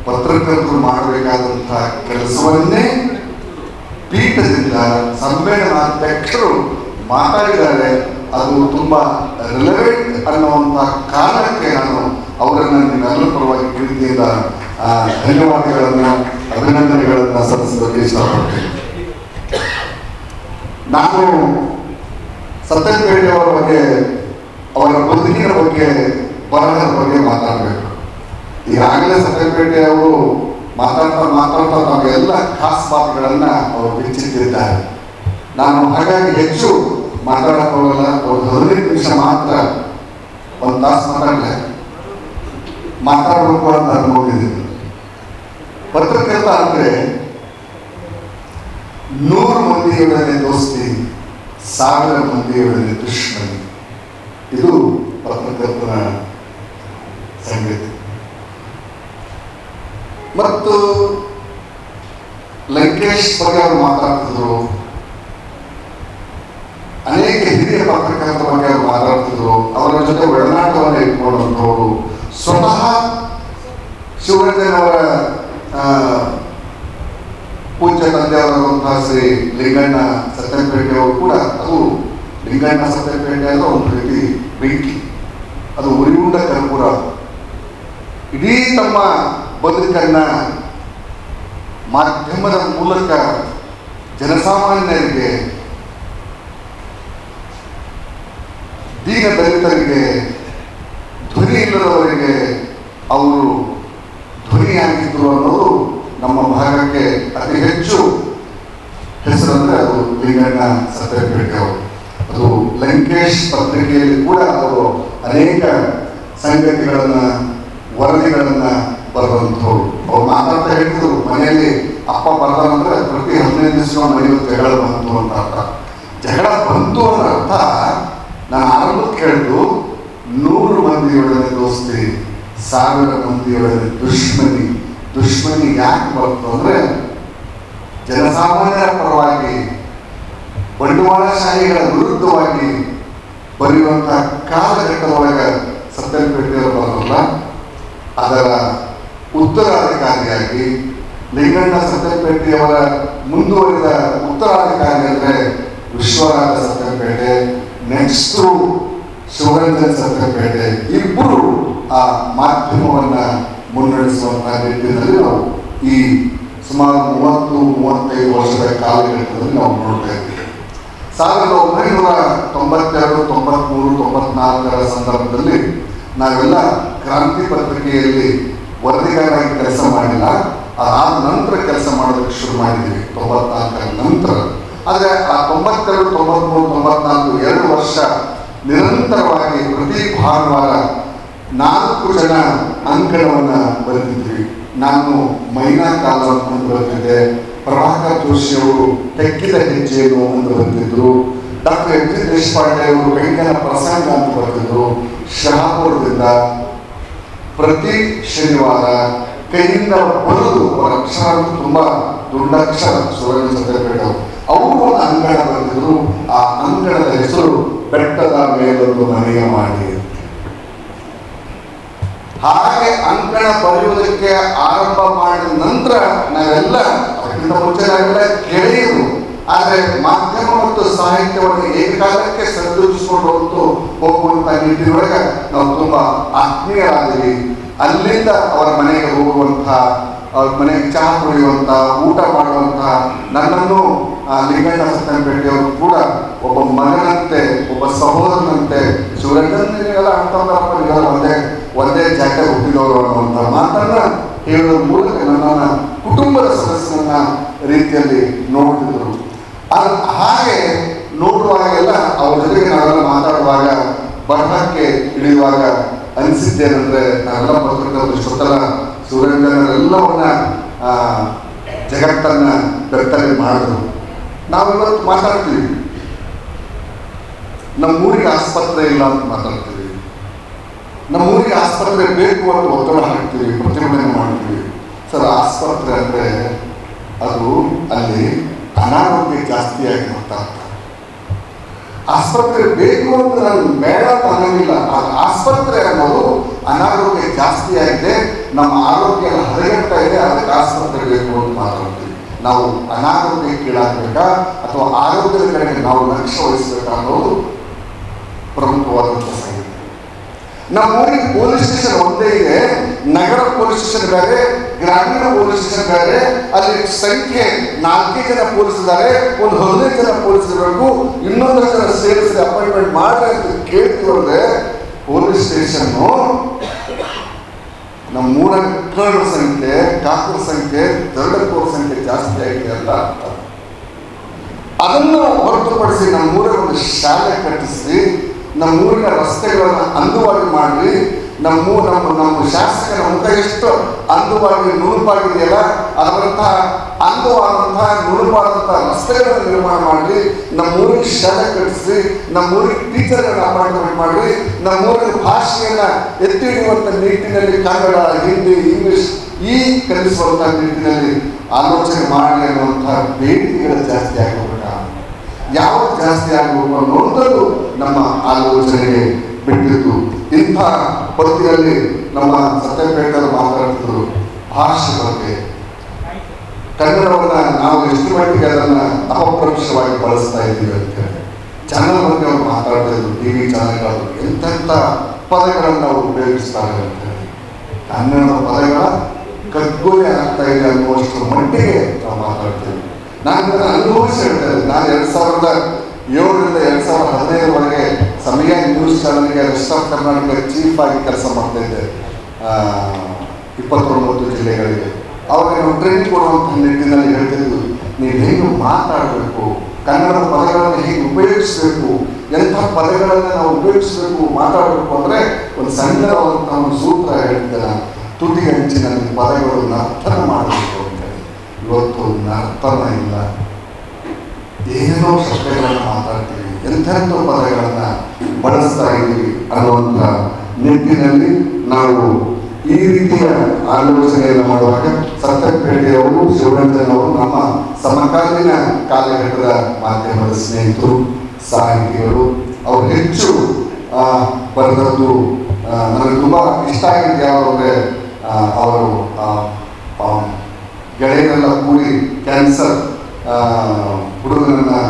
ಪತ್ರಕರ್ತರು ಮಾಡಬೇಕಾದಂತಹ ಕೆಲಸವನ್ನೇ ಪೀಠದಿಂದ ಸಮ್ಮೇಳನಾಧ್ಯಕ್ಷರು ಮಾತಾಡಿದ್ದಾರೆ. ಅದು ತುಂಬ ರಿಲೆವೆಂಟ್ ಅನ್ನುವಂಥ ಕಾರಣಕ್ಕೆ ನಾನು ಅವರನ್ನು ನಿಮ್ಮೆಲ್ಲರ ಪರವಾಗಿ ಪ್ರೀತಿಯಿಂದ ಧನ್ಯವಾದಗಳನ್ನು, ಅಭಿನಂದನೆಗಳನ್ನು ಸಲ್ಲಿಸೋದಕ್ಕೆ ಇಷ್ಟಪಡ್ತೇನೆ. ನಾನು ಸತ್ಯಪೇಟೆಯವರ ಬಗ್ಗೆ, ಅವರ ಬದುಕಿನ ಬಗ್ಗೆ, ಬರಹದ ಬಗ್ಗೆ ಮಾತಾಡಬೇಕು. ಈಗಾಗಲೇ ಸತ್ಯಪೇಟೆ ಅವರು ಮಾತಾಡ್ತಾ ನಾವೆಲ್ಲ ಖಾಸ್ ಮಾತುಗಳನ್ನು ಅವರು ಬಿಚ್ಚಿಟ್ಟಿದ್ದಾರೆ. ನಾನು ಹಾಗಾಗಿ ಹೆಚ್ಚು ಮಾತಾಡಕ್ಕೆ ಹೋಗಲ್ಲ. ಒಂದು 15 ನಿಮಿಷ ಮಾತ್ರ, 1 ತಾಸು ಮಾತಾಡಬೇಕು ಅಂತ ಅನ್ಕೊಂಡಿದ್ದೀನಿ. ಪತ್ರಕರ್ತ ಅಂದ್ರೆ 100 ಮಂದಿಯೊಡನೆ ದೋಸ್ತಿ, 1000 ಮಂದಿಯೊಡನೆ ದುಶ್ಮನಿ. ಇದು ಪತ್ರಕರ್ತನ ಸಂಗತಿ. ಮತ್ತು ಲಂಕೇಶ್ ಬಗ್ಗೆ ಅವರು ಮಾತಾಡ್ತಿದ್ರು. ಅನೇಕ ಹಿರಿಯ ಸಿದ್ಧಾಂತವನ್ನು ಇಟ್ಕೊಂಡಂಥವರು. ಸ್ವತಃ ಶಿವರಂಜನವರ ಪೂಜ್ಯ ತಂದೆಯವರಾದಂತಹ ಶ್ರೀ ಲಿಂಗಣ್ಣ ಸತ್ಯಪೇಟೆ ಅವರು ಕೂಡ, ಅದು ಲಿಂಗಣ್ಣ ಸತ್ಯಪೇಟೆ ಅಂದ್ರೆ ಒಂದು ರೀತಿ ಬೆಂಕಿ, ಅದು ಉರಿಯುಂಡ ಕರ್ಪೂರ. ಇಡೀ ತಮ್ಮ ಬದುಕನ್ನ ಮಾಧ್ಯಮದ ಮೂಲಕ ಜನಸಾಮಾನ್ಯರಿಗೆ, ದೀನ ದಲಿತರಿಗೆ, ಧ್ವನಿ ಇಲ್ಲದವರಿಗೆ ಅವರು ಧ್ವನಿಯಾಗಿದ್ದರು ಅನ್ನೋದು ನಮ್ಮ ಭಾಗಕ್ಕೆ ಅತಿ ಹೆಚ್ಚು ಹೆಸರಂದ್ರೆ ಅದು ಲಿಂಗಣ್ಣ ಸತ್ಯಪೇಟೆ ಅವರು. ಅದು ಲಂಕೇಶ್ ಪತ್ರಿಕೆಯಲ್ಲಿ ಕೂಡ ಅವರು ಅನೇಕ ಸಂಗತಿಗಳನ್ನ, ವರದಿಗಳನ್ನ ಬರೆದಂಥವ್ರು. ಅವ್ರು ಮಾತಾಡ್ತಾ ಹೇಳಿದ್ರು, ಮನೆಯಲ್ಲಿ ಅಪ್ಪ ಬರ್ತಾರಂದ್ರೆ ಪ್ರತಿ 15 ದಿವಸ ಮನೆಯಲ್ಲಿ ಜಗಳ ಬಂತು ಅಂತ ಅರ್ಥ. ಜಗಳ ಬಂತು ಅನ್ನೋ ಅರ್ಥ, ನಾನು ಆರಂಭಕ್ಕೆ ಹೇಳಿದ್ದು 100 ಮಂದಿಯೊಡನೆ ದೋಸ್ತಿ, 1000 ಮಂದಿಯೊಡನೆ ದುಶ್ಮನಿ. ದುಶ್ಮನಿ ಯಾಕೆ ಬಂತು ಅಂದ್ರೆ ಜನಸಾಮಾನ್ಯರ ಪರವಾಗಿ, ಬಂಡವಾಳಶಾಹಿಗಳ ವಿರುದ್ಧವಾಗಿ ಬರೆಯುವಂತಹ ಕಾಲಘಟ್ಟದೊಳಗೆ ಸತ್ಯಪೇಟೆಯವರು ಬರೋಲ್ಲ. ಅದರ ಉತ್ತರಾಧಿಕಾರಿಯಾಗಿ ಲಿಂಗಣ್ಣ ಸತ್ಯಪೇಟೆಯವರ ಮುಂದುವರಿದ ಉತ್ತರಾಧಿಕಾರಿ ಅಂದರೆ ವಿಶ್ವನಾಥ ಸತ್ಯಪೇಟೆ, ನೆಕ್ಸ್ಟು ಶಿವರಂಜನ್ ಸತ್ಯಪೇಟೆ, ಇಬ್ಬರು ಆ ಮಾಧ್ಯಮವನ್ನ ಮುನ್ನಡೆಸುವಂತಹ ನಿಟ್ಟಿನಲ್ಲಿ ನಾವು ಈ ಸುಮಾರು 30-35 ವರ್ಷದ ಕಾಲಘಟ್ಟದಲ್ಲಿ ನಾವು ನೋಡ್ತಾ ಇದ್ದೀವಿ. 1992, 93, 94 ಸಂದರ್ಭದಲ್ಲಿ ನಾವೆಲ್ಲ ಕ್ರಾಂತಿ ಪತ್ರಿಕೆಯಲ್ಲಿ ವರದಿಗಾರರಾಗಿ ಕೆಲಸ ಮಾಡಿಲ್ಲ. ಅದಾದ ನಂತರ ಕೆಲಸ ಮಾಡೋದಕ್ಕೆ ಶುರು ಮಾಡಿದ್ದೀವಿ 94 ನಂತರ. ಆದರೆ ಆ 92, 93, 94 2 ವರ್ಷ ನಿರಂತರವಾಗಿ ಪ್ರತಿ ಭಾನುವಾರ 4 ಜನ ಅಂಕಣವನ್ನು ಬರೆದಿದ್ವಿ. ನಾನು ಮೈನಾ ಕಾಲ ಅಂತ ಬರ್ತಿದ್ದೆ, ಪ್ರಭಾಕರ್ ಜೋಶಿ ಅವರು ತೆಕ್ಕಿದ ಹೆಜ್ಜೆಯನ್ನು ಅಂತ ಬರ್ತಿದ್ರು, ಡಾಕ್ಟರ್ ಎಂ ಜಿ ದೇಶಪಾಂಡೆ ಅವರು ಬೆಂಕನ ಪ್ರಸಂಗ ಅಂತ ಬರ್ತಿದ್ರು. ಶಹಾಪುರದಿಂದ ಪ್ರತಿ ಶನಿವಾರ ಕೈಯಿಂದ ಬರೆದು, ಅವರ ಅಕ್ಷರ ಅಂತೂ ತುಂಬಾ ದೊಡ್ಡ ಅಕ್ಷರ, ಶಿವರಂಜನ್ ಸತ್ಯಪೇಟೆ ಅವರು ಒಂದು ಅಂಗಣ ಬರ್ತಿದ್ರು. ಆ ಅಂಗಣದ ಹೆಸರು ಬೆಟ್ಟದ ಮೇಲೊಂದು ಮನೆಯ ಮಾಡಿ. ಹಾಗೆ ಅಂಕಣ ಬರೆಯುವುದಕ್ಕೆ ಆರಂಭ ಮಾಡಿದ ನಂತರ ನಾವೆಲ್ಲ, ಅದಕ್ಕಿಂತ ಮುಂಚೆ ನಾವೆಲ್ಲ ಗೆಳೆಯರು, ಆದರೆ ಮಾಧ್ಯಮ ಮತ್ತು ಸಾಹಿತ್ಯವನ್ನು ಏಕಕಾಲಕ್ಕೆ ಸರಿದೂಗಿಸಿಕೊಂಡು ಹೋಗುವಂತ ನಿಟ್ಟಿನೊಳಗೆ ನಾವು ತುಂಬಾ ಆತ್ಮೀಯರಾದಿವಿ. ಅಲ್ಲಿಂದ ಅವರ ಮನೆಗೆ ಹೋಗುವಂಥ, ಅವ್ರ ಮನೆಗೆ ಚಹಾ ಕುಡಿಯುವಂಥ, ಊಟ ಮಾಡುವಂಥ ನನ್ನನ್ನು ಲಿಂಗಣ್ಣ ಸತ್ಯಪೇಟೆಯವರು ಕೂಡ ಒಬ್ಬ ಮಗನಂತೆ, ಒಬ್ಬ ಸಹೋದರನಂತೆ, ಶಿವರಂಜನ್ಗೆಲ್ಲ ಅಂತಂದ್ರಪ್ಪ ನೀವೆಲ್ಲ ಒಂದೇ ಜಾಗ ಹುಟ್ಟಿದವರು ಅನ್ನುವಂಥ ಮಾತನ್ನ ಹೇಳುವ ಮೂಲಕ ನನ್ನನ್ನು ಕುಟುಂಬದ ಸದಸ್ಯನ ರೀತಿಯಲ್ಲಿ ನೋಡ್ತಿದ್ರು. ಹಾಗೆ ನೋಡುವಾಗೆಲ್ಲ ಅವ್ರ ಜೊತೆಗೆ ನಾವೆಲ್ಲ ಮಾತಾಡುವಾಗ, ಬರಹಕ್ಕೆ ಇಳಿಯುವಾಗ ಅನಿಸಿದ್ದೇನೆಂದ್ರೆ, ನಾವೆಲ್ಲ ಪತ್ರಕರ್ತರು ಇಷ್ಟೊತ್ತಲ್ಲ ಶಿವರಂಜನರೆಲ್ಲವನ್ನ ಜಗತ್ತನ್ನ ಬೆತ್ತಲೆ ಮಾಡಿದ್ರು. ನಾವಿವತ್ತು ಮಾತಾಡ್ತೀವಿ, ನಮ್ಮೂರಿಗೆ ಆಸ್ಪತ್ರೆ ಇಲ್ಲ ಅಂತ ಮಾತಾಡ್ತೀವಿ, ನಮ್ಮೂರಿಗೆ ಆಸ್ಪತ್ರೆ ಬೇಕು ಅಂತ ಒತ್ತಡ ಹಾಕ್ತೀವಿ, ಪ್ರತಿಭಟನೆ ಮಾಡ್ತೀವಿ. ಸರ್, ಆಸ್ಪತ್ರೆ ಅಂದರೆ ಅದು ಅಲ್ಲಿ ಅನಾರೋಗ್ಯ ಜಾಸ್ತಿಯಾಗಿ ಮಾತಾಡ್ತಾರೆ. ಆಸ್ಪತ್ರೆ ಬೇಕು ಅಂತ ನಾನು ಬೇಡ ಅಂತ ಅನ್ನೋಂಗಿಲ್ಲ. ಆಸ್ಪತ್ರೆ ಅನ್ನೋದು ಅನಾರೋಗ್ಯ ಜಾಸ್ತಿ ಆಗಿದೆ, ನಮ್ಮ ಆರೋಗ್ಯ ಹದಗೆಡ್ತಾ ಇದೆ, ಅದಕ್ಕೆ ಆಸ್ಪತ್ರೆ ಬೇಕು ಅಂತ ಮಾತಾಡ್ತೀವಿ. ನಾವು ಅನಾರೋಗ್ಯಕ್ಕೀಡಾಗಬೇಕಾ ಅಥವಾ ಆರೋಗ್ಯದ ಕಡೆಗೆ ನಾವು ಲಕ್ಷ್ಯ ವಹಿಸಬೇಕಾ ಅನ್ನೋದು ಪ್ರಮುಖವಾದಂಥ ಸಂಗತಿ. ನಮ್ಮ ಊರಿಗೆ ಪೊಲೀಸ್ ಸ್ಟೇಷನ್ ಒಂದೇ ಇದೆ. ನಗರ ಪೊಲೀಸ್ ಸ್ಟೇಷನ್ ಬೇರೆ, ಗ್ರಾಮೀಣ ಪೊಲೀಸ್ ಸ್ಟೇಷನ್ ಬೇರೆ. ಅಲ್ಲಿ ಸಂಖ್ಯೆ 4 ಜನ ಪೊಲೀಸ್ ಇದ್ದಾರೆ, ಒಂದು 15 ಜನ ಪೊಲೀಸ್ ಇರಬೇಕು. 200 ಜನ ಸೇರಿಸಿ ಅಪಾಯಿಂಟ್ಮೆಂಟ್ ಮಾಡ್ರಿ ಅಂತ ಕೇಳ್ತಿರೋದ್ರೆ, ಪೊಲೀಸ್ ಸ್ಟೇಷನ್ನು ನಮ್ಮ ಮೂರರ ಸಂಖ್ಯೆ, ಕಾಕರ ಸಂಖ್ಯೆ, ದರಡಕೋರ ಸಂಖ್ಯೆ ಜಾಸ್ತಿ ಆಗಿದೆ ಅಂತ ಅರ್ಥ. ಅದನ್ನು ಹೊರತುಪಡಿಸಿ ನಮ್ಮೂರಿಗೆ ಒಂದು ಶಾಲೆ ಕಟ್ಟಿಸಿ, ನಮ್ಮೂರಿನ ರಸ್ತೆಗಳನ್ನು ಅಂದವಾಗಿ ಮಾಡಿ, ನಮ್ಮ ಶಾಸಕರ ಮುಖ ಎಷ್ಟು ಅಂದವಾಗಿ ನುಣುಪಾಗಿದೆಯಲ್ಲ, ಅದರಂತಹ ಅಂದವಾದಂತಹ ನುಣುಪಾದಂತಹ ರಸ್ತೆಗಳನ್ನು ನಿರ್ಮಾಣ ಮಾಡಿ, ನಮ್ಮೂರಿಗೆ ಶಾಲೆ ಕಟ್ಟಿಸಿ, ನಮ್ಮೂರಿಗೆ ಟೀಚರ್ಗಳನ್ನ ಅಪಾಯಿಂಟ್ಮೆಂಟ್ ಮಾಡಿ, ನಮ್ಮೂರಿನ ಭಾಷೆಯನ್ನ ಎತ್ತಿ ಹಿಡಿಯುವಂಥ ನಿಟ್ಟಿನಲ್ಲಿ ಕನ್ನಡ, ಹಿಂದಿ, ಇಂಗ್ಲಿಷ್ ಈ ಕಲಿಸುವಂಥ ನಿಟ್ಟಿನಲ್ಲಿ ಆಲೋಚನೆ ಮಾಡಿ ಅನ್ನುವಂತಹ ಬೇಡಿಕೆಗಳು ಜಾಸ್ತಿ ಆಗಬೇಕಾ, ಯಾವುದು ಜಾಸ್ತಿ ಆಗಬೇಕು ಅನ್ನುವಂಥದ್ದು ನಮ್ಮ ಆಲೋಚನೆಗೆ ಬಿಟ್ಟಿದ್ದು. ಇಂಥ ಹೊತ್ತಿನಲ್ಲಿ ನಮ್ಮ ಸತ್ಯಪೇಟೆಯವರು ಮಾತಾಡ್ತಿದ್ರು ಭಾಷೆ ಬಗ್ಗೆ. ಕನ್ನಡವನ್ನ ನಾವು ಎಷ್ಟು ಮಟ್ಟಿಗೆ ಅದನ್ನ ಅಪಭ್ರಂಶವಾಗಿ ಬಳಸ್ತಾ ಇದ್ದೀವಿ ಅಂತ ಹೇಳಿ ಚಾನಲ್ ಬಗ್ಗೆ ಅವರು ಮಾತಾಡ್ತಾ ಇದ್ರು. ಟಿವಿ ಚಾನೆಲ್ಗಳು ಎಂತೆಂಥ ಪದಗಳನ್ನು ಅವರು ಉಪಯೋಗಿಸ್ತಾರೆ ಅಂತ ಹೇಳಿ ಕನ್ನಡ ಪದಗಳ ಕಗ್ಗೊಲೆ ಆಗ್ತಾ ಇದೆ ಅನ್ನುವಷ್ಟು ಮಟ್ಟಿಗೆ ನಾವು ಮಾತಾಡ್ತೇವೆ. ನಾನು ಇದನ್ನು ಅನುಭವಿಸಿ ಹೇಳ್ತಾ ಇದ್ದೆ. ನಾನು 2007ರಿಂದ 2015ವರೆಗೆ ಸಮಯ ನ್ಯೂಸ್ ಚಾನಲ್ಗೆ ರೆಸ್ಟ್ ಆಫ್ ಕರ್ನಾಟಕ ಚೀಫ್ ಆಗಿ ಕೆಲಸ ಮಾಡ್ತಾ ಇದ್ದೆ 29 ಜಿಲ್ಲೆಗಳಿಗೆ. ಅವಾಗ ನಾವು ಟ್ರೈನಿಂಗ್ ಕೊಡುವಂಥ ನಿಟ್ಟಿನಲ್ಲಿ ಹೇಳ್ತಿದ್ವಿ, ನೀವು ಹೇಗೆ ಮಾತಾಡಬೇಕು, ಕನ್ನಡ ಪದಗಳನ್ನು ಹೇಗೆ ಉಪಯೋಗಿಸಬೇಕು, ಎಂಥ ಪದಗಳನ್ನು ನಾವು ಉಪಯೋಗಿಸಬೇಕು ಮಾತಾಡಬೇಕು ಅಂದರೆ ಒಂದು ಸಣ್ಣವಾದಂಥ ಒಂದು ಸೂತ್ರ ಹೇಳ್ತೇನೆ, ತುಟಿ ಅಂಚಿನಲ್ಲಿ ಪದಗಳು ನರ್ತನ ಮಾಡಬೇಕು ಅಂತೇಳಿ. ಇವತ್ತು ನರ್ತನ ಇಲ್ಲ, ಏನೇನೋ ಶಬ್ದಗಳನ್ನು ಮಾತಾಡ್ತೀವಿ, ಎಂಥೆಂಥ ಪದಗಳನ್ನು ಬಳಸ್ತಾ ಇದ್ದೀವಿ ಅನ್ನುವಂಥ ನಿಟ್ಟಿನಲ್ಲಿ ನಾವು ಈ ರೀತಿಯ ಆಲೋಚನೆಯನ್ನು ಮಾಡುವಾಗ ಸತ್ಯಪೇಟೆಯವರು, ಶಿವರಂಜನ್ ಅವರು ನಮ್ಮ ಸಮಕಾಲೀನ ಕಾಲಘಟ್ಟದ ಮಾಧ್ಯಮದ ಸ್ನೇಹಿತರು, ಸಾಹಿತಿಗಳು. ಅವರು ಹೆಚ್ಚು ಬರೆದದ್ದು ನನಗೆ ತುಂಬ ಇಷ್ಟ ಆಗಿದ್ದು ಯಾವುದು ಅಂದರೆ ಅವರು ಗೆಳೆಯರೆಲ್ಲ ಕೂಡಿ ಕ್ಯಾನ್ಸರ್ ಹುಡುಗನನ್ನು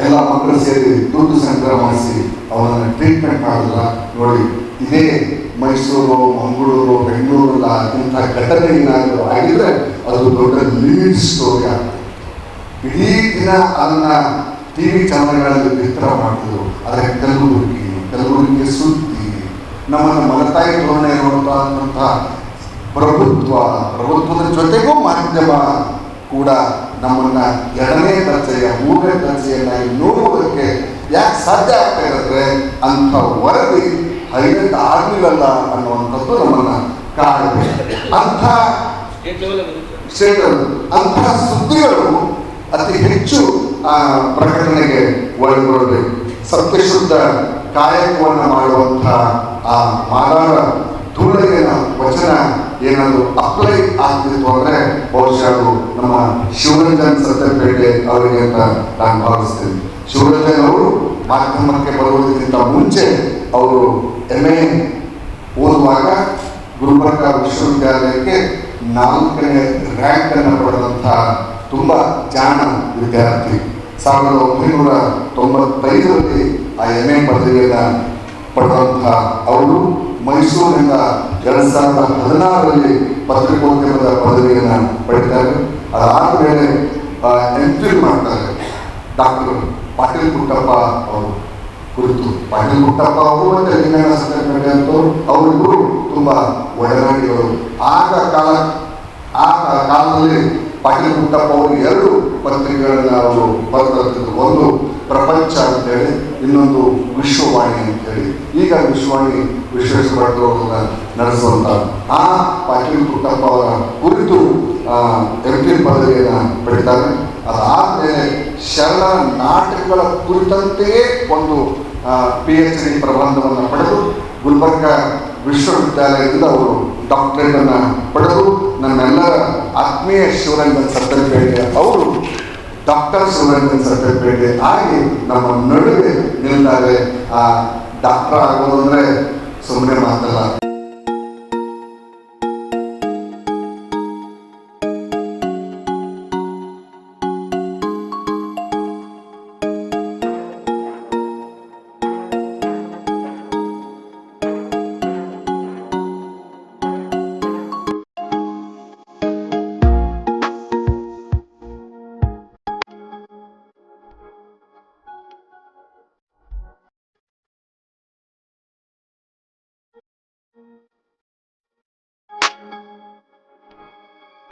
ಎಲ್ಲ ಮಕ್ಕಳು ಸೇರಿ ದುಡ್ಡು ಸಂಗ್ರಹ ಮಾಡಿಸಿ ಅವನನ್ನು ಟ್ರೀಟ್ಮೆಂಟ್ ಮಾಡಿದ್ರ ನೋಡಿ. ಇದೇ ಮೈಸೂರು, ಮಂಗಳೂರು, ಬೆಂಗಳೂರಲ್ಲ ಇಂಥ ಘಟನೆ ಏನಾದರೂ ಆಗಿದ್ರೆ ಅದು ದೊಡ್ಡ ಲೀಡ್ ಸ್ಟೋರಿ ಆಗ್ತದೆ. ಇಡೀ ದಿನ ಅದನ್ನ ಟಿವಿ ಚಾನಲ್ಗಳಲ್ಲಿ ಬಿತ್ತರ ಮಾಡ್ತಿದ್ರು. ಆದರೆ ಕಲಬುರಗಿ ಸುದ್ದಿ, ನಮ್ಮನ್ನು ಮಲತಾಯಿ ಧೋರಣೆ ಇರುವಂತಹ ಪ್ರಭುತ್ವದ ಜೊತೆಗೂ ಮಾಧ್ಯಮ ಕೂಡ ನಮ್ಮನ್ನ 2ನೇ ದರ್ಜೆಯ 3ನೇ ದರ್ಜೆಯನ್ನಾಗಿ ನೋಡುವುದಕ್ಕೆ ಯಾಕೆ ಸಾಧ್ಯ ಆಗ್ತಾ ಇರುತ್ತೆ ಅಂಥ ವರದಿ ಹೈಲೈಟ್ ಆಗಲಿಲ್ಲ ಅನ್ನುವಂಥದ್ದು ನಮ್ಮನ್ನ ಕಾಡಬೇಕು. ಅಂಥ ಸುದ್ದಿಗಳು ಅತಿ ಹೆಚ್ಚು ಪ್ರಕಟಣೆಗೆ ಒಳಗೊಳ್ಳಬೇಕು. ಸತ್ಯಶುದ್ಧ ಕಾಯಕವನ್ನು ಮಾಡುವಂಥ ಆ ಮಾರಾಳ ಧೂಳಿನ ವಚನ ಏನಾದರೂ ಅಪ್ಲೈ ಆಗ್ತಿತ್ತು ಅಂದರೆ ಬಹುಶಃ ಅದು ನಮ್ಮ ಶಿವರಂಜನ್ ಸತ್ಯಪೇಟೆ ಅವರಿಗೆ ಅಂತ ನಾನು ಭಾವಿಸ್ತೇನೆ. ಶಿವರಂಜನ್ ಅವರು ಮಾಧ್ಯಮಕ್ಕೆ ಬರುವುದಕ್ಕಿಂತ ಮುಂಚೆ ಅವರು MA ಓದುವಾಗ ಗುಲ್ಬರ್ಗ ವಿಶ್ವವಿದ್ಯಾಲಯಕ್ಕೆ 4ನೇ ರ್ಯಾಂಕ್ ಅನ್ನು ಪಡೆದಂಥ ತುಂಬ ಜಾಣ ವಿದ್ಯಾರ್ಥಿ. 1995ರಲ್ಲಿ ಆ MA ಪದವಿಯನ್ನು ಪಡೆದಂಥ ಅವರು ಮೈಸೂರಿನಿಂದ 2016ರಲ್ಲಿ ಪತ್ರಿಕೋದ್ಯಮದ ಪದವಿಯನ್ನು ಪಡಿತಾರೆ. ಅದಾದ ಮೇಲೆ MPhil ಮಾಡ್ತಾರೆ. ಡಾಕ್ಟರ್ ಪಾಟೀಲ್ ಪುಟ್ಟಪ್ಪ ಅವರು ಕುರಿತು. ಪಾಟೀಲ್ ಪುಟ್ಟಪ್ಪ ಅವರು ಮತ್ತು ಲಿಂಗಣ್ಣ ಸತ್ಯಪೇಟೆ ಅಂತವರು ಅವರಿಬ್ಬರು ತುಂಬ ಒಡನಾಡಿಗಳು. ಆ ಕಾಲದಲ್ಲಿ ಪಾಟೀಲ್ ಪುಟ್ಟಪ್ಪ ಅವರು 2 ಪತ್ರಿಕೆಗಳನ್ನು ಅವರು ಬರೆದಿರ್ತಿದ್ರು. ಒಂದು ಪ್ರಪಂಚ ಅಂತೇಳಿ, ಇನ್ನೊಂದು ವಿಶ್ವವಾಣಿ ಅಂತೇಳಿ. ಈಗ ವಿಶ್ವವಾಣಿ ವಿಶ್ವೇಶ್ವರಯ್ಯನವರನ್ನ ನಡೆಸುವಂಥ ಆ ಪಾಟೀಲ್ ಪುಟ್ಟಪ್ಪ ಅವರ ಕುರಿತು MPhil ಪದವಿಯನ್ನು ಪಡಿತಾರೆ. ಅದಾದಮೇಲೆ ಶರಣ ನಾಟಕಗಳ ಕುರಿತಂತೆಯೇ ಒಂದು PhD ಪ್ರಬಂಧವನ್ನು ಪಡೆದು ಗುಲ್ಬರ್ಗ ವಿಶ್ವವಿದ್ಯಾಲಯದಿಂದ ಅವರು ಡಾಕ್ಟರೇಟನ್ನು ಪಡೆದು ನಮ್ಮೆಲ್ಲರ ಆತ್ಮೀಯ ಶಿವರಂಜನ್ ಸತ್ಯಪೇಟೆ ಅವರು ಡಾಕ್ಟರ್ ಶಿವರಂಜನ್ ಸತ್ಯಪೇಟೆ ಆಗಿ ನಮ್ಮ ನಡುವೆ ನಿಲ್ತಾರೆ. ಆ ಡಾಕ್ಟರ್ ಆಗೋದು ಅಂದರೆ ಸುಮ್ಮನೆ ಮಾತಲ್ಲ.